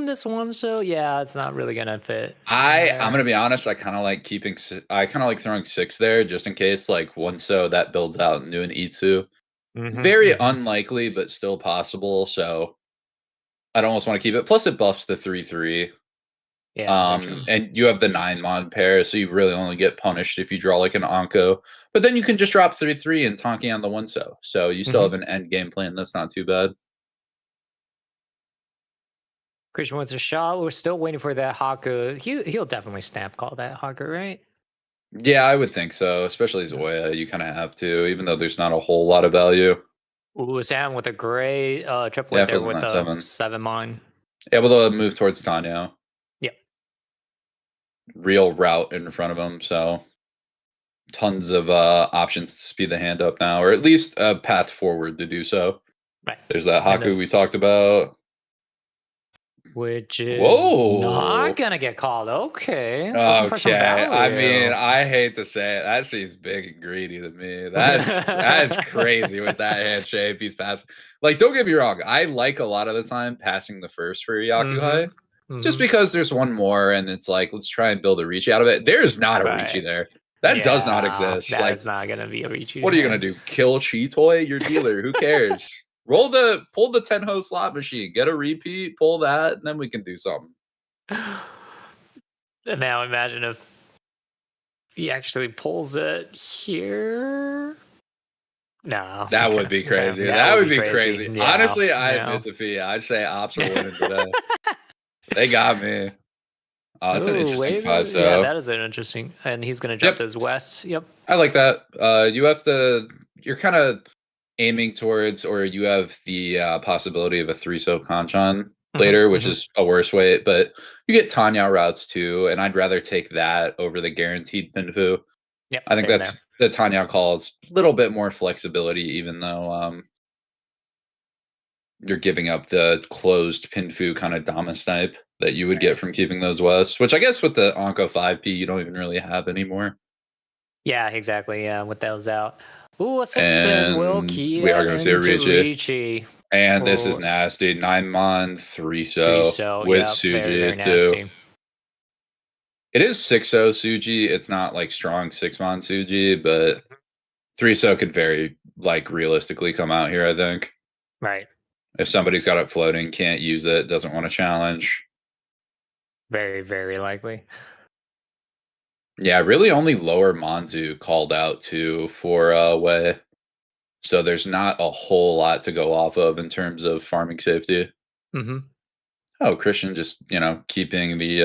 This one, so yeah, it's not really gonna fit. I'm gonna be honest. I kind of like I kind of like throwing 6 there just in case like one so that builds out into an Itsu. Very Mm-hmm. unlikely, but still possible. So I'd almost want to keep it. Plus, it buffs the 3/3. Yeah, very true. And you have the 9 mod pair, so you really only get punished if you draw like an Anko. But then you can just drop 3/3 and Tonki on the one so you still Mm-hmm. have an end game plan. That's not too bad. Christian wants a shot. We're still waiting for that Haku. He'll definitely snap call that Haku, right? Yeah, I would think so, especially Zoya. You kind of have to, even though there's not a whole lot of value. Ooh, Sam with a great Yeah, triplet it there feels like with that a 7. 7 mine. Able to move towards Tanya. Yep. Real route in front of him, so tons of options to speed the hand up now, or at least a path forward to do so. Right. There's that And Haku we this, talked about. which is not Whoa. gonna get called. Okay. Looking for some Okay. I mean, value. I hate to say it. That seems big and greedy to me. That's crazy with that hand shape he's passing. Like, don't get me wrong. I like a lot of the time passing the first for Yakuhai. Mm-hmm. Just Mm-hmm. because there's one more and it's like, let's try and build a Riichi out of it. There's not a Riichi Right. there. That does not Yeah, exist. that Like, is not gonna be a Riichi what are you gonna hand. do? Kill Cheetoy? Your dealer? Who cares? Pull the 10 slot machine, get a repeat, pull that, and then we can do something. Now imagine if he actually pulls it here. No, he That would can't. be Yeah, crazy. that That would would be be crazy. crazy. Yeah, Honestly, I yeah. admit defeat. I'd say ops are winning today. They got me. Oh, that's an Oh, interesting wait. 5 Yeah, so. that is an interesting. And he's gonna jump Yep, those west. Yep. I like that. You have to. You're kind of aiming towards, or you have the possibility of a 3 so Kanchan Mm-hmm, later, which mm-hmm. is a worse way. But you get Tanya routes too, and I'd rather take that over the guaranteed Pinfu. Yep. I think Same there. that's the Tanya calls a little bit more flexibility, even though you're giving up the closed Pinfu kind of Dama snipe that you would get Right. from keeping those West, which I guess with the Onko 5P you don't even really have anymore. Yeah, exactly. Yeah, with those out. Ooh, a 6 pin will And key we are going to see a into Riichi. Riichi. And this is Oh, nasty. 9 mon, 3 3 so so. with Yeah, very, very Suji too. nasty. It is 6 so Suji. It's not like strong 6 mon Suji, but 3 so could very like realistically come out here, I think. Right. If somebody's got it floating, can't use it, doesn't want to challenge. Very, very likely. Yeah, really only lower Manzu called out to for Wei. So there's not a whole lot to go off of in terms of farming safety. Mm-hmm. Oh, Christian just, keeping the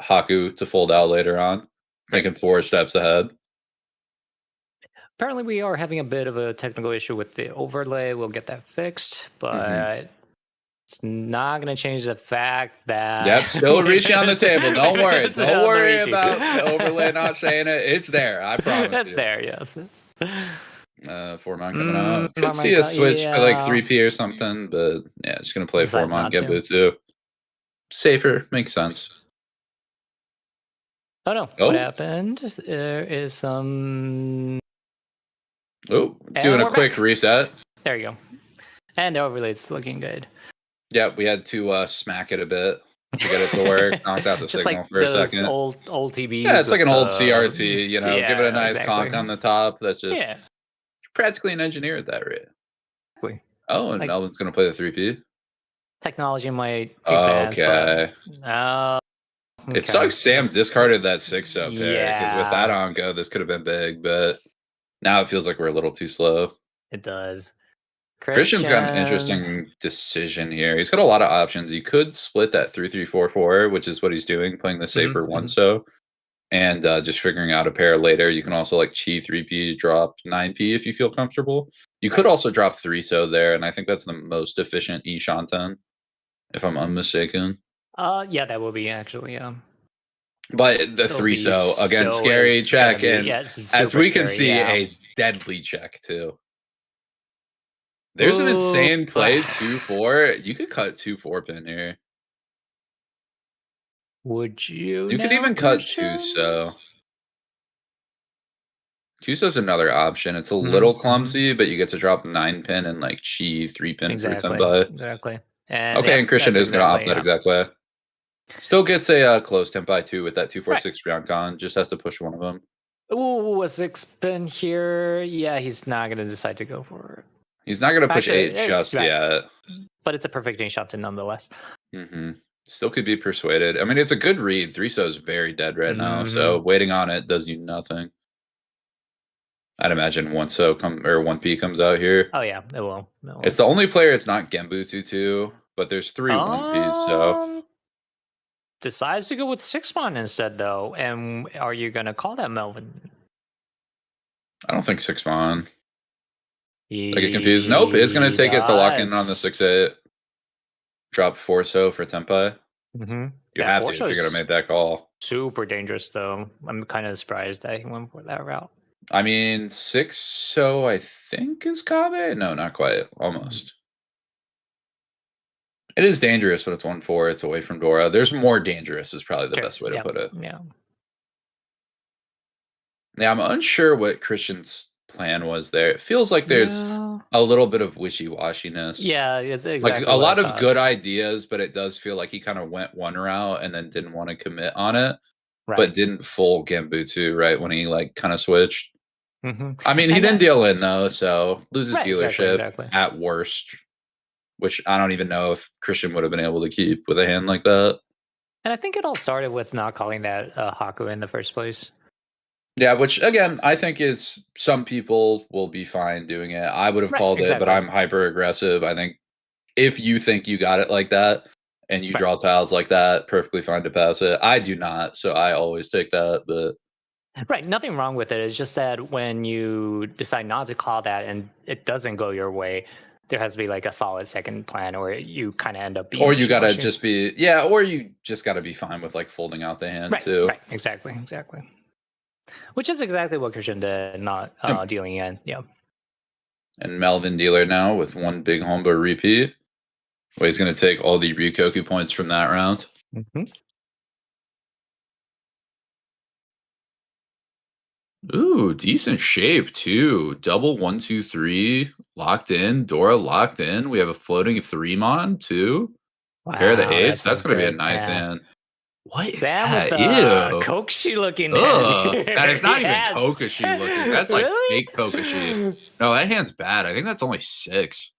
Haku to fold out later on. Right. Thinking 4 steps ahead. Apparently, we are having a bit of a technical issue with the overlay. We'll get that fixed, Hmm. but it's not going to change the fact that Yep, still reaching on the table. Don't worry. it's Don't on the worry Riichi. about the overlay not saying it. It's there. I promise That's you. there, yes. 4 mon coming out. Could Not my see a switch for like yeah. 3P or something, but yeah, just going to play 4 Decides mon not to. Genbutsu. Safer. Makes sense. Oh no, what Oh, happened? There is some. oh, And doing a we're quick back. reset. There you go. And the overlay's looking good. Yep, we had to smack it a bit to get it to work. Knocked out the Just like signal for a those second. old Yeah, TVs it's like with an old the. CRT, give it a Yeah, nice exactly. conk on the top. That's Yeah, just practically an engineer at that rate. exactly. Oh, and Like Melvin's going to play the 3P. technology might advance, but Okay. It okay. sucks Sam discarded that 6-0 pair because with that Yeah, on go, this could have been big, but now it feels like we're a little too slow. it does. Christian's got an Christian. interesting decision here. He's got a lot of options. He could split that 3-3-4-4, which is what he's doing, playing the Mhm, safer one mhm. so. And just figuring out a pair later. You can also like chi 3P, drop 9P if you feel comfortable. You could also drop 3 so there, and I think that's the most efficient E Shanten, if I'm unmistaken. Yeah, that will be actually. But the It'll 3 be so again, so scary is gonna check, be and yeah, it's as super we can scary. see, Yeah. a deadly check too. There's an Ooh. insane play 2-4. You could cut 2-4 pin here. Would you You could now, even cut 2 Christian? so. Tusa's another option. It's a little clumsy, but you get to drop 9-pin and like Chi 3-pin Exactly. for Tenpai. Exactly. And Okay, and Christian is going to opt that exact way. Still gets a close Tenpai too with that 246 beyond con. Just has to push one of them. Ooh, a 6-pin here. Yeah, he's not going to decide to go for it. He's not going to push 8 just yet. But it's a perfect shot nonetheless. Still could be persuaded. I mean, it's a good read. 3-so is very dead right now, so waiting on it does you nothing. I'd imagine 1-so 1P comes out here. Oh yeah, it will. It's the only player it's not Genbutsu to, but there's 3 1Ps, so decides to go with 6-mon instead though. And are you gonna call that Melvin? I don't think 6-mon. I get confused. Nope, it's gonna take it to lock in on the 6-8. Drop 4-so for Tenpai. You have to if you're gonna make that call. Super dangerous though. I'm kind of surprised that he went for that route. I mean, 6-so I think is Kabe. No, not quite. Almost. It is dangerous, but it's 1-4. It's away from Dora. There's more dangerous is probably the best way to put it. Yeah. Yeah, I'm unsure what Christian's plan was there. It feels like there's a little bit of wishy-washiness. Yeah, it's exactly like a lot of good ideas, but it does feel like he kind of went one route and then didn't want to commit on it, but didn't full Genbutsu right when he like kind of switched. I mean, he didn't deal in though, so loses dealership at worst, which I don't even know if Christian would have been able to keep with a hand like that. And I think it all started with not calling that Haku in the first place. Yeah, which again, I think is some people will be fine doing it. I would have called it, but I'm hyper aggressive. I think if you think you got it like that and you draw tiles like that, perfectly fine to pass it. I do not, so I always take that, but nothing wrong with it. It's just that when you decide not to call that and it doesn't go your way, there has to be like a solid second plan, or you kind of end up being. Or you gotta just be or you just gotta be fine with like folding out the hand too. Right, exactly. Which is exactly what Christian did, not dealing in. Yeah. And Melvin dealer now with one big Homba repeat. Well, he's gonna take all the Ryukoku points from that round. Ooh, decent shape too. Double 1, 2, 3 locked in. Dora locked in. We have a floating 3-mon too. Pair of the 8s. That's gonna be a nice hand. What is that? Ew. Kokushi looking. That is not even Kokushi looking. That's like fake Kokushi. No, that hand's bad. I think that's only 6.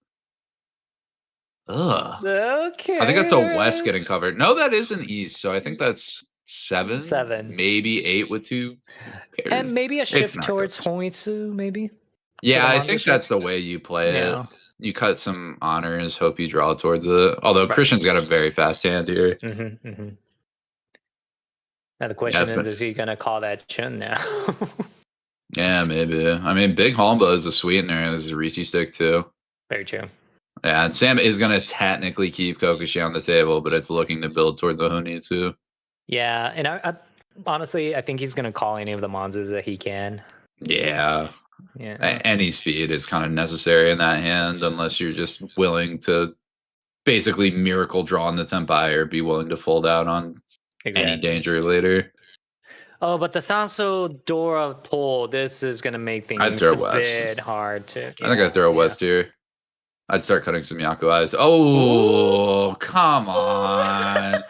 Ugh. Okay. I think that's a West getting covered. No, that is an East. So I think that's 7. Maybe 8 with 2 pairs. And maybe a shift towards Hoitsu, maybe. Yeah, I think that's the way you play it. You cut some honors, hope you draw towards it. Although Christian's got a very fast hand here. Now the question is he going to call that Chun now? Yeah, maybe. I mean, Big Homba is a sweetener. This is a Riichi stick too. Very true. Yeah, and Sam is going to technically keep Kokushi on the table, but it's looking to build towards a Honitsu. Yeah, and I honestly, I think he's going to call any of the Monzas that he can. Yeah. Any speed is kind of necessary in that hand, unless you're just willing to basically miracle draw on the Tenpai or be willing to fold out on any danger later. Oh, but the Sanso Dora pull, this is going to make things a bit hard to... I think I'd throw West here. I'd start cutting some Yaku eyes. Oh, come on.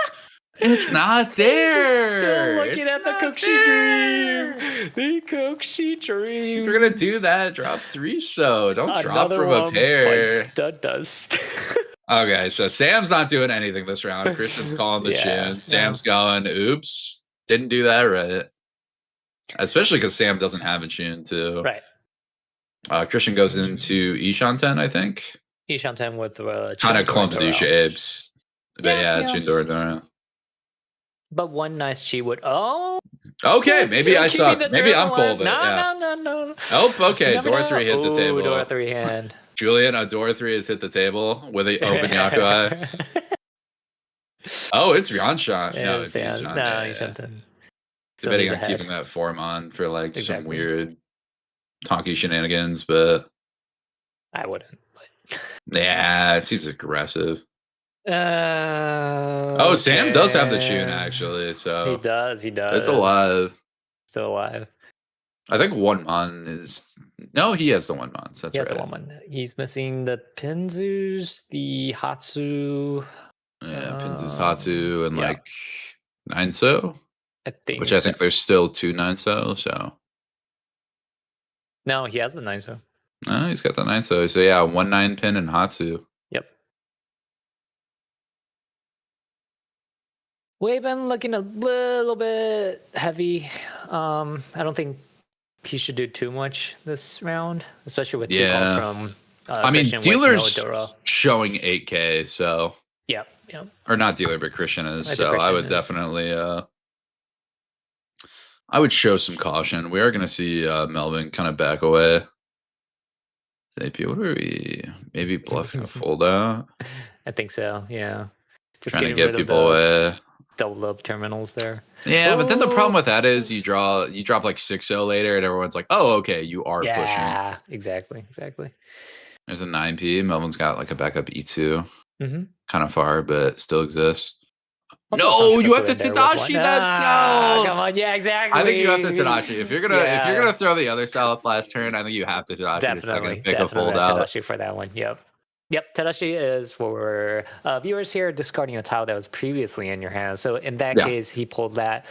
It's not there. Still looking at the Kokushi dream. The Kokushi dream. If you're going to do that, drop 3-so. Don't drop from a pair. Stud dust. Okay, so Sam's not doing anything this round. Christian's calling the chin. Sam's going, oops, didn't do that right. Especially because Sam doesn't have a chin, too. Right. Christian goes into Ishanten, I think. Ishanten with the kind of clumsy shapes. But chin Dora. But one nice chi would. Okay, maybe I suck. Maybe I'm full of it. No. Oh, okay. Dora 3 hit the table. Dora 3 hand. Julian, a Dora 3 has hit the table with an open Yaku eye. Oh, it's Ryanshan. No, it's Ishanten. Ishanten. Debating on keeping that form on for like some weird Tonki shenanigans, but I wouldn't. Yeah, it seems aggressive. Oh, Sam does have the tune actually, so he does. It's alive. Still alive. I think one mon is no. He has the one mons. That's He has right. the one. He's missing the Pinzus, the Hatsu. Yeah, Pinzu's Hatu and Yeah, like 9so, I which think I so. think there's still 2 9so. So No, he has the Niso. no, he's got the 9so. So yeah, 1 9 pin and Hatsu. Yep. We've been looking a little bit heavy. I don't think he should do too much this round, especially with two calls Yeah, from I mean Christian with no dealer's Dora. showing 8K. So Yep, yep. or not dealer, but Christian is. I think So I Christian would is. definitely I would show some caution. We are going to see Melvin kind of back away. AP, what are we? Maybe bluffing a fold out. I think so. Yeah. Just Trying to getting get rid of people the away. double lobe terminals there. Yeah, but then the problem Ooh. with that is you drop like 6-0 later, and everyone's like, "Oh, okay, you are pushing." Yeah, exactly. There's a 9p. Melvin's got like a backup E2, Mm-hmm. kind of far, but still exists. Also, No, Sancho you have Koku to in there with one. Tadashi that south. Come on, yeah, exactly. I think you have to Tadashi. If you're gonna Yeah. throw the other south last turn, I think you have to Tadashi the second. Pick a fold out. Tadashi for that one. Yep, Tadashi is for viewers here discarding a tile that was previously in your hand. So in that Yeah. case, he pulled that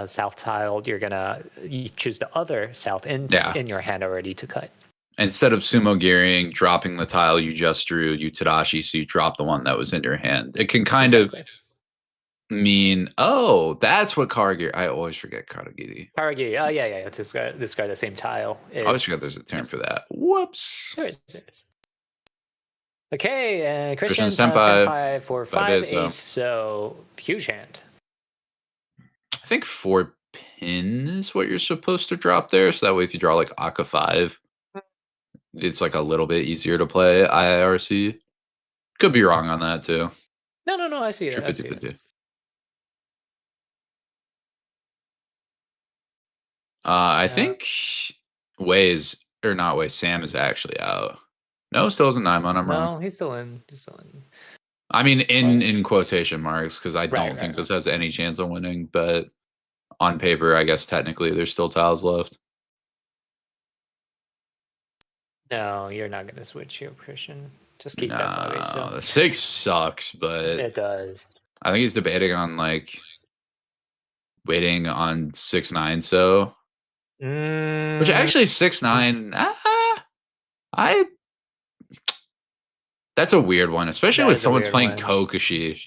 south tile. You choose the other south in your hand already to cut. Instead of sumo gearing, dropping the tile you just drew, you Tadashi, so you drop the one that was in your hand. It can kind of mean, oh, that's what Karagiri. I always forget Karagiri. Karagiri. Oh, yeah. Discard the same tile. I always forget there's a term for that. Whoops. There is. Okay, Christian Senpai for 5/8, so huge hand. I think 4 pin is what you're supposed to drop there. So that way, if you draw like Aka 5, it's like a little bit easier to play IIRC. Could be wrong on that too. No, I see it. 50-50. I think Sam is actually out. No, still isn't 9 mon. I'm wrong. No, he's still in. I mean, in quotation marks, because I don't think this has any chance of winning. But on paper, I guess technically there's still tiles left. No, you're not gonna switch here, Christian. Just keep that 5/8 still. The 6 sucks, but it does. I think he's debating on like waiting on 6-9. So, which actually 6-9. That's a weird one, especially when someone's playing Kokushi.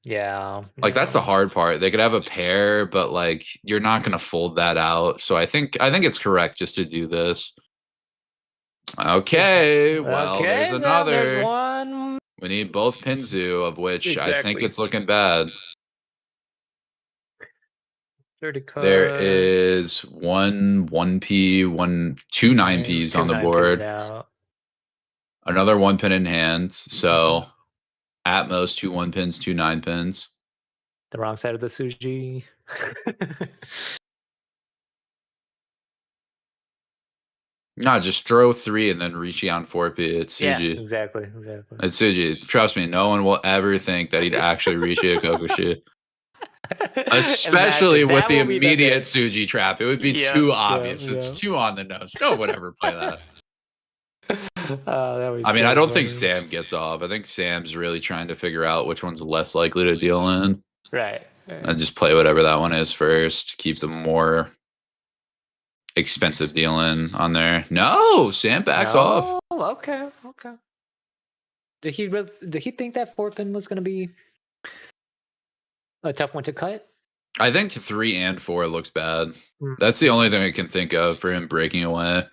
Yeah. Like that's the hard part. They could have a pair, but like you're not gonna fold that out. So I think it's correct just to do this. Okay, well, there's another. There's one. We need both Pinzu, of which I think it's looking bad. There is 1 1p, 2 9ps on the board. Another 1 pin in hand. So at most 2 1 pins, 2 9 pins. The wrong side of the Suji. No, just throw 3 and then Riichi on 4p. It's Suji. Yeah, exactly. It's Suji. Trust me, no one will ever think that he'd actually Riichi a Kokushi. Especially with the immediate Suji trap. It would be too obvious. It's too on the nose. No one would ever play that. I mean, I don't think Sam gets off. I think Sam's really trying to figure out which one's less likely to deal in. Right. And just play whatever that one is first. Keep the more expensive deal in on there. No, Sam backs off. Okay. Did he think that 4 pin was going to be a tough one to cut? I think 3 and 4 looks bad. That's the only thing I can think of for him breaking away.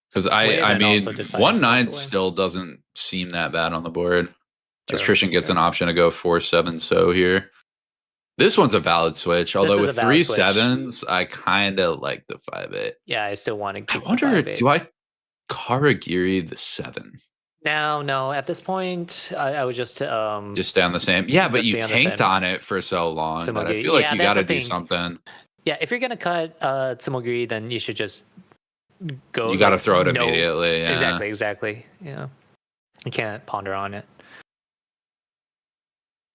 Because I mean, 1-9 still doesn't seem that bad on the board. As Christian gets an option to go 4-7 so here. This one's a valid switch. Although with 3 7s, I kind of like the 5-8. Yeah, I still want to keep I wonder, do I Karagiri the 7? No. At this point, I would just stay on the same. Yeah, but you tanked on it for so long that I feel like you got to do something. Yeah, if you're gonna cut Tsumogiri, then you should just go. You got to throw it immediately. Yeah. Exactly. Yeah, you can't ponder on it.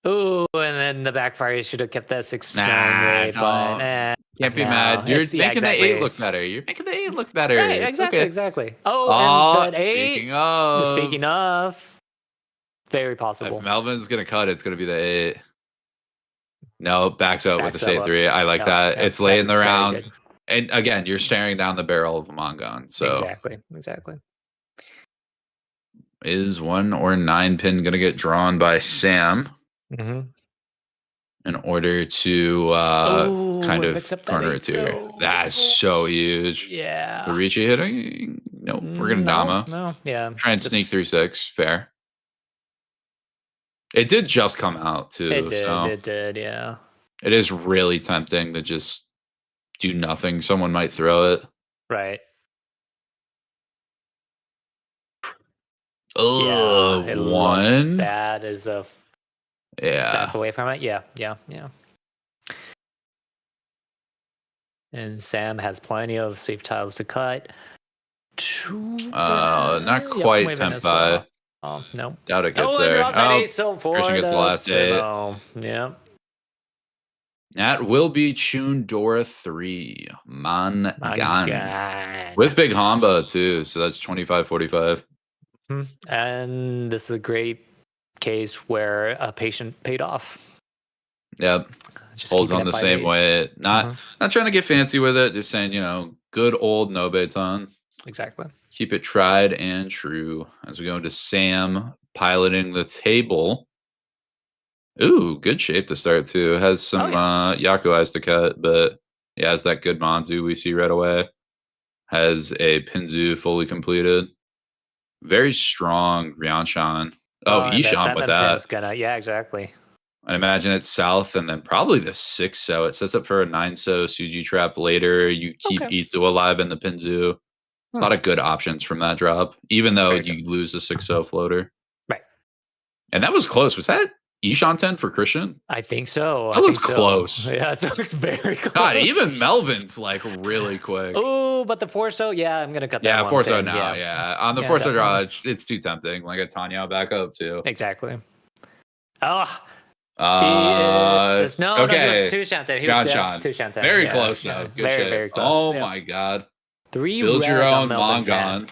Ooh, and then the backfire should have kept that 6-9 rate, but can't be no, mad. You're it's- making the 8 exactly. look better. You're making the 8 look better. Right, It's exactly, okay. exactly. Oh, Oh, and that 8. Speaking of, very possible. if Melvin's gonna cut, it's gonna be the 8. No, backs out with the Backs up. save 3. I like Yep, that. yep, It's late in that the is very round. good. And again, you're staring down the barrel of a Mongon. So Exactly. is 1 or 9 pin gonna get drawn by Sam Mm-hmm. in order to kind it of picks up that corner 8, it to here? so- That's so huge. Yeah. The Riichi hitting? Nope. We're gonna Dama. No, yeah. Try and sneak through 6. Fair. It did just come out too. It did, yeah. It is really tempting to just do nothing. Someone might throw it. Right. Oh, yeah, it 1. looks bad as a Yeah. back away from it. Yeah. And Sam has plenty of safe tiles to cut. Not quite temp by. Oh, no. Doubt it gets And there. draws that 8 so for Christian gets the last 8. Yeah. That will be Chundora 3. God. With Big Hamba too, so that's 25-45. And this is a great case where a patient paid off. Yep. Just Holds keeping on it the by same 8. way. Not trying to get fancy with it, just saying, good old Nobeton. Exactly. Keep it tried and true. As we go into Sam piloting the table. Ooh, good shape to start too. Has some Yaku eyes to cut, but he has that good Manzu we see right away. Has a Pinzu fully completed. Very strong Ryanshan. Oh, Ishan with that. Yeah, exactly. I imagine it's south and then probably the 6 so. It sets up for a 9 so Suji trap later. You keep Itsu alive in the Pinzu. A lot of good options from that drop, even though you lose the 6 so floater. Right. And that was close. Was that Ishan 10 for Christian? I think so. That looks close. Yeah, that looks very close. God, even Melvin's like really quick. Oh, but the 4-so, yeah, I'm gonna cut that. Yeah, 4-so now. Yeah. On the 4-so draw, it's too tempting. Like a Tanya back up too. Exactly. Oh. No, he was 2 Shantan. He was 2 Shantan. Very close though. Good shape. Very close. Oh my god. 3 Build your own Mongon. Mongon.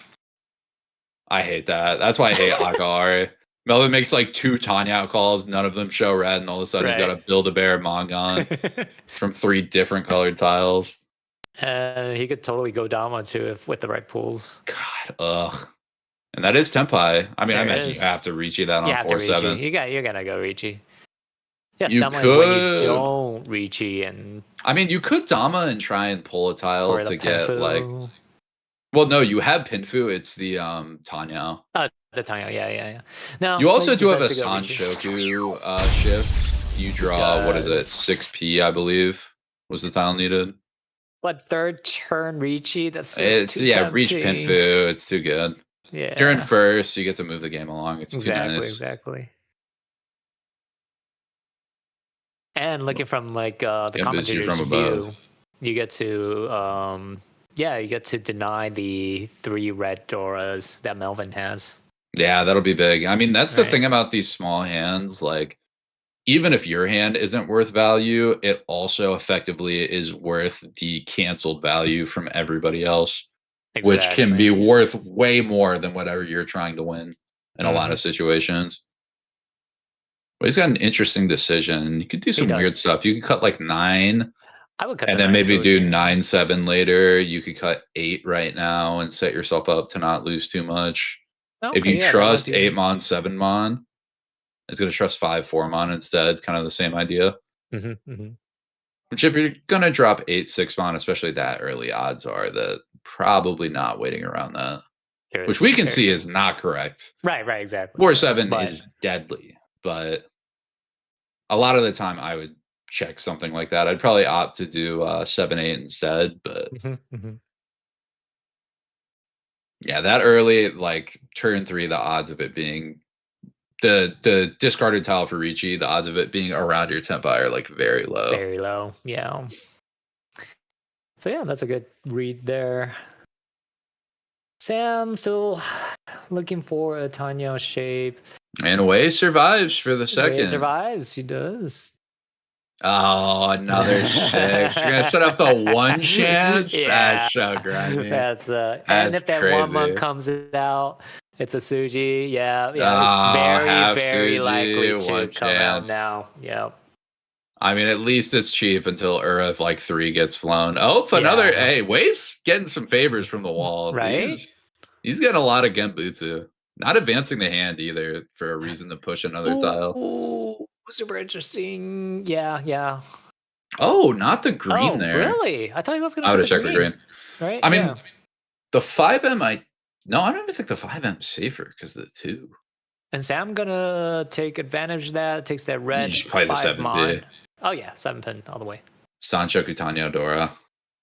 I hate that. That's why I hate Akari. Melvin makes like 2 Tanya out calls, none of them show red, and all of a sudden he's got to build a bear Mongon from 3 different colored tiles. He could totally go Dama too with the right pools. God, ugh. And that is Tempai. I mean, I imagine you have to Riichi that on 4-7. You're gonna go Riichi. Yes, you Dama could. Is when you don't Riichi and. I mean, you could Dama and try and pull a tile to get Pinfu. like. Well, no, you have Pinfu. It's the Tanya. The Tanya, yeah. Now you also do have a Sanshoku shift. You draw what is it? 6p, I believe, was the tile needed. But 3rd turn Riichi, that's it's too tempting. Reach Pinfu. It's too good. Yeah, you're in first. You get to move the game along. It's too nice. Exactly. And looking from like the commentator's view, you get to you get to deny the 3 red Doras that Melvin has. Yeah, that'll be big. I mean, that's the thing about these small hands. Like, even if your hand isn't worth value, it also effectively is worth the canceled value from everybody else, which can be worth way more than whatever you're trying to win in a lot of situations. But he's got an interesting decision. You could do some weird stuff. You could cut like 9. I would cut and then maybe do 9-7 later. You could cut 8 right now and set yourself up to not lose too much. If you trust 8 mon, 7 mon, it's going to trust 5-4 mon instead. Kind of the same idea. Which if you're going to drop 8-6 mon, especially that early, odds are that probably not waiting around that. Which we can see is not correct. Right, exactly. 4-7 is deadly. But a lot of the time I would check something like that. I'd probably opt to do 7-8 instead, but yeah, that early, like turn 3, the odds of it being the discarded tile for Riichi, the odds of it being around your Tempai are like very low. Very low, yeah. So yeah, that's a good read there. Sam still looking for a Tanya shape. And Wei survives for the Wei second. survives. He does. Oh, another 6. You're gonna set up the one chance? Yeah. That's so grimy. That's and That's if that crazy. 1-1 comes out, it's a Suji. Yeah, it's half very Suji, likely to one come out chance. now. Yeah. I mean, at least it's cheap until Earth like 3 gets flown. Oh, another. Yeah. Hey, Wei's getting some favors from the wall. Right? He's getting a lot of Genbutsu. Not advancing the hand either for a reason to push another tile. Ooh, super interesting. Yeah. Oh, not the green Oh, there. really? I thought he was going I to would put have the checked green. the green. Right? I mean, yeah. the 5M, no, I don't even think the 5M is safer because of the 2. And Sam gonna take advantage of that. Takes that red. You just play the 5 7P. mon. Oh yeah, 7 pin all the way. Sancho Kutanyo Dora.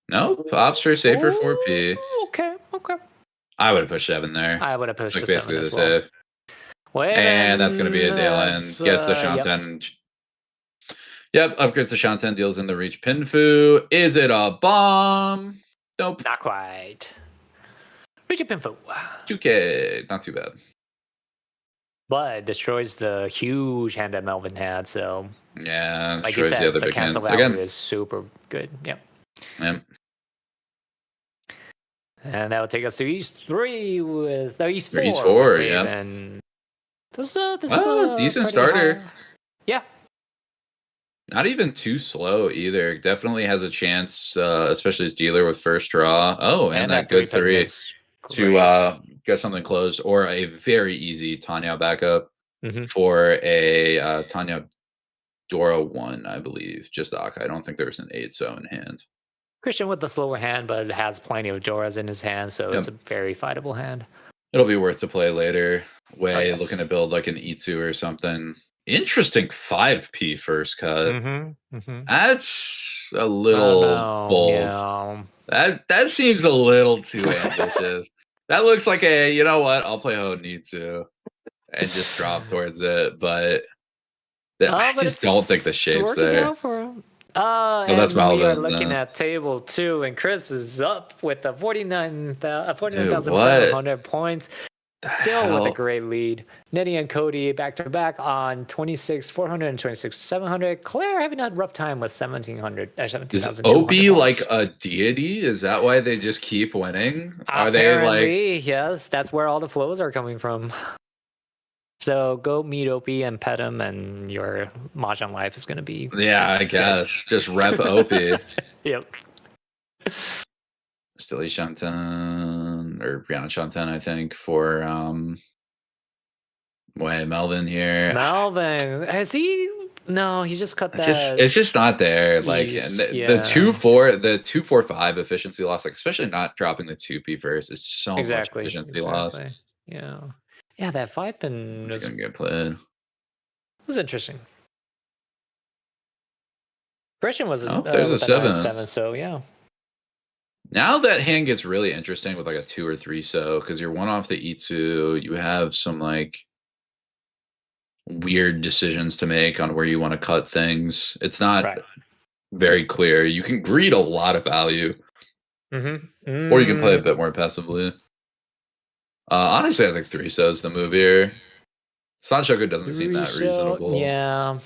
Nope. Ops for safer 4P. Okay. I would have pushed 7 there. I would have pushed It's the like 7 basically as the well. save. Wait, And that's going to be a Dalen. Gets the Shanten. Yep, upgrades the Shanten, deals in the Reach Pinfu. Is it a bomb? Nope. Not quite. Riichi Pinfu. 2K. Not too bad. But destroys the huge hand that Melvin had, so... Yeah, like you destroys said, the other the big cancel hands. value Again. is super good. Yep. And that will take us to East 3 with... East 4. East 4, yeah. yeah. And this is a decent starter. High. Yeah. Not even too slow either. Definitely has a chance, especially as dealer with first draw. Oh, and that good 3 to get something closed, or a very easy Tanya backup for a Tanya Dora 1, I believe. Just Aka. I don't think there was an 8 so in hand. Christian with the slower hand, but has plenty of Doras in his hand, so it's a very fightable hand. It'll be worth to play later. Looking to build like an Itsu or something. Interesting 5P first cut. That's a little bold. Yeah. That seems a little too ambitious. That looks like a, you know what, I'll play Honitsu and just drop towards it, but I just don't think the shape's there. Out for him. That's Melvin. We are looking at table 2, and Chris is up with a 49,700 points. Still with a great lead. Nettie and Cody back to back on 26,400 and 26,700. Claire having a rough time with 17,000. Is OB like a deity? Is that why they just keep winning? Are they like? Yes, that's where all the flows are coming from. So go meet OP and pet him, and your Mahjong life is going to be... Yeah, I guess. Just rep OP. Yep. Still Shanten, or Brianna Shanten, I think, for Melvin here. Melvin, has he? No, he just cut that. It's just not there. Like the 2-4, the 2-4-5 efficiency loss, like especially not dropping the 2P first, is so much efficiency loss. Yeah, that 5 pin was gonna get played. It was interesting. Christian was there's a 7, so yeah. Now that hand gets really interesting with like a 2 or 3 so, because you're one off the Itsu, you have some like weird decisions to make on where you want to cut things. It's not very clear. You can greed a lot of value, or you can play a bit more passively. Honestly, I think 3 so is the move here. Sanshoku doesn't seem that reasonable. Yeah.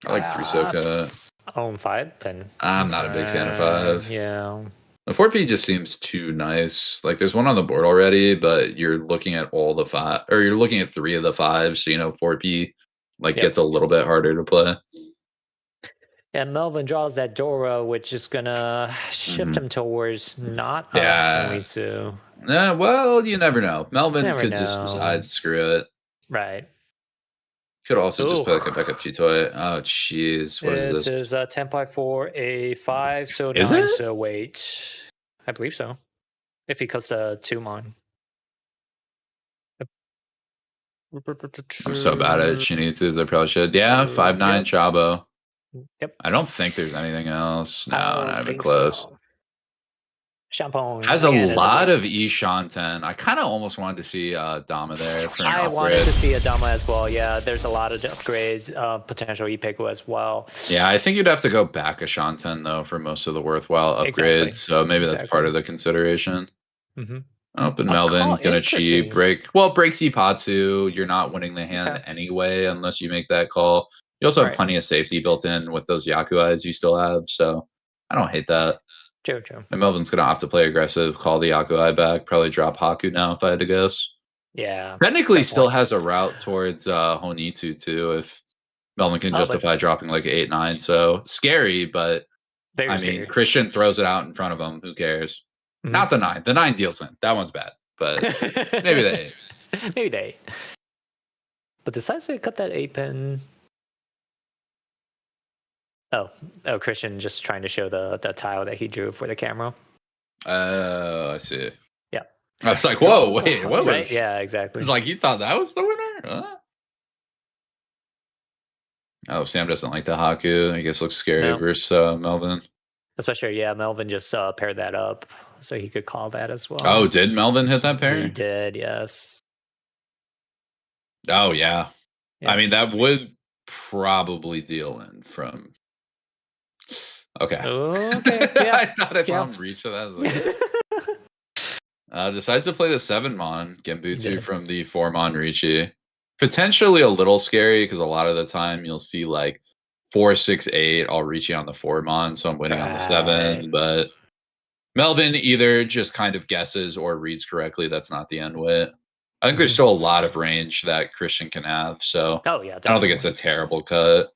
I like 3 so cut. Own 5 pin. I'm not a big fan of 5. Yeah. The 4P just seems too nice. Like there's one on the board already, but you're looking at all the 5, or you're looking at 3 of the 5s. So 4P like gets a little bit harder to play. And Melvin draws that Dora, which is gonna shift him towards not Honitsu. Yeah, well, you never know. Melvin could just decide, screw it. Right. Could also just play like a backup Chitoy. Oh, jeez. What is this? This is a 10.4, a 5, so 9, so wait. I believe so. If he cuts a 2 mon. I'm so bad at Shinitsus, I probably should. Yeah, 5-9 Chabo. Yep. I don't think there's anything else. No, not even close. Shampoo has a lot of Shanten. I kind of almost wanted to see Dama there. For an upgrade. Wanted to see a Dama as well. Yeah, there's a lot of upgrades, potential Ipeku as well. Yeah, I think you'd have to go back a Shanten though for most of the worthwhile upgrades. So maybe that's part of the consideration. Up and A Melvin call, gonna cheat interesting. breaks Ipatsu. You're not winning the hand Okay. anyway unless you make that call. You also have Right. plenty of safety built in with those Yakuais you still have, so I don't hate that. True. And Melvin's gonna opt to play aggressive, call the Yakuai back, probably drop Haku now if I had to guess. Yeah. Technically Fair still point. has a route towards Honitsu too if Melvin can Oh, but justify dropping like 8-9. So scary, but very I mean scary. Christian throws it out in front of him. Who cares? Mhm. Not the 9. The 9 deals in. That one's bad. But maybe the 8. Maybe the 8. But decides to cut that 8 pin. Oh, Christian just trying to show the tile that he drew for the camera. Oh, I see. Yeah. I was like, whoa, Draws, wait, what right? was? Yeah, exactly. It's like you thought that was the winner? Huh? Oh, Sam doesn't like the Haku. I guess looks scary No. versus Melvin. Especially, yeah, Melvin just paired that up so he could call that as well. Oh, did Melvin hit that pair? He did, yes. Oh, yeah. Yeah. I mean, that would probably deal in from. Okay. Okay. Yeah. I thought I saw him reach to that. Decides to play the 7-mon Genbutsu from the 4-mon Riichi. Potentially a little scary because a lot of the time you'll see like 4, 6, 8 all Riichi on the 4-mon, so I'm winning on the 7. But Melvin either just kind of guesses or reads correctly. That's not the end wit. I think there's still a lot of range that Christian can have, so oh yeah, I don't think it's a terrible cut.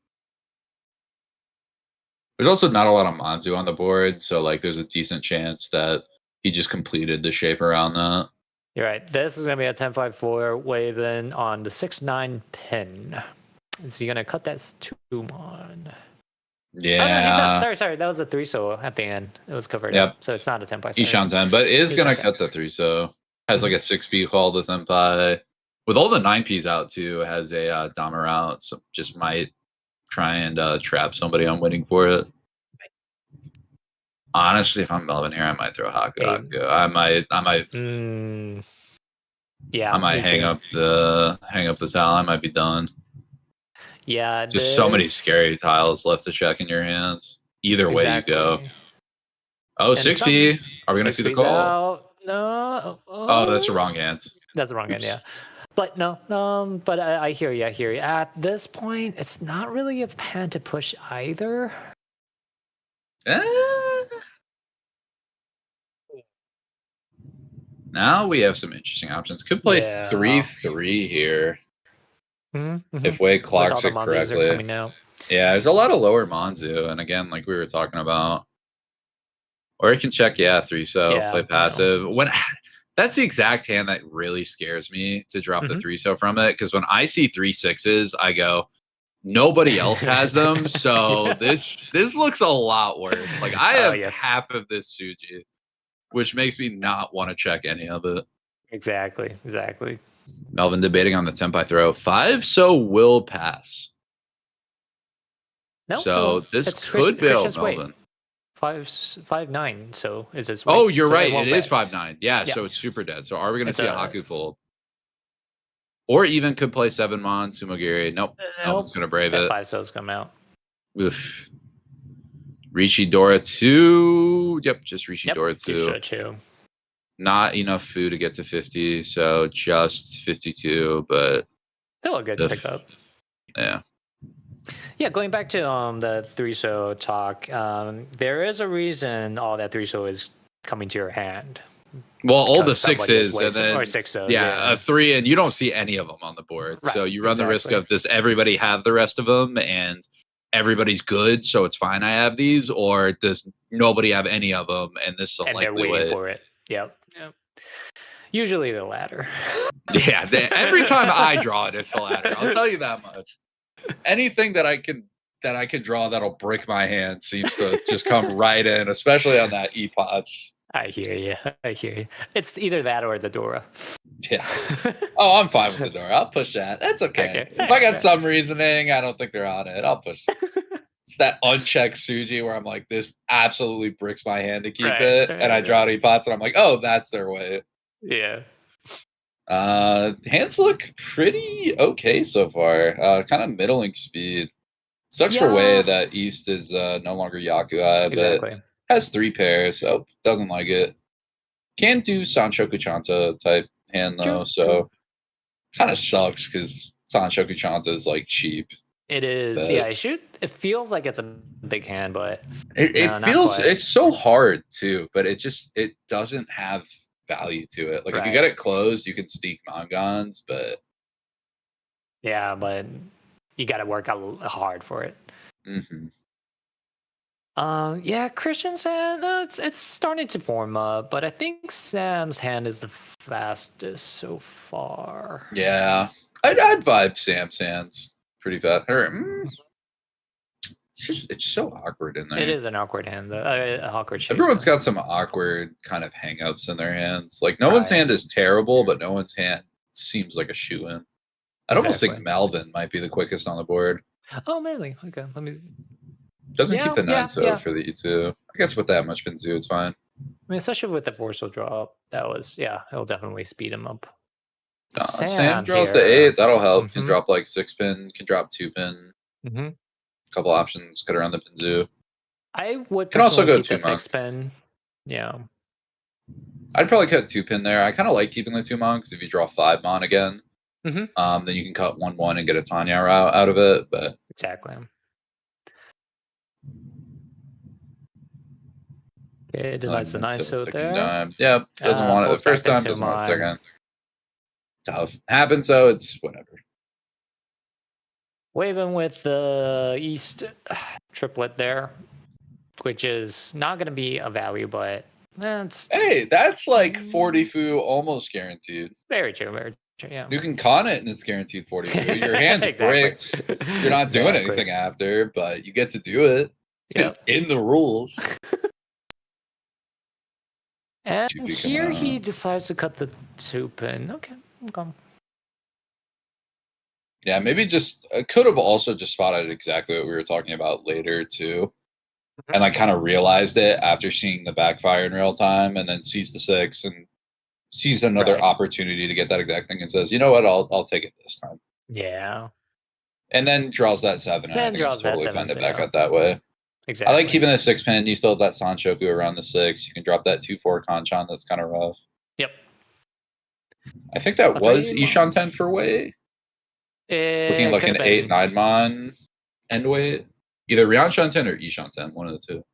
There's also not a lot of Manzu on the board, so like there's a decent chance that he just completed the shape around that. You're right. This is going to be a 10-5-4 waving on the 6-9 pin. Is he going to cut that 2-mon? Yeah. Oh, no, he's not. Sorry. That was a 3-so at the end. It was covered up. So it's not a 10-5. Ishan 10, but is going to cut the 3-so. Has like a 6P call to Senpai. With all the 9Ps out too, has a Dama out. So just might try and trap somebody on winning for it. Honestly, if I'm Melvin here, I might throw Haku. I might. Yeah. I might hang up the towel. I might be done. Yeah. Just so many scary tiles left to check in your hands. Either way you go. Oh, 6P. Are we gonna see the call? Out. No. Oh, that's the wrong hand. That's the wrong hand. Yeah. But no, but I hear you. At this point, it's not really a hand to push either. Now we have some interesting options. Could play 3-3 here. If Wei clocks it correctly. Yeah, there's a lot of lower Manzu, and again, like we were talking about. Or you can check, 3-so, play passive. When that's the exact hand that really scares me to drop the 3-so from it, because when I see 3-6s, I go, nobody else has them, so this looks a lot worse. Like I have half of this Suji, which makes me not want to check any of it. Exactly. Melvin debating on the Senpai throw. 5-so will pass. Nope, so this could bail Melvin. 5-9. So is this? Oh, you're right. It is 5-9. Yeah, so it's super dead. So are we going to see a Haku fold? Or even could play 7-mon Sumogiri. Nope. Melvin's going to brave it. 5-so's come out. Oof. Riichi Dora 2. Yep, just Riichi Dora 2. Not enough food to get to 50, so just 52, but still a good pickup. Yeah. Yeah, going back to the 3-so talk, there is a reason all that 3-so is coming to your hand. Well, all the 6s and then or 6-sos, a 3, and you don't see any of them on the board. Right, so you run the risk of, does everybody have the rest of them and everybody's good, so it's fine I have these, or does nobody have any of them and this is a likely they're waiting for it. Yep. Usually the latter. Yeah, every time I draw it, it's the latter. I'll tell you that much. Anything that I can draw that'll break my hand seems to just come right in, especially on that Epoch. I hear you. It's either that or the Dora. Yeah. Oh, I'm fine with the Dora. I'll push that. That's okay. If I got some reasoning, I don't think they're on it. I'll push it. It's that unchecked Suji where I'm like, this absolutely bricks my hand to keep it. And I draw Epoch and I'm like, oh, that's their way. Yeah. Hands look pretty okay so far. Kind of middling speed. Sucks for Wei that East is no longer Yakuai, but has 3 pairs, so doesn't like it. Can't do Sanshoku Chanta type hand though, True, so true. kind of sucks because Sanshoku Chanta is like cheap. It is. But Yeah, it feels like it's a big hand, but it no, not feels quite. it's so hard too, but it doesn't have value to it. Like if you Right. get it closed, you can sneak Mangans, but Yeah, but you got to work out hard for it. mhm. Yeah, Christian's hand, it's starting to form up, but I think Sam's hand is the fastest so far. Yeah, I'd vibe Sam's hands pretty fast. It's so awkward in there. It is an awkward hand, though. Awkward shape. Everyone's though. got some awkward kind of hangups in their hands. Like no one's Right. hand is terrible, but no one's hand seems like a shoe in. I'd almost think Exactly. Melvin might be the quickest on the board. Oh, really? Okay, let me. Doesn't Yeah, keep the yeah, 9 so yeah. for the E2. I guess with that much Binzu, it's fine. I mean, especially with the forceful drop, it'll definitely speed him up. Sam draws the 8. That'll help. Can Mhm. drop like 6 pin. Can drop 2 pin. Mm-hmm. Couple options. Cut around the Binzu. I would Can also personally go keep the 2 monk. 6 pin. Yeah. I'd probably cut 2 pin there. I kind of like keeping the 2 mon because if you draw 5 mon again, Mm-hmm. then you can cut 1/1 and get a Tanya route out of it. But Exactly. Okay, denies the 9 so there. Yeah, doesn't want it the Pulls back first time, doesn't want it the 2 mon. second. Tough. Happens though, it's whatever. Waving with the East triplet there, which is not going to be a value, but that's Hey, that's like 40 fu almost guaranteed. very true, very true, yeah. You can con it and it's guaranteed 40 fu. Your hand's Exactly. bricked. You're not doing Exactly. anything after, but you get to do it. Yep. It's in the rules. And Should be here coming he out. decides to cut the 2 pin. Okay. Yeah, maybe just could have also just spotted exactly what we were talking about later too. And like kind of realized it after seeing the backfire in real time, and then sees the 6 and sees another Right. opportunity to get that exact thing and says, you know what, I'll take it this time. Yeah. And then draws that 7, and I think it's totally fine to back out that way. Exactly. I like keeping the 6 pin. You still have that Sanshoku around the 6. You can drop that 2/4 Kanchan that's kind of rough. Yep. I think that was Ishan 10 for weight. Looking like an 8/9 mon end weight. Either Ryanshan 10 or Ishan 10, one of the two.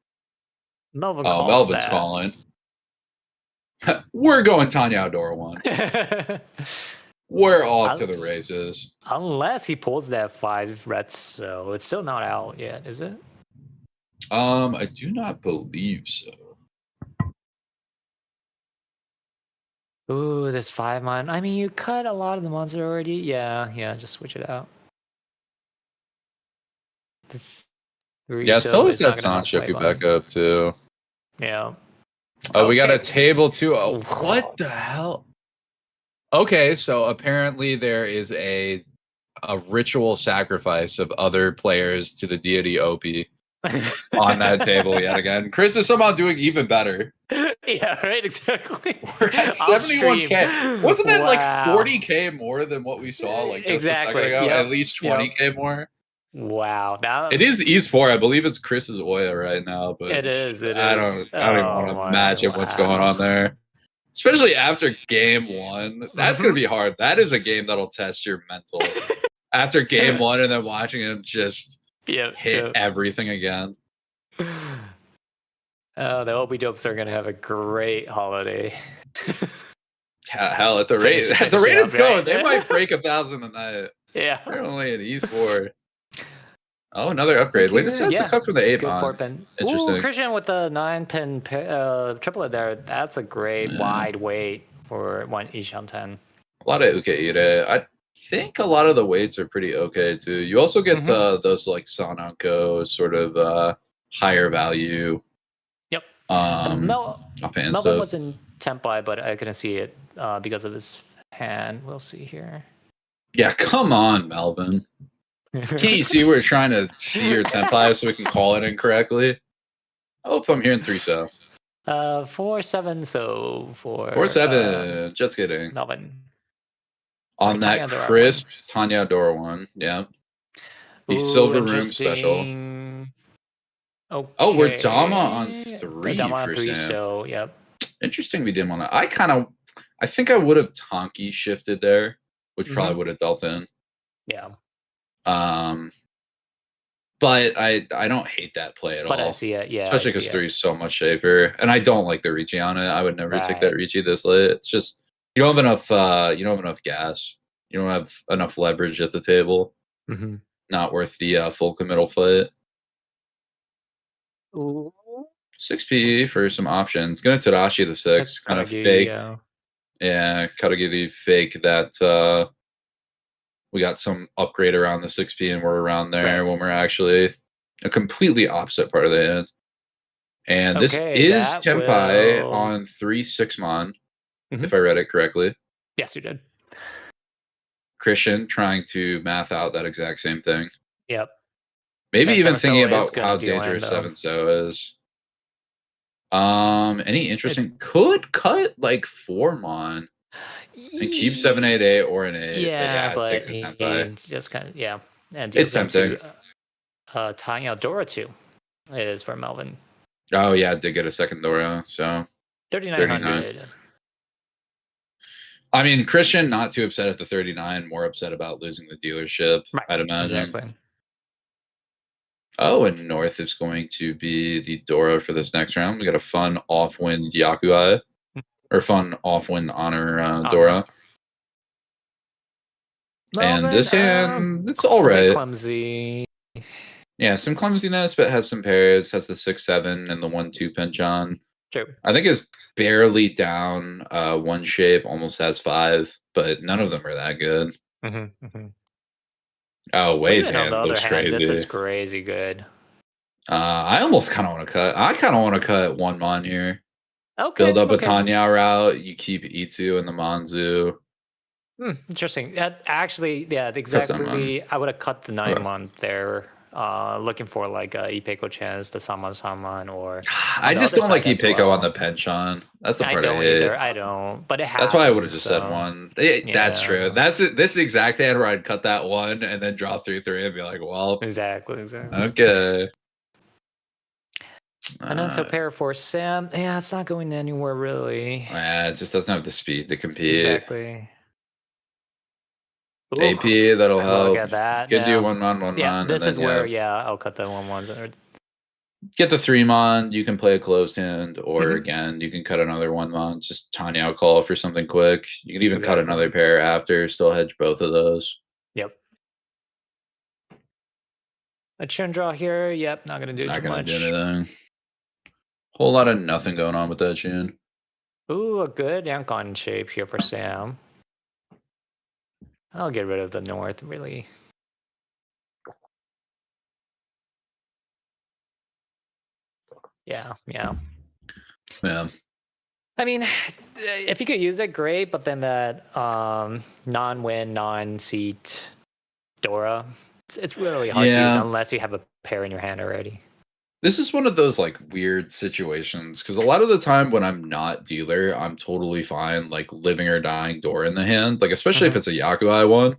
Melvin Oh, Melvin's calling. We're going Tanya Outdoor 1. We're off to the races. Unless he pulls that 5 red, so it's still not out yet, is it? I do not believe so. Ooh, this 5 mon. I mean, you cut a lot of the monster already. Yeah, just switch it out. Yeah, so is that Sanshoku back up too. Yeah. Oh, we got a table too. Oh, what the hell? Okay, so apparently there is a ritual sacrifice of other players to the deity Opie on that table yet again. Chris is somehow doing even better. Yeah, right, exactly. We're at 71K. Wasn't that like 40K more than what we saw like just a second ago? Yep. At least 20K more. Wow. Now it is East 4. I believe it's Chris's Oya right now, but it is. I don't even want to imagine what's going on there. Especially after game 1. That's going to be hard. That is a game that'll test your mental. After game 1 and then watching him just hit everything again. Oh, the Opie dopes are going to have a great holiday. Hell, at the rate it's going, they might break 1,000 a night. Yeah. They're only in East 4. Oh, another upgrade. Wait, it says the cut from the 8 mon. Interesting. Ooh, Christian with the 9 pin triplet there. That's a great wide weight for one Ishan 10. A lot of Ukeire. I think a lot of the weights are pretty okay too. You also get those like Sananko sort of higher value. Yep. Melvin was in Tempai, but I couldn't see it because of his hand. We'll see here. Yeah, come on, Melvin. Can't you see we're trying to see your Tempai so we can call it incorrectly? I hope I'm hearing 3 so. 4-7 so for 4-7. Just kidding. Melvin. On that crisp Tanya Dora one, yeah. The Silver Room special. Okay. Oh, we're Dama on 3 Dama on for 3, Sam. so yep. Interesting we didn't want to. I think I would have Tonki shifted there, which probably would have dealt in. Yeah. But I don't hate that play at all. But I see it. Yeah. Especially because 3 is so much safer. And I don't like the Riichi on it. I would never take that Riichi this late. It's just you don't have enough gas. You don't have enough leverage at the table. Not worth the full committal fight. Ooh. 6p for some options. Gonna Tadashi the 6. Kind of fake. Yeah, Karagiri fake that we got some upgrade around the 6p and we're around there when we're actually a completely opposite part of the hand. And this is Tempai on 3-6 if I read it correctly. Yes, you did. Christian trying to math out that exact same thing. Yep. Maybe even thinking about how dangerous 7-so is. Any interesting could cut like 4-mon and keep 7-8-8 or an 8. Yeah, but it takes a Tempai. It's just kind of and it's tempting. Tying out Dora too. It is for Melvin. Oh yeah, did get a second Dora, so 3,900. I mean, Christian not too upset at the 39, more upset about losing the dealership, I'd imagine. Exactly. Oh, and North is going to be the Dora for this next round. We got a fun off-wind Yakuai, or fun off-wind honor Dora. Melvin, and this hand, it's all right. Clumsy. Yeah, some clumsiness, but has some pairs. Has the 6-7 and the 1-2 pinch on. True. I think it's barely down one shape, almost has 5, but none of them are that good. Oh, Wei's hand looks crazy. This is crazy good. I almost kind of want to cut. I kind of want to cut 1-mon here. Okay. Build up a Tanya route. You keep Itsu and the Manzu. Interesting. Actually, yeah, exactly. I would have cut the 9-mon there. Looking for like Ipeko chance, the Saman, or I just don't like Ipeko on the penchon. That's the part I hate. Either. I don't. But it happens, that's why I would have just said 1. That's true. That's this exact hand where I'd cut that 1 and then draw 3/3 and be like, well, exactly. Okay. And then so pair for Sam. Yeah, it's not going anywhere really. Yeah, it just doesn't have the speed to compete. Exactly. AP, that'll help. Look at that. You can do 1-mon. Yeah, this is where I'll cut the 1-mons. Get the 3-mon. You can play a closed hand, or again, you can cut another 1-mon. Just Tanya out call for something quick. You can even cut another pair after. Still hedge both of those. Yep. A chin draw here. Yep, not gonna do too much. Not gonna do anything. Whole lot of nothing going on with that chin. Ooh, a good Yankon shape here for Sam. I'll get rid of the North, really. Yeah. I mean, if you could use it, great. But then that non-win, non-seat Dora, it's really hard to use unless you have a pair in your hand already. This is one of those like weird situations because a lot of the time when I'm not dealer, I'm totally fine like living or dying Dora in the hand, like especially if it's a Yakuai one,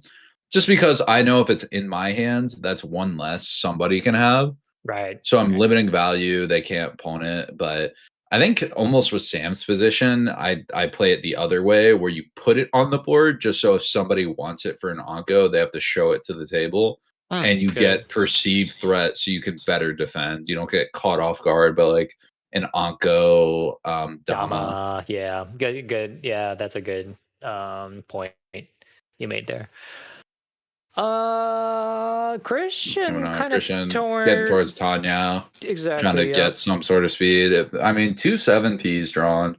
just because I know if it's in my hands, that's 1 less somebody can have. Right. So I'm limiting value. They can't pawn it. But I think almost with Sam's position, I play it the other way where you put it on the board just so if somebody wants it for an Onko, they have to show it to the table. And you get perceived threat so you can better defend. You don't get caught off guard by like an Onko Dama. Yeah, good. Yeah, that's a good point you made there. Christian kind of getting towards Tanya. Exactly. Trying to get some sort of speed. I mean, 2 7Ps drawn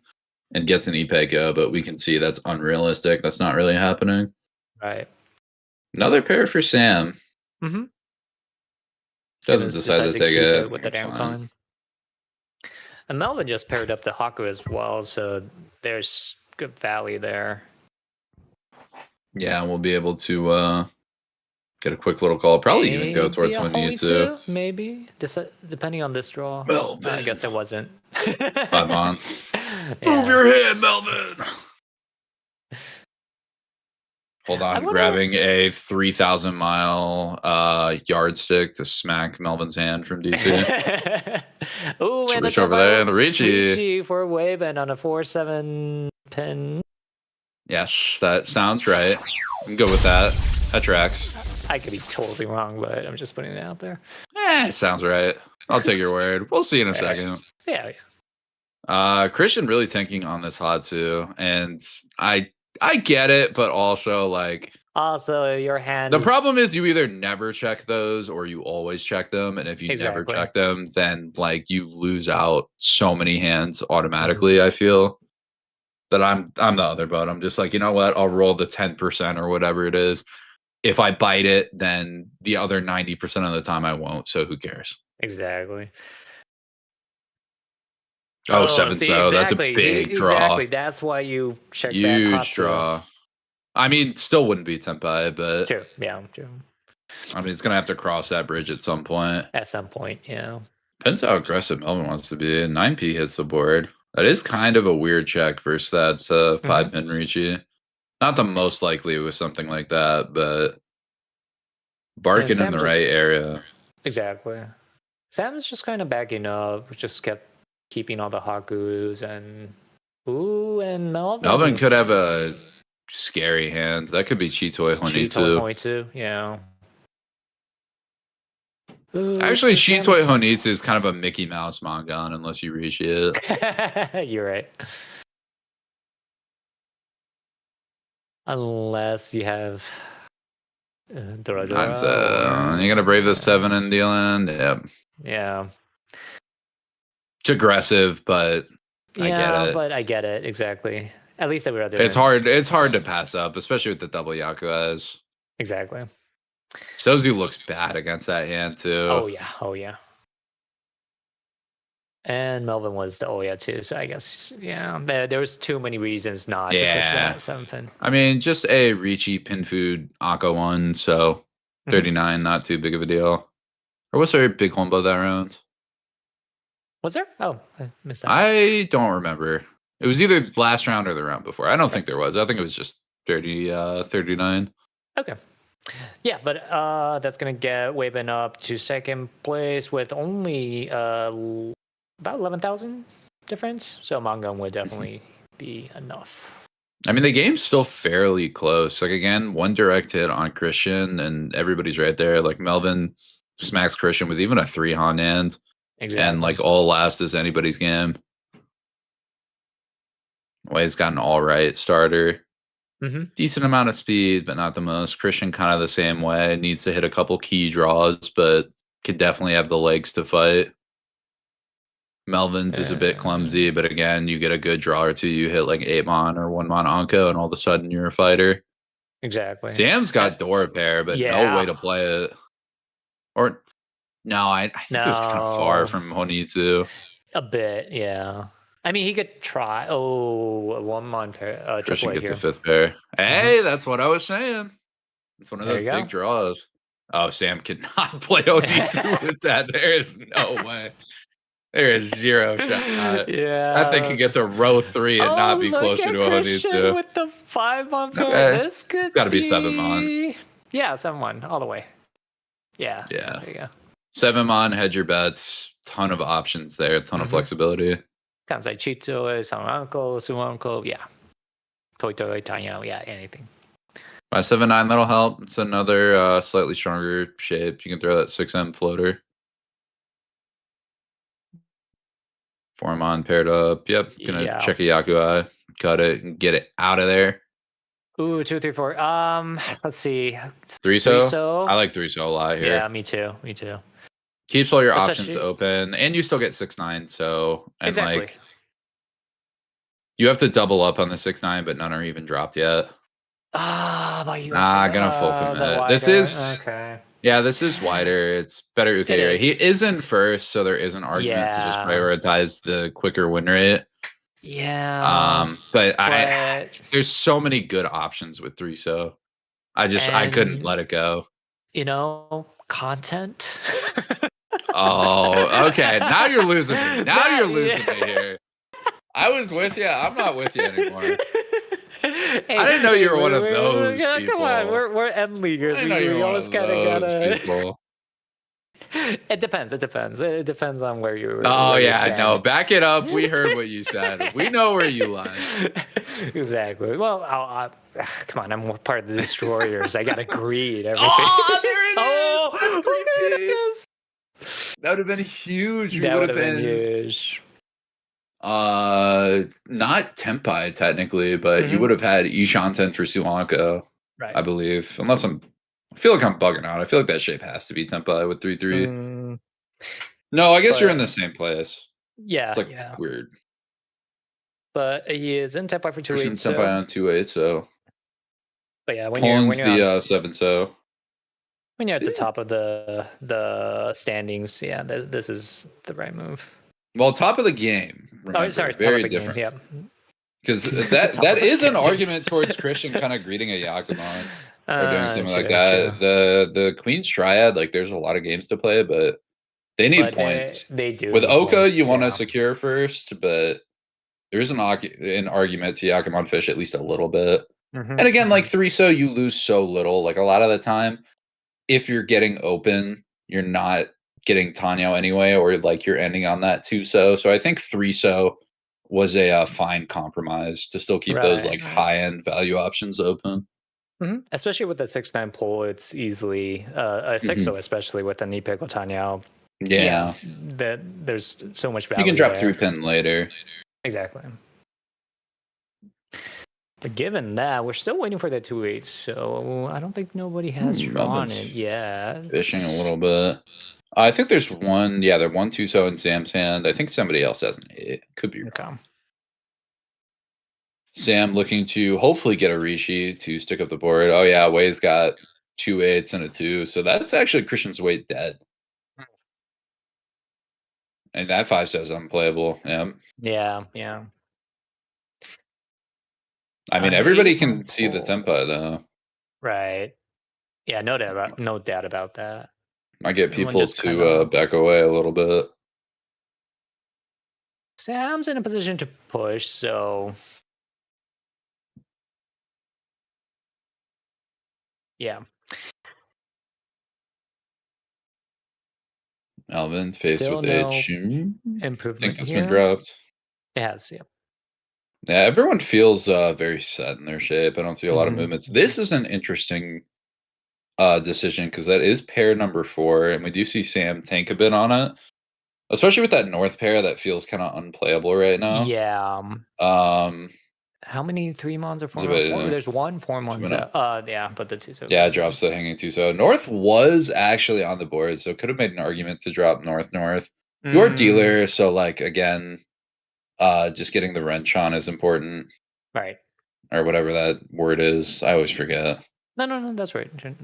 and gets an Ipeko, but we can see that's unrealistic. That's not really happening. Right. Another pair for Sam. Doesn't decide to take it with the Dancon. And Melvin just paired up the Haku as well, so there's good value there. Yeah, we'll be able to get a quick little call. Probably even go towards one Yutsu. Maybe, depending on this draw. Melvin. I guess it wasn't. 5-mon. Move your hand, Melvin. Hold I on, wonder- grabbing a 3,000 mile yardstick to smack Melvin's hand from DC. Ooh, and Switch that's over there, and Riichi. Riichi for Waven on a 4/7 pin. Yes, that sounds right. I'm good with that. That tracks. I could be totally wrong, but I'm just putting it out there. Sounds right. I'll take your word. We'll see in a All right. second. Yeah. Christian really tanking on this hot too, and I get it, but also like Also, your hand. the problem is you either never check those or you always check them, and if you never Exactly. check them, then like you lose out so many hands automatically. I feel that I'm the other boat. I'm just like, you know what? I'll roll the 10% or whatever it is. If I bite it, then the other 90% of the time I won't. So who cares? Exactly. Oh, seven. see, So that's a exactly. big draw. Exactly. That's why you check that hot Huge draw. I mean, still wouldn't be Tempai, but True. Yeah. True. I mean, it's gonna have to cross that bridge at some point. At some point, yeah. Depends how aggressive Melvin wants to be. 9p hits the board. That is kind of a weird check versus that 5-pin Riichi. Not the most likely with something like that, but barking in the right area. Exactly. Sam's just kind of backing up, just kept keeping all the Hakus and Melvin. Melvin could have a scary hand. That could be Chitoi Honitsu, yeah. Ooh, actually, Chitoi Honitsu is kind of a Mickey Mouse manga unless you reach it. You're right. Unless you have Dora Dora. You're gonna brave the 7 and deal in. Yep. Yeah. It's aggressive, but I get it. But I get it exactly. At least they were other. It's hard. It's hard to pass up, especially with the double Yakuas. Exactly. Sozu looks bad against that hand too. Oh yeah. And Melvin was the too, so I guess there was too many reasons not to push that 7 pin. I mean, just a Riichi pin food Akko one, so 39, not too big of a deal. Or was there a big combo that round? Was there? Oh, I missed that. I don't remember. It was either last round or the round before. I don't think there was. I think it was just 39. Okay. Yeah, but that's gonna get Waven up to second place with only about 11,000 difference. So Mahjong would definitely be enough. I mean, the game's still fairly close. Like again, one direct hit on Christian, and everybody's right there. Like Melvin smacks Christian with even a 3-han hand. Exactly. And like all last is anybody's game. Way's got an all right starter. Decent amount of speed, but not the most. Christian kind of the same way. Needs to hit a couple key draws, but could definitely have the legs to fight. Melvin's is a bit clumsy, but again, you get a good draw or two. You hit like 8-mon or 1-mon Anko, and all of a sudden you're a fighter. Exactly. Sam's got door pair, but no way to play it. Or no, I think it was kind of far from Honitsu. A bit, yeah. I mean, he could try. Oh, 1-mon pair. Christian gets a 5th pair. Hey, that's what I was saying. It's one of those big draws. Oh, Sam cannot play Honitsu with that. There is no way. There is 0 shot. Yeah. I think he gets a row 3 and not be closer to a Honitsu. With the 5-mon pair. Okay. This could it's got to be 7-mon. Yeah, 7-mon all the way. Yeah. Yeah. There you go. 7-mon, hedge your bets. Ton of options there. Ton of flexibility. Sounds like Chito, Sanranko, Suranko. Yeah. Toitoi, Tanya. Yeah, anything. By 7-9, that'll help. It's another slightly stronger shape. You can throw that 6M floater. 4-mon paired up. Yep. Gonna check a Yaku Eye. Cut it and get it out of there. Ooh, 2, 3, 4. Let's see. 3-so? I like 3-so a lot here. Yeah, me too. Keeps all your options open, and you still get 6-9. So and like you have to double up on the 6-9, but none are even dropped yet. Gonna full commit. This is this is wider. It's better Uke rate. He isn't first, so there is an argument to just prioritize the quicker win rate. Yeah. But there's so many good options with 3-so. I couldn't let it go. Content. Oh, okay. Now you're losing me. You're losing me here. I was with you. I'm not with you anymore. Hey, I didn't know you were one of those yeah, people. come on, we're end leaguers. I didn't know you We were one always of kind of those gotta. people. It depends. It depends. It depends on where you. Oh Where you're yeah, no. standing. Back it up. We heard what you said. We know where you lie. Exactly. Well, come on. I'm part of the Destroyers. I gotta greed everything. Oh, there it is. Oh, That's look at creepy. this. That would have been huge. We That would would have have been been huge. not Tempai technically, but you Mhm. would have had Ishanten for Sri Lanka, Right. I believe. Unless I feel like I'm bugging out. I feel like that shape has to be Tempai with 3-3. Mm, No, I guess you're in but the same place. It's yeah, like yeah. weird. But he is in Tempai for 2-8. Christian Tempai on 2-8, so But yeah, Poland's when you're the 7-so. when you're at the Yeah. top of the standings, yeah, this is the right move. Well, top of the game. Remember, Oh, sorry, top of very the different. game. Yeah. Because Top that of the is an standings. argument towards Christian kind of greeting a Yakuman or doing something like True, that. true. The Queen's Triad, like there's a lot of games to play, but they need But points. they do With need Oka, points. you want to Yeah. secure first, but there is an argument to Yakuman fish at least a little bit. And again, like 3-so, you lose so little. Like a lot of the time, if you're getting open, you're not getting Tanyo anyway, or like you're ending on that 2-so. So I think 3-so was a fine compromise to still keep those like high end value options open. Especially with the 6-9 pull, it's easily a 6-0, especially with the Nipeko Tanyo. Yeah. That there's so much value. You can drop there. 3-pin later. Exactly. But given that, we're still waiting for that 2-8, so I don't think nobody has drawn it yet. Fishing a little bit. I think there's one. Yeah, there's 1-2-so in Sam's hand. I think somebody else has an 8. Could be wrong. Sam looking to hopefully get a Riichi to stick up the board. Oh yeah, Wei's got 2 8s and a 2, so that's actually Christian's weight dead. And that 5 says unplayable. Yeah. Yeah. I mean, everybody can see the tempo though. Right. Yeah, no doubt about that. I get people to back away a little bit. Sam's in a position to push, so yeah. Alvin faced Still with no I improvement think that's here. been dropped. It has, yeah. Yeah, everyone feels very set in their shape. I don't see a lot of movements. This is an interesting decision because that is pair number 4, and we do see Sam tank a bit on it, especially with that north pair that feels kind of unplayable right now. Yeah. How many 3-mons or 4-mon? There's 1 4-mon. Yeah, but the 2-so. Yeah, it drops the hanging 2-so. North was actually on the board, so could have made an argument to drop north. Your dealer, so like again, just getting the wrench on is important. Right. Or whatever that word is. I always forget. No, that's right. There's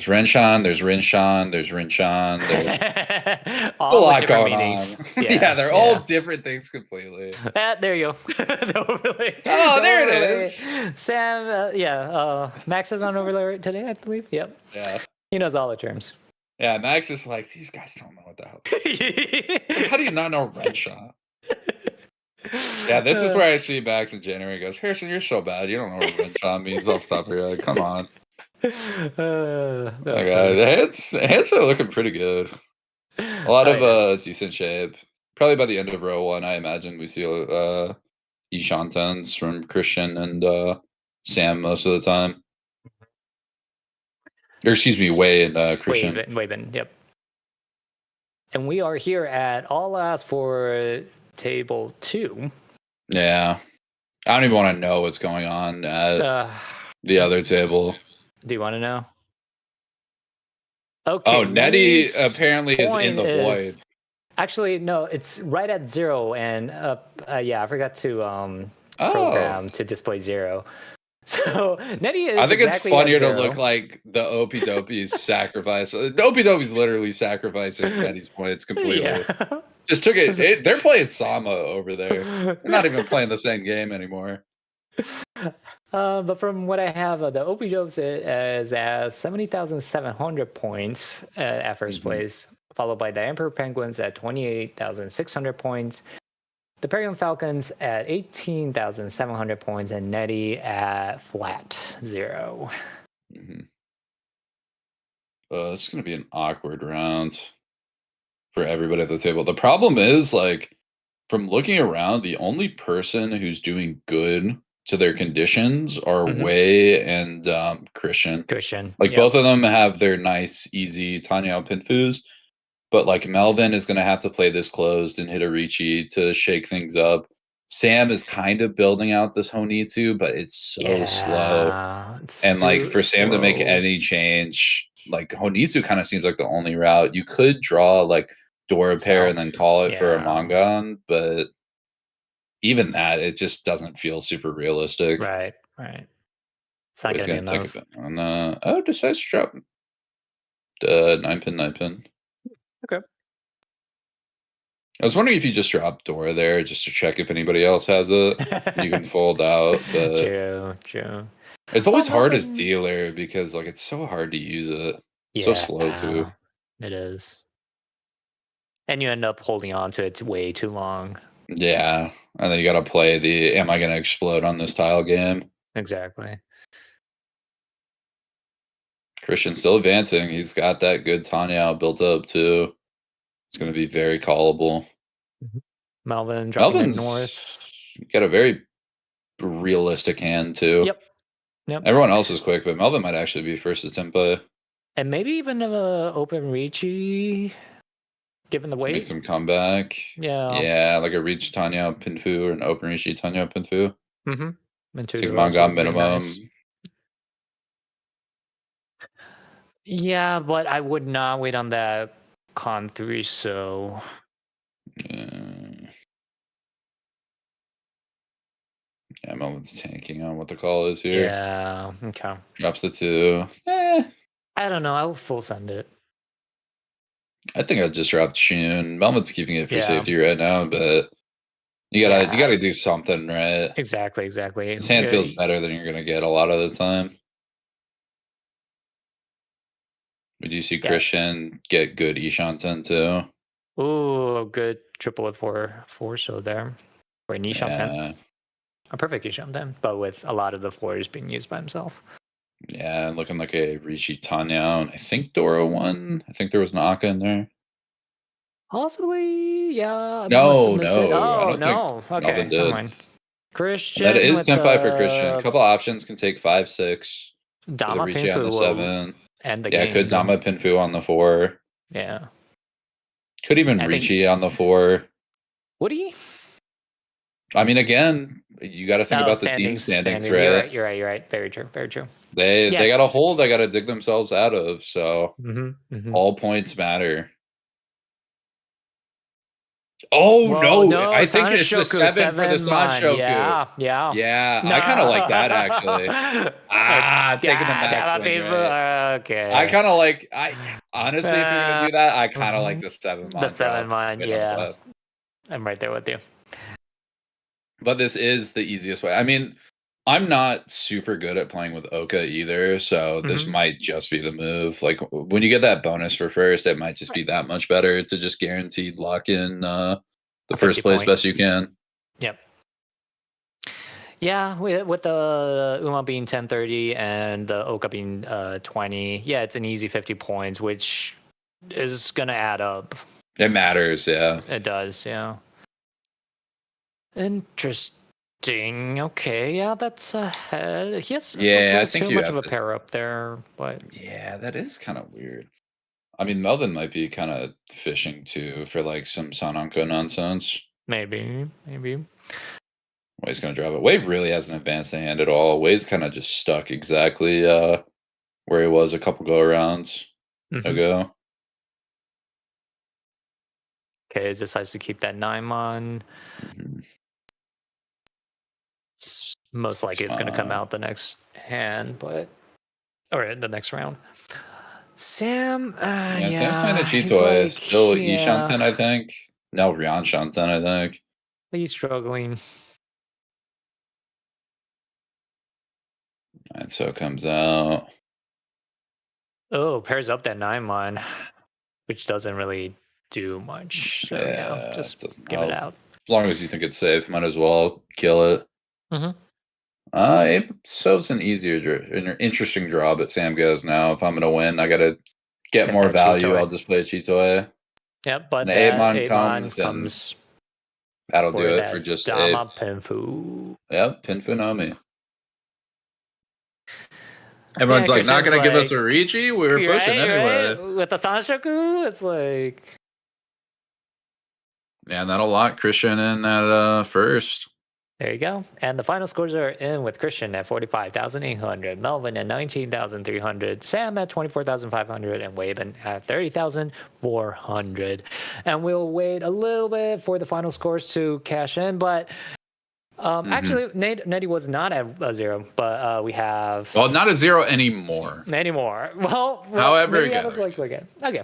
Renshan, there's Rinshan, there's Rinshan, there's a lot going on. Yeah, they're all different things completely. There you go. The overlay. Oh, there it is. Sam, Max is on overlay today, I believe. Yep. Yeah. He knows all the terms. Yeah, Max is like, these guys don't know what the hell. Like, how do you not know Renshan? Yeah, this is where I see Max in January. He goes, Harrison, you're so bad. You don't know what Renshan means off the top of your head. Come on. Hands are looking pretty good. A lot of decent shape. Probably by the end of row 1, I imagine we see Ishantens from Christian and Sam most of the time. Or excuse me, Wei and Christian. Wei, yep. And we are here at All Ass for table 2. Yeah. I don't even want to know what's going on at the other table. Do you want to know? Okay. Oh, Nettie apparently is in the void. Actually, no, it's right at 0, and I forgot to program to display 0. So Nettie is. I think exactly it's funnier to look like the Opie Dopey's sacrifice. The Opie Dopey's literally sacrificing Nettie's points completely. Yeah. Just took it. They're playing Sama over there. They're not even playing the same game anymore. But from what I have, the Opie Dopes is at 70,700 points at first place, followed by the Emperor Penguins at 28,600 points. the Peregrine Falcons at 18,700 points and Nettie at flat 0. Mm-hmm. This is going to be an awkward round for everybody at the table. The problem is, like, from looking around, the only person who's doing good to their conditions are Wei and Christian. Like, both of them have their nice, easy Tanya Pinfus. But, like, Melvin is going to have to play this closed and hit a Riichi to shake things up. Sam is kind of building out this Honitsu, but it's so slow. And, like, for Sam to make any change, like, Honitsu kind of seems like the only route. You could draw, like, Dora pair and then call it for a Mangan, but even that, it just doesn't feel super realistic. Right. It's not going to be enough. Oh, decides to drop 9 pin. Okay. I was wondering if you just drop Dora there just to check if anybody else has it. You can fold out. But true. It's always hard as dealer because, like, it's so hard to use it. It's so slow too. It is. And you end up holding on to it way too long. Yeah. And then you got to play the am I going to explode on this tile game? Exactly. Christian's still advancing. He's got that good Tanya built up too. It's going to be very callable. Melvin dropping it north. Got a very realistic hand too. Yep. Everyone else is quick, but Melvin might actually be first to tempo. And maybe even open Riichi, given the weight. Make some comeback. Yeah, like a Reach Tanya Pinfu or an open Riichi Tanya Pinfu. Take Mangan minimum. Nice. Yeah, but I would not wait on that con 3, so... Yeah, Melvin's tanking on what the call is here. Yeah, okay. Drops the 2. I don't know. I will full send it. I think I'd just drop Shun. Melvin's keeping it for safety right now, but you gotta do something, right? Exactly. His hand feels better than you're gonna get a lot of the time. We do see Christian get good Ishanten too. Ooh, good triple at 4 so there. Or an Ishanten. A perfect Ishanten, but with a lot of the floors being used by himself. Yeah, looking like a Riichi Tanya, and I think Dora won. I think there was an Aka in there. Possibly, yeah. No. Oh, no. Okay, never mind. Christian. That is Tempai for Christian. A couple options can take 5, 6. Dama Riichi on the 7. And the game. Could Dama Pinfu on the 4. Yeah. Could even Riichi on the 4. Would he? I mean, again, you got to think about the team standings, right? You're right. Very true. They got a hole they got to dig themselves out of, so all points matter. Oh, no! I think it's the 7 for the Sanshoku. Yeah. I kind of like that actually. Taking the max win, right? Okay. I kind of like. Honestly, if you're gonna do that, I kind of like the 7. The 7 mine, yeah. I'm right there with you. But this is the easiest way. I mean, I'm not super good at playing with Oka either, so this might just be the move. Like, when you get that bonus for first, it might just be that much better to just guaranteed lock in the first place best you can. Yep. Yeah, with the Uma being 1030 and the Oka being 20, yeah, it's an easy 50 points, which is going to add up. It matters, yeah. It does, yeah. Interesting. Okay, yeah, that's ahead. He has I think too much of a pair up there, but yeah, that is kind of weird. I mean, Melvin might be kind of fishing too for like some Sananko nonsense. Maybe. Wei's gonna drop it. Wei really hasn't advanced the hand at all. Wei's kind of just stuck exactly where he was a couple go arounds ago. Okay, he decides to keep that 9 on. Most likely it's going to come out the next hand, or the next round. Sam, Sam's playing a Chitoy. Still Ishanten, I think. No, Ryan Shanten, I think. He's struggling. And so it comes out. Oh, pairs up that 9 mon, which doesn't really do much. So yeah, just give it out. long as you think it's safe, might as well kill it. Mm-hmm. So it's an an interesting draw, but Sam goes now. If I'm gonna win, I gotta get Get more that value. Cheetoy. I'll just play a Cheetoy. Yep, but An that 8-mon Amon comes, and comes that'll for do it for that just Dama Pinfu. Yep, Pinfu Nomi. Yeah, Everyone's like, not Christian's gonna give us a like, Riichi? We were pushing anyway. right? With the Sanshoku, it's like... Yeah, and that'll lock Christian in at first. There you go. And the final scores are in with Christian at 45,800, Melvin at 19,300, Sam at 24,500, and Waben at 30,400. And we'll wait a little bit for the final scores to cash in, but actually, Nettie was not at a 0, but we have... Well, not a 0 anymore. Anymore. Well, However maybe it I was goes. like, okay.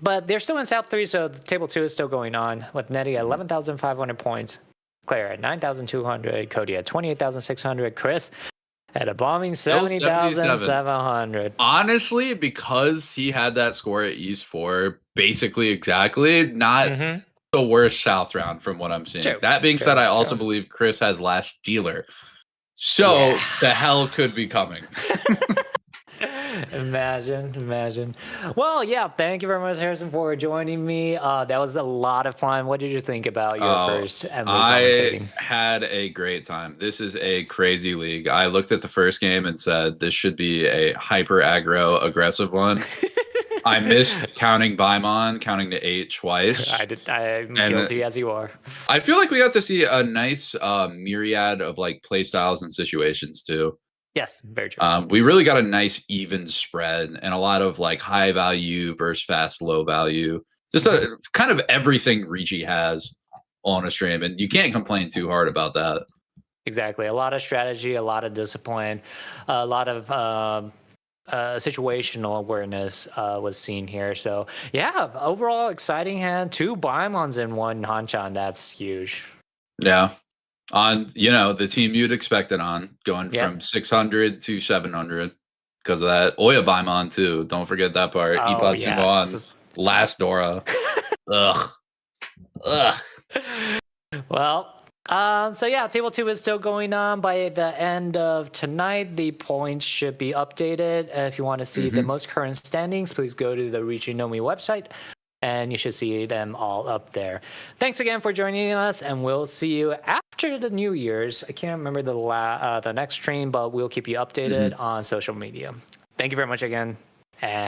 But they're still in South 3, so the table 2 is still going on with Nettie at 11,500 points, Claire at 9,200, Cody at 28,600, Chris at a bombing 70,700. Honestly, because he had that score at East 4, basically exactly, not the worst South round from what I'm seeing. That being said, I also believe Chris has last dealer. So the hell could be coming. Imagine. Well, yeah, thank you very much, Harrison, for joining me. That was a lot of fun. What did you think about your first MLE commentating? I had a great time. This is a crazy league. I looked at the first game and said this should be a hyper aggro aggressive one. I missed counting Baimon, counting to 8 twice. I'm guilty as you are. I feel like we got to see a nice myriad of like play styles and situations too. Yes, very true. We really got a nice even spread and a lot of like high value versus fast low value. Just a kind of everything Riichi has on a stream, and you can't complain too hard about that. Exactly. A lot of strategy, a lot of discipline, a lot of situational awareness was seen here. So yeah, overall exciting hand. 2 Baimons in 1 hanchan. That's huge. Yeah. On, the team you'd expect it on, going from 600 to 700 because of that. Oya Baimon too. Don't forget that part. Oh, Ipatsumo on last Dora. Ugh. Well, so yeah, table 2 is still going on. By the end of tonight, the points should be updated. If you want to see the most current standings, please go to the Riichi Nomi website, and you should see them all up there. Thanks again for joining us, and we'll see you after the New Year's. I can't remember the next stream, but we'll keep you updated on social media. Thank you very much again, and